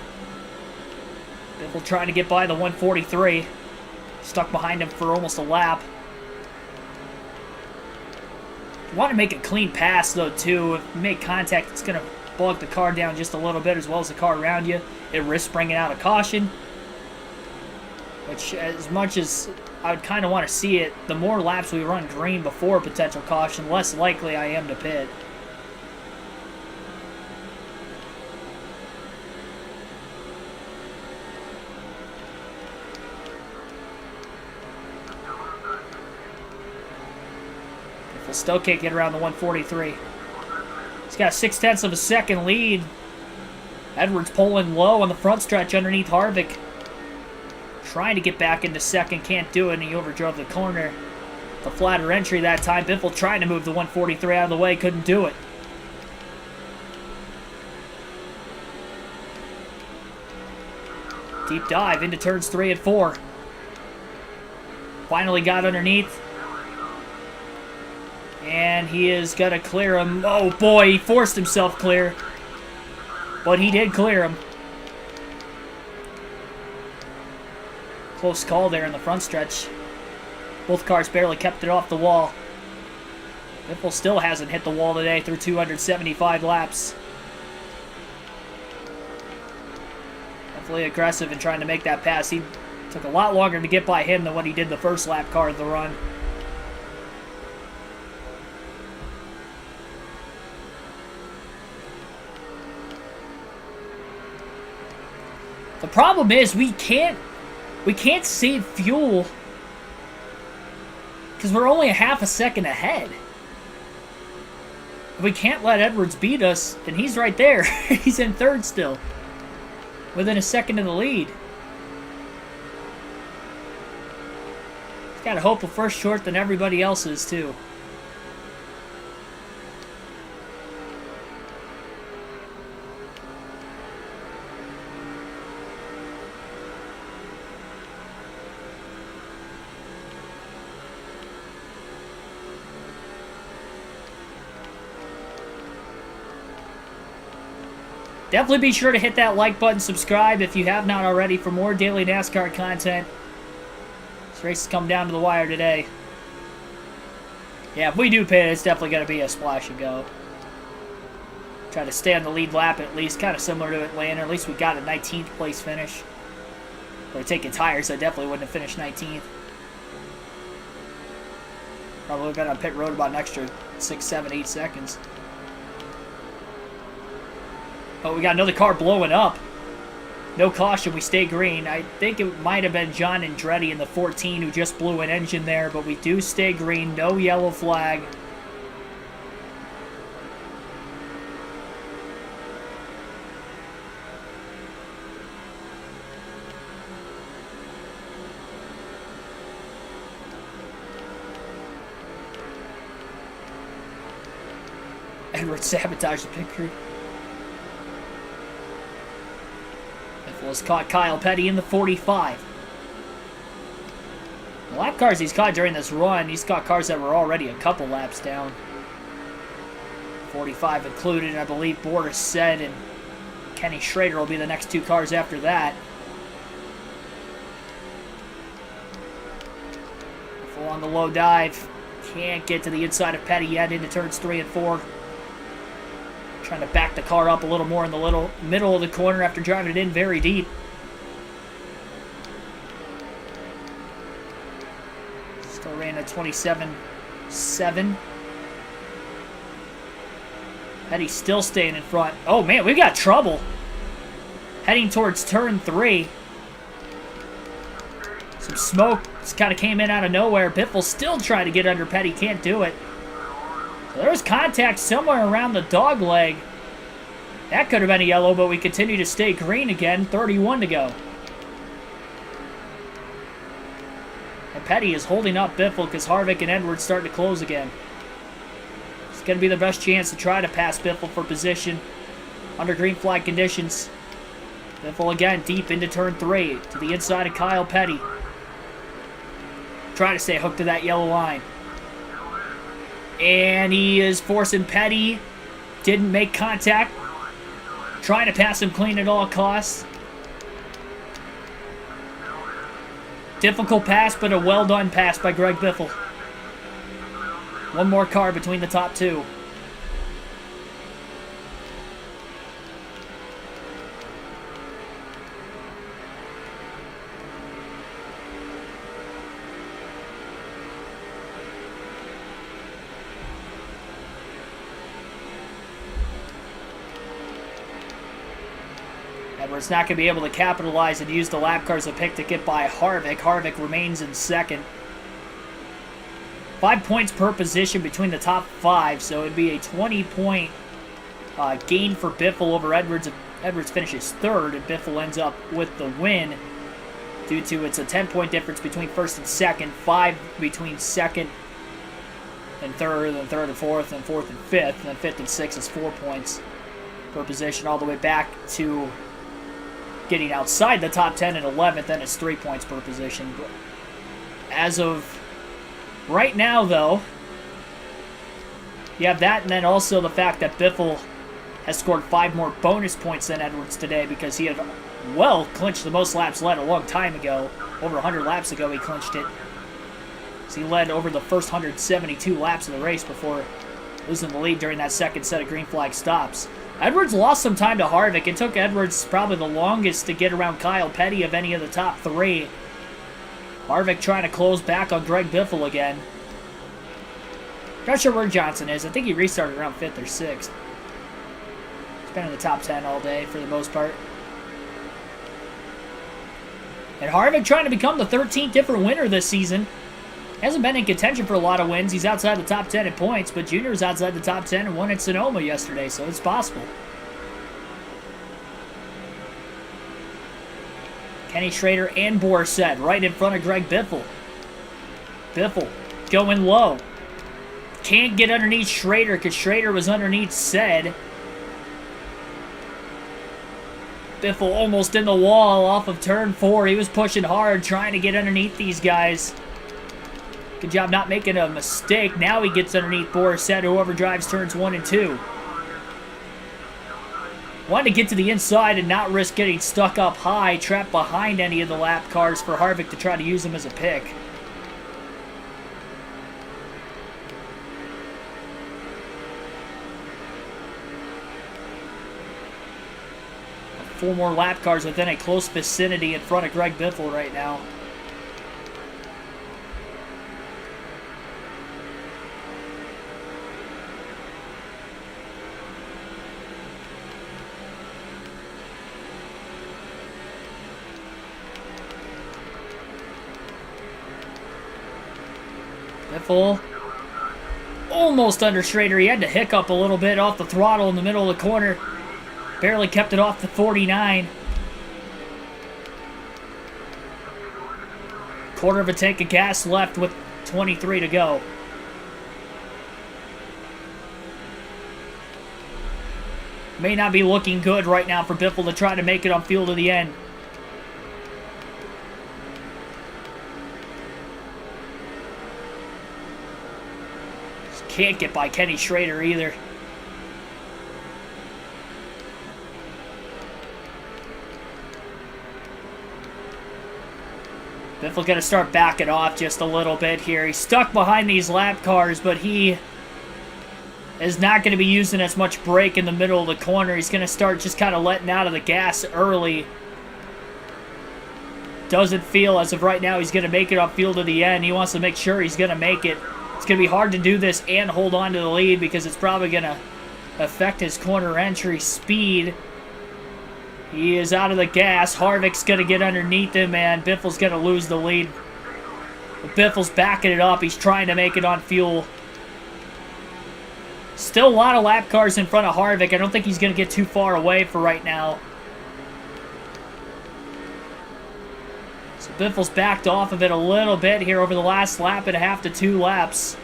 Biffle trying to get by the 143. Stuck behind him for almost a lap. You want to make a clean pass though too. If you make contact, it's going to bog the car down just a little bit as well as the car around you. It risks bringing out a caution. Which, as much as I would kind of want to see it, the more laps we run green before a potential caution, the less likely I am to pit. We'll still can't get around the 143. He's got a 0.6 of a second lead. Edwards pulling low on the front stretch underneath Harvick. Trying to get back into second, can't do it, and he overdrove the corner. The flatter entry that time. Biffle trying to move the 143 out of the way, couldn't do it. Deep dive into turns 3 and 4. Finally got underneath. And he is going to clear him. Oh boy, he forced himself clear. But he did clear him. Close call there in the front stretch. Both cars barely kept it off the wall. Biffle still hasn't hit the wall today through 275 laps. Definitely aggressive in trying to make that pass. He took a lot longer to get by him than what he did the first lap car of the run. The problem is we can't save fuel because we're only a half a second ahead. If we can't let Edwards beat us, then he's right there. He's in third still, within a second of the lead. He's got to hope we're first short than everybody else is too. Definitely be sure to hit that like button, subscribe if you have not already for more daily NASCAR content. This race has come down to the wire today. Yeah, if we do pit, it's definitely going to be a splash and go. Try to stay on the lead lap at least, kind of similar to Atlanta. At least we got a 19th place finish. We're taking tires, I definitely wouldn't have finished 19th. Probably would have been on pit road about an extra 6, 7, 8 seconds. Oh, we got another car blowing up. No caution, we stay green. I think it might have been John Andretti in the 14 who just blew an engine there, but we do stay green. No yellow flag. Edwards sabotaged the pit crew. Was caught Kyle Petty in the 45. The lap cars he's caught during this run, he's caught cars that were already a couple laps down. 45 included, I believe Boris said, and Kenny Schrader will be the next 2 cars after that. Full on the low dive. Can't get to the inside of Petty yet into turns 3 and 4. Trying to back the car up a little more in the middle of the corner after driving it in very deep. Still ran a 27.7. Petty's still staying in front. Oh, man, we got trouble. Heading towards turn 3. Some smoke just kind of came in out of nowhere. Biffle still trying to get under Petty. Can't do it. So there was contact somewhere around the dog leg. That could have been a yellow, but we continue to stay green again. 31 to go. And Petty is holding up Biffle because Harvick and Edwards start to close again. It's going to be the best chance to try to pass Biffle for position under green flag conditions. Biffle again deep into turn 3 to the inside of Kyle Petty. Trying to stay hooked to that yellow line. And he is forcing Petty. Didn't make contact. Trying to pass him clean at all costs. Difficult pass, but a well-done pass by Greg Biffle. One more car between the top two. Edwards not going to be able to capitalize and use the lap car as a pick to get by Harvick. Harvick remains in second. 5 points per position between the top 5, so it'd be a 20-point gain for Biffle over Edwards. If Edwards finishes third and Biffle ends up with the win, due to it's a 10-point difference between first and second, 5 between second and third, and third and fourth, and fourth and fifth, and then fifth and sixth is 4 points per position, all the way back to getting outside the top 10 and 11th, then it's 3 points per position. But as of right now, though, you have that, and then also the fact that Biffle has scored 5 more bonus points than Edwards today because he had, well, clinched the most laps led a long time ago. Over 100 laps ago, he clinched it. So he led over the first 172 laps of the race before losing the lead during that second set of green flag stops. Edwards lost some time to Harvick. It took Edwards probably the longest to get around Kyle Petty of any of the top 3. Harvick trying to close back on Greg Biffle again. Not sure where Johnson is. I think he restarted around 5th or 6th. He's been in the top 10 all day for the most part. And Harvick trying to become the 13th different winner this season. Hasn't been in contention for a lot of wins. He's outside the top 10 in points, but Junior's outside the top 10 and won at Sonoma yesterday, so it's possible. Kenny Schrader and Borisset right in front of Greg Biffle. Biffle going low. Can't get underneath Schrader because Schrader was underneath Said. Biffle almost in the wall off of turn 4. He was pushing hard, trying to get underneath these guys. Good job not making a mistake. Now he gets underneath Borisset, who overdrives turns 1 and 2. Wanted to get to the inside and not risk getting stuck up high, trapped behind any of the lap cars for Harvick to try to use him as a pick. Four more lap cars within a close vicinity in front of Greg Biffle right now. Biffle almost under Schrader. He had to hiccup a little bit off the throttle in the middle of the corner. Barely kept it off the 49. Quarter of a tank of gas left with 23 to go. May not be looking good right now for Biffle to try to make it on fuel to the end. Just can't get by Kenny Schrader either. Biffle going to start backing off just a little bit here. He's stuck behind these lap cars, but he is not going to be using as much brake in the middle of the corner. He's going to start just kind of letting out of the gas early. Doesn't feel as of right now he's going to make it off fuel to the end. He wants to make sure he's going to make it. It's going to be hard to do this and hold on to the lead because it's probably going to affect his corner entry speed. He is out of the gas. Harvick's going to get underneath him, and Biffle's going to lose the lead. But Biffle's backing it up. He's trying to make it on fuel. Still a lot of lap cars in front of Harvick. I don't think he's going to get too far away for right now. So Biffle's backed off of it a little bit here over the last lap and a half to 2 laps.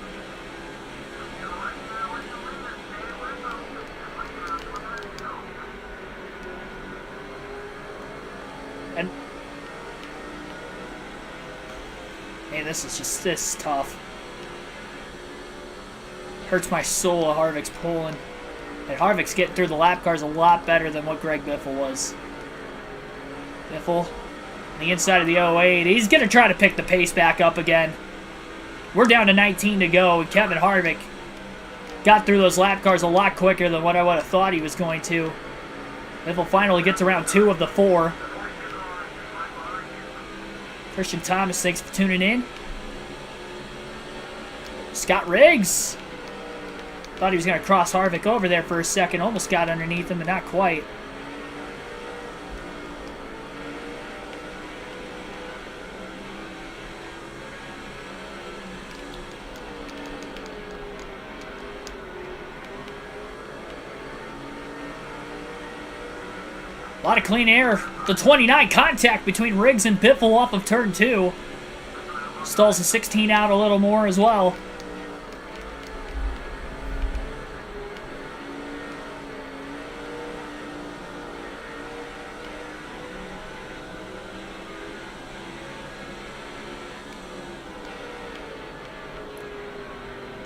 And hey, this is tough. Hurts my soul of Harvick's pulling. And Harvick's getting through the lap cars a lot better than what Greg Biffle was. Biffle on the inside of the 08. He's going to try to pick the pace back up again. We're down to 19 to go, and Kevin Harvick got through those lap cars a lot quicker than what I would have thought he was going to. Biffle finally gets around 2 of the 4. Christian Thomas, thanks for tuning in. Scott Riggs. Thought he was going to cross Harvick over there for a second. Almost got underneath him, but not quite. A lot of clean air. The 29 contact between Riggs and Biffle off of turn 2. Stalls the 16 out a little more as well.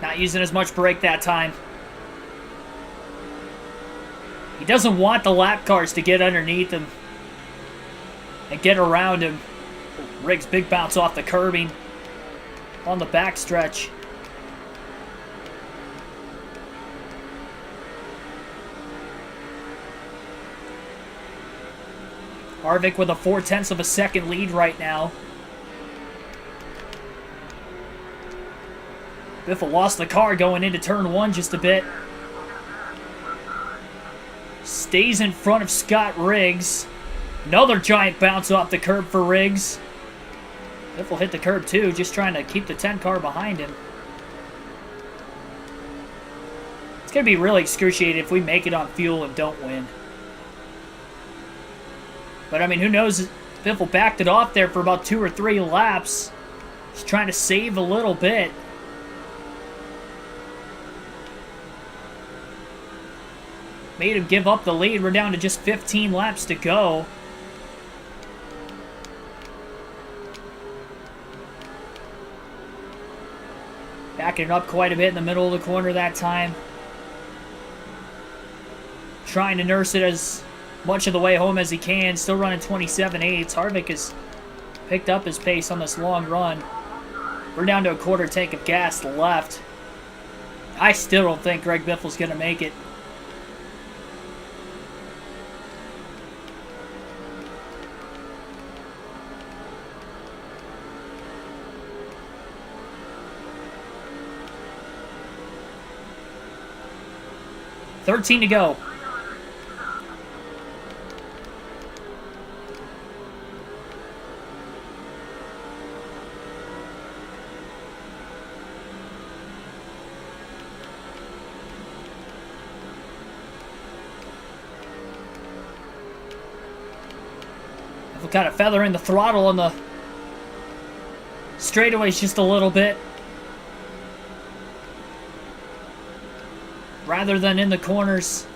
Not using as much brake that time. He doesn't want the lap cars to get underneath him and get around him. Riggs big bounce off the curbing on the backstretch. Harvick with a 0.4 of a second lead right now. Biffle lost the car going into turn 1 just a bit. Stays in front of Scott Riggs. Another giant bounce off the curb for Riggs. Biffle hit the curb too, just trying to keep the 10 car behind him. It's going to be really excruciating if we make it on fuel and don't win. But I mean, who knows? Biffle backed it off there for about 2 or 3 laps. He's trying to save a little bit. Made him give up the lead. We're down to just 15 laps to go. Backing it up quite a bit in the middle of the corner that time. Trying to nurse it as much of the way home as he can. Still running 27.8. Harvick has picked up his pace on this long run. We're down to a 1/4 tank of gas left. I still don't think Greg Biffle's going to make it. $13 to go. We're kind of feathering the throttle on the straightaways just a little bit, rather than in the corners.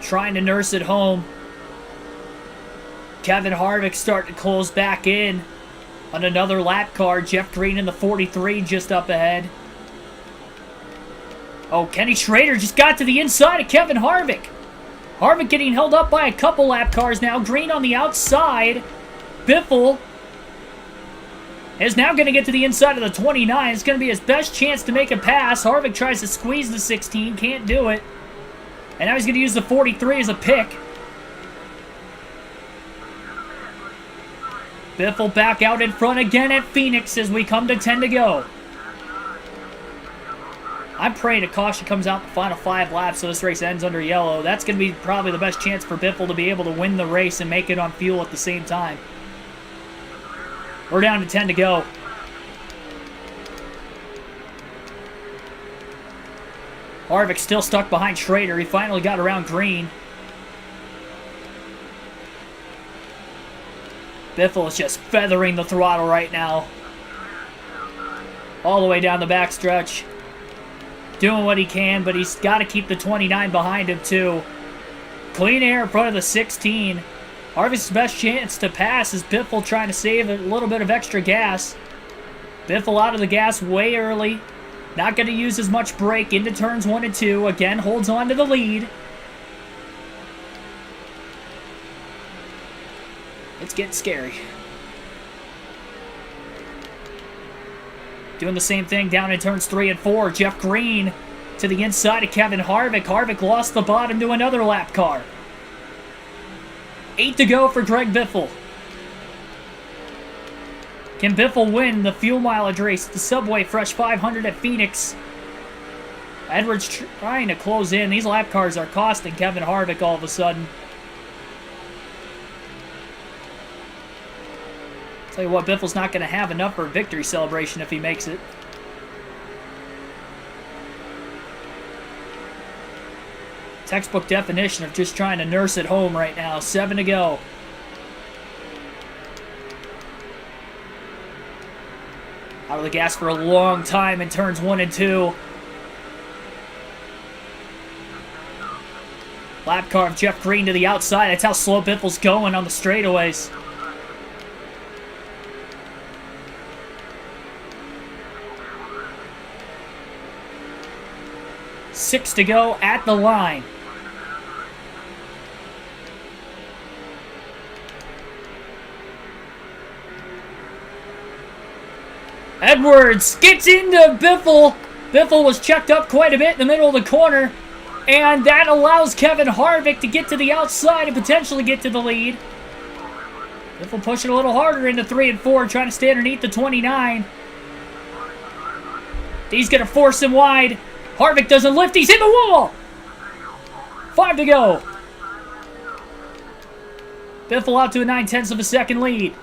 Trying to nurse it home. Kevin Harvick starting to close back in on another lap car. Jeff Green in the 43 just up ahead. Oh, Kenny Schrader just got to the inside of Kevin Harvick. Harvick getting held up by a couple lap cars now. Green on the outside. Biffle is now going to get to the inside of the 29. It's going to be his best chance to make a pass. Harvick tries to squeeze the 16. Can't do it. And now he's going to use the 43 as a pick. Biffle back out in front again at Phoenix as we come to 10 to go. I'm praying a caution comes out in the final 5 laps so this race ends under yellow. That's going to be probably the best chance for Biffle to be able to win the race and make it on fuel at the same time. We're down to 10 to go. Harvick still stuck behind Schrader. He finally got around Green. Biffle is just feathering the throttle right now. All the way down the backstretch. Doing what he can, but he's got to keep the 29 behind him too. Clean air in front of the 16. Harvick's best chance to pass is Biffle trying to save a little bit of extra gas. Biffle out of the gas way early. Not going to use as much brake into turns 1 and 2. Again, holds on to the lead. It's getting scary. Doing the same thing down in turns 3 and 4. Jeff Green to the inside of Kevin Harvick. Harvick lost the bottom to another lap car. 8 to go for Greg Biffle. Can Biffle win the fuel mileage race at the Subway Fresh 500 at Phoenix? Edwards trying to close in. These lap cars are costing Kevin Harvick all of a sudden. Tell you what, Biffle's not going to have enough for a victory celebration if he makes it. Textbook definition of just trying to nurse it home right now. 7 to go. Out of the gas for a long time in turns 1 and 2. Lap car of Jeff Green to the outside. That's how slow Biffle's going on the straightaways. Six to go at the line. Edwards gets into Biffle. Biffle was checked up quite a bit in the middle of the corner. And that allows Kevin Harvick to get to the outside and potentially get to the lead. Biffle pushing a little harder into 3 and 4, trying to stay underneath the 29. He's going to force him wide. Harvick doesn't lift. He's in the wall. 5 to go. Biffle out to a 9/10 of a second lead.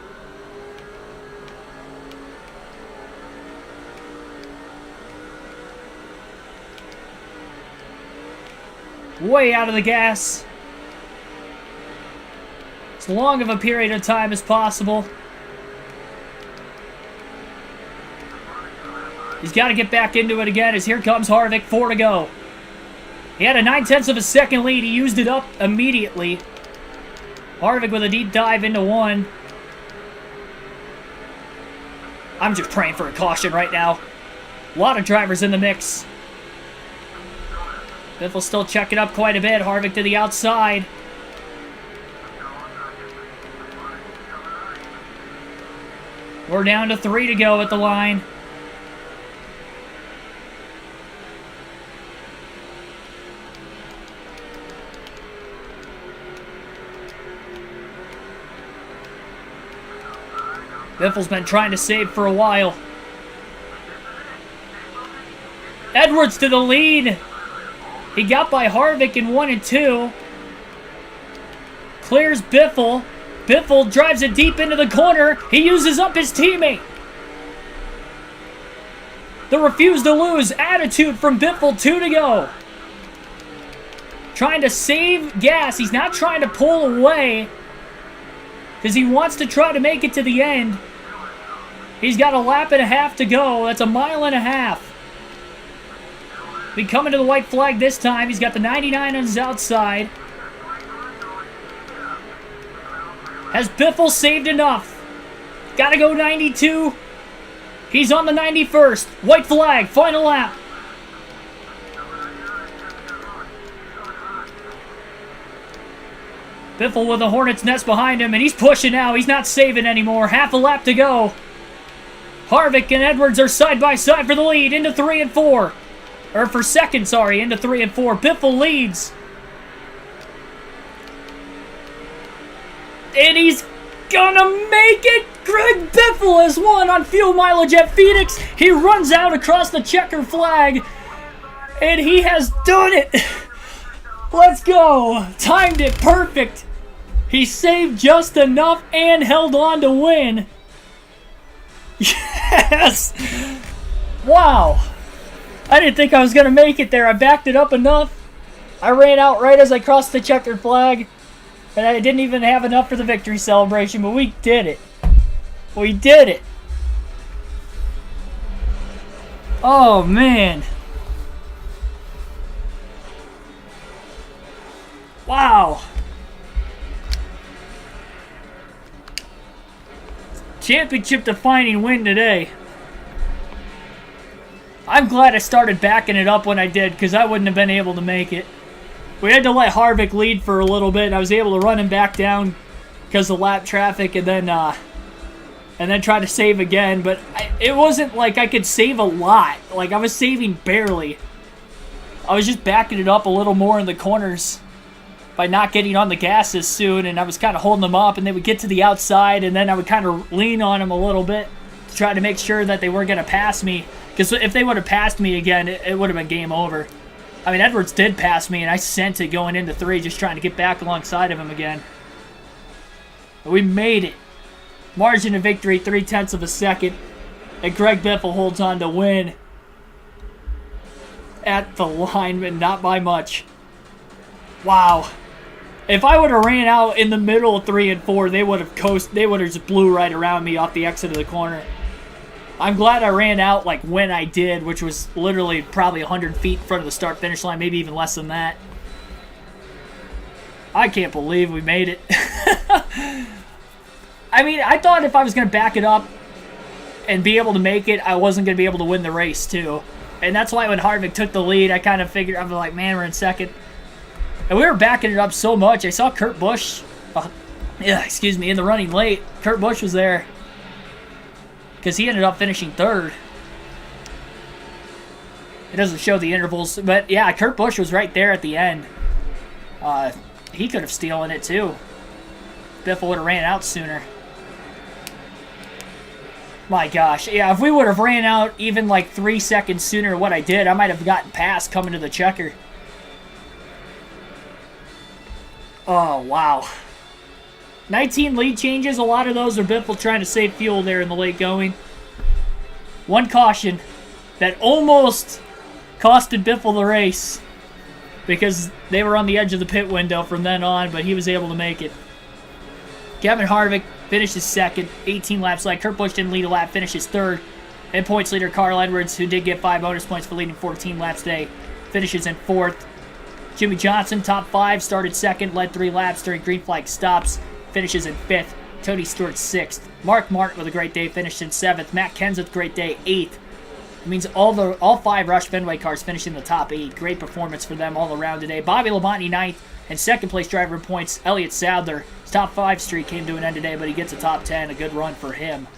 Way out of the gas. As long of a period of time as possible. He's got to get back into it again as here comes Harvick. 4 to go. He had a 9/10 of a second lead. He used it up immediately. Harvick with a deep dive into 1. I'm just praying for a caution right now. A lot of drivers in the mix. Biffle still checking up quite a bit. Harvick to the outside. We're down to 3 to go at the line. Biffle's been trying to save for a while. Edwards to the lead. He got by Harvick in 1 and 2. Clears Biffle. Biffle drives it deep into the corner. He uses up his teammate. The refuse to lose attitude from Biffle. 2 to go. Trying to save gas. He's not trying to pull away because he wants to try to make it to the end. He's got a lap and a half to go. That's a mile and a half. Be coming to the white flag this time. He's got the 99 on his outside. Has Biffle saved enough? Gotta go 92. He's on the 91st. White flag, final lap. Biffle with a hornet's nest behind him, and he's pushing now. He's not saving anymore. Half a lap to go. Harvick and Edwards are side by side for the lead into 3 and 4. Or for second, sorry, into 3 and 4. Biffle leads. And he's gonna make it. Greg Biffle has won on fuel mileage at Phoenix. He runs out across the checker flag. And he has done it! Let's go! Timed it perfect! He saved just enough and held on to win. Yes! Wow! I didn't think I was going to make it there. I backed it up enough. I ran out right as I crossed the checkered flag. And I didn't even have enough for the victory celebration, but we did it. We did it. Oh, man. Wow. Championship defining win today. I'm glad I started backing it up when I did, because I wouldn't have been able to make it. We had to let Harvick lead for a little bit, and I was able to run him back down because of lap traffic, and then try to save again. But it wasn't like I could save a lot. Like, I was saving barely. I was just backing it up a little more in the corners by not getting on the gas as soon, and I was kind of holding them up, and they would get to the outside, and then I would kind of lean on them a little bit to try to make sure that they weren't going to pass me. Because if they would have passed me again, it would have been game over. I mean, Edwards did pass me, and I sent it going into 3, just trying to get back alongside of him again. But we made it. Margin of victory, 0.3 of a second. And Greg Biffle holds on to win at the line, but not by much. Wow. If I would have ran out in the middle of 3 and 4, they would have just blew right around me off the exit of the corner. I'm glad I ran out like when I did, which was literally probably 100 feet in front of the start-finish line, maybe even less than that. I can't believe we made it. I mean, I thought if I was going to back it up and be able to make it, I wasn't going to be able to win the race, too. And that's why when Harvick took the lead, I kind of figured, I was like, man, we're in second. And we were backing it up so much. I saw Kurt Busch, in the running late. Kurt Busch was there because he ended up finishing 3rd. It doesn't show the intervals, but yeah, Kurt Busch was right there at the end. He could have stolen it too. Biffle would have ran out sooner. My gosh, yeah, if we would have ran out even like 3 seconds sooner than what I did, I might have gotten past coming to the checker. Oh, wow. 19 lead changes. A lot of those are Biffle trying to save fuel there in the late going. One caution that almost costed Biffle the race because they were on the edge of the pit window from then on, but he was able to make it. Kevin Harvick finishes 2nd, 18 laps left. Kurt Busch didn't lead a lap, finishes 3rd. And points leader Carl Edwards, who did get 5 bonus points for leading 14 laps today, finishes in 4th. Jimmy Johnson, top 5, started 2nd, led 3 laps during green flag stops, finishes in 5th. Tony Stewart, 6th. Mark Martin with a great day, finished in 7th. Matt Kenseth, great day, 8th. It means all 5 Roush Fenway cars finished in the top 8. Great performance for them all around today. Bobby Labonte, 9th, and 2nd place driver in points, Elliott Sadler. His top 5 streak came to an end today, but he gets a top 10. A good run for him.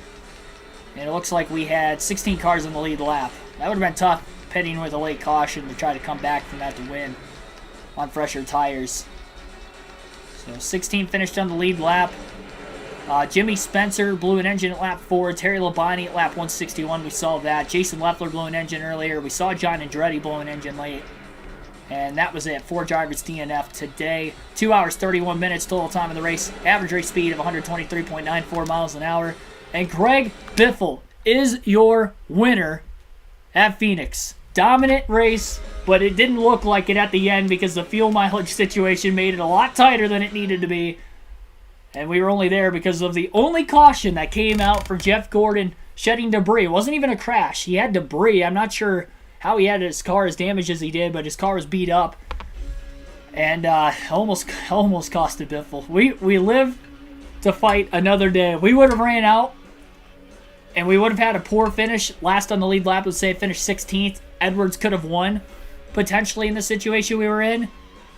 And it looks like we had 16 cars in the lead lap. That would have been tough, pitting with a late caution to try to come back from that to win on fresher tires. So 16 finished on the lead lap. Jimmy Spencer blew an engine at lap 4. Terry Labonte at lap 161. We saw that. Jason Leffler blew an engine earlier. We saw John Andretti blow an engine late. And that was it. 4 drivers DNF today. 2 hours, 31 minutes total time in the race. Average race speed of 123.94 miles an hour. And Greg Biffle is your winner at Phoenix. Dominant race, but it didn't look like it at the end because the fuel mileage situation made it a lot tighter than it needed to be. And we were only there because of the only caution that came out for Jeff Gordon shedding debris. It wasn't even a crash. He had debris. I'm not sure how he had his car as damaged as he did, but his car was beat up. And almost costed Biffle. We live to fight another day. We would have ran out, and we would have had a poor finish. Last on the lead lap, let's say finished 16th. Edwards could have won, potentially, in the situation we were in.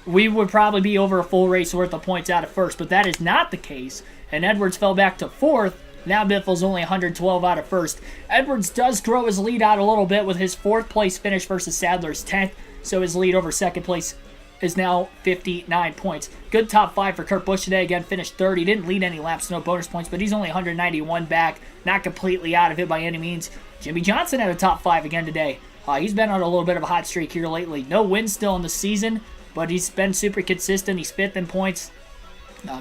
We would probably be over a full race worth of points out of first, but that is not the case. And Edwards fell back to 4th. Now Biffle's only 112 out of first. Edwards does grow his lead out a little bit with his 4th place finish versus Sadler's 10th, so his lead over 2nd place is now 59 points. Good top 5 for Kurt Busch today. Again, finished 3rd. He didn't lead any laps, no bonus points, but he's only 191 back. Not completely out of it by any means. Jimmy Johnson had a top 5 again today. He's been on a little bit of a hot streak here lately. No wins still in the season, but he's been super consistent. He's 5th in points.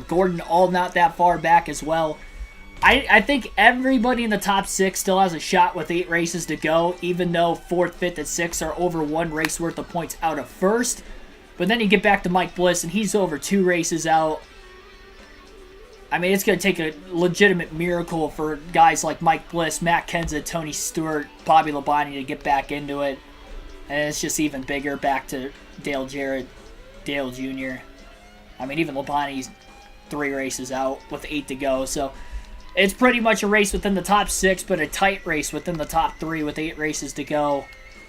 Gordon all not that far back as well. I think everybody in the top 6 still has a shot with 8 races to go, even though 4th, 5th, and 6th are over 1 race worth of points out of 1st. But then you get back to Mike Bliss, and he's over 2 races out. I mean, it's going to take a legitimate miracle for guys like Mike Bliss, Matt Kenseth, Tony Stewart, Bobby Labonte to get back into it. And it's just even bigger back to Dale Jarrett, Dale Jr. I mean, even Labonte's 3 races out with 8 to go. So it's pretty much a race within the top 6, but a tight race within the top 3 with 8 races to go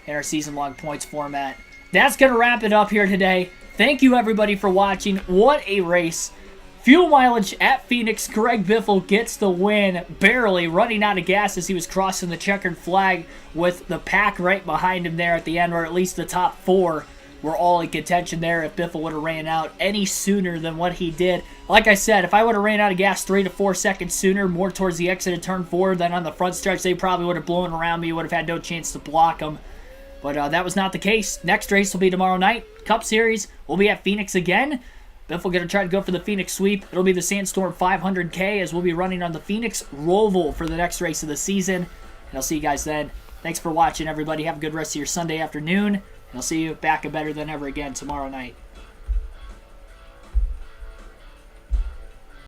in our season-long points format. That's going to wrap it up here today. Thank you, everybody, for watching. What a race. Fuel mileage at Phoenix. Greg Biffle gets the win, barely running out of gas as he was crossing the checkered flag with the pack right behind him there at the end, or at least the top 4 were all in contention there if Biffle would have ran out any sooner than what he did. Like I said, if I would have ran out of gas 3 to 4 seconds sooner, more towards the exit of turn 4 than on the front stretch, they probably would have blown around me, would have had no chance to block them. But that was not the case. Next race will be tomorrow night. Cup Series will be at Phoenix again. Biffle going to try to go for the Phoenix sweep. It'll be the Sandstorm 500K as we'll be running on the Phoenix Roval for the next race of the season. And I'll see you guys then. Thanks for watching, everybody. Have a good rest of your Sunday afternoon. And I'll see you back and better than ever again tomorrow night.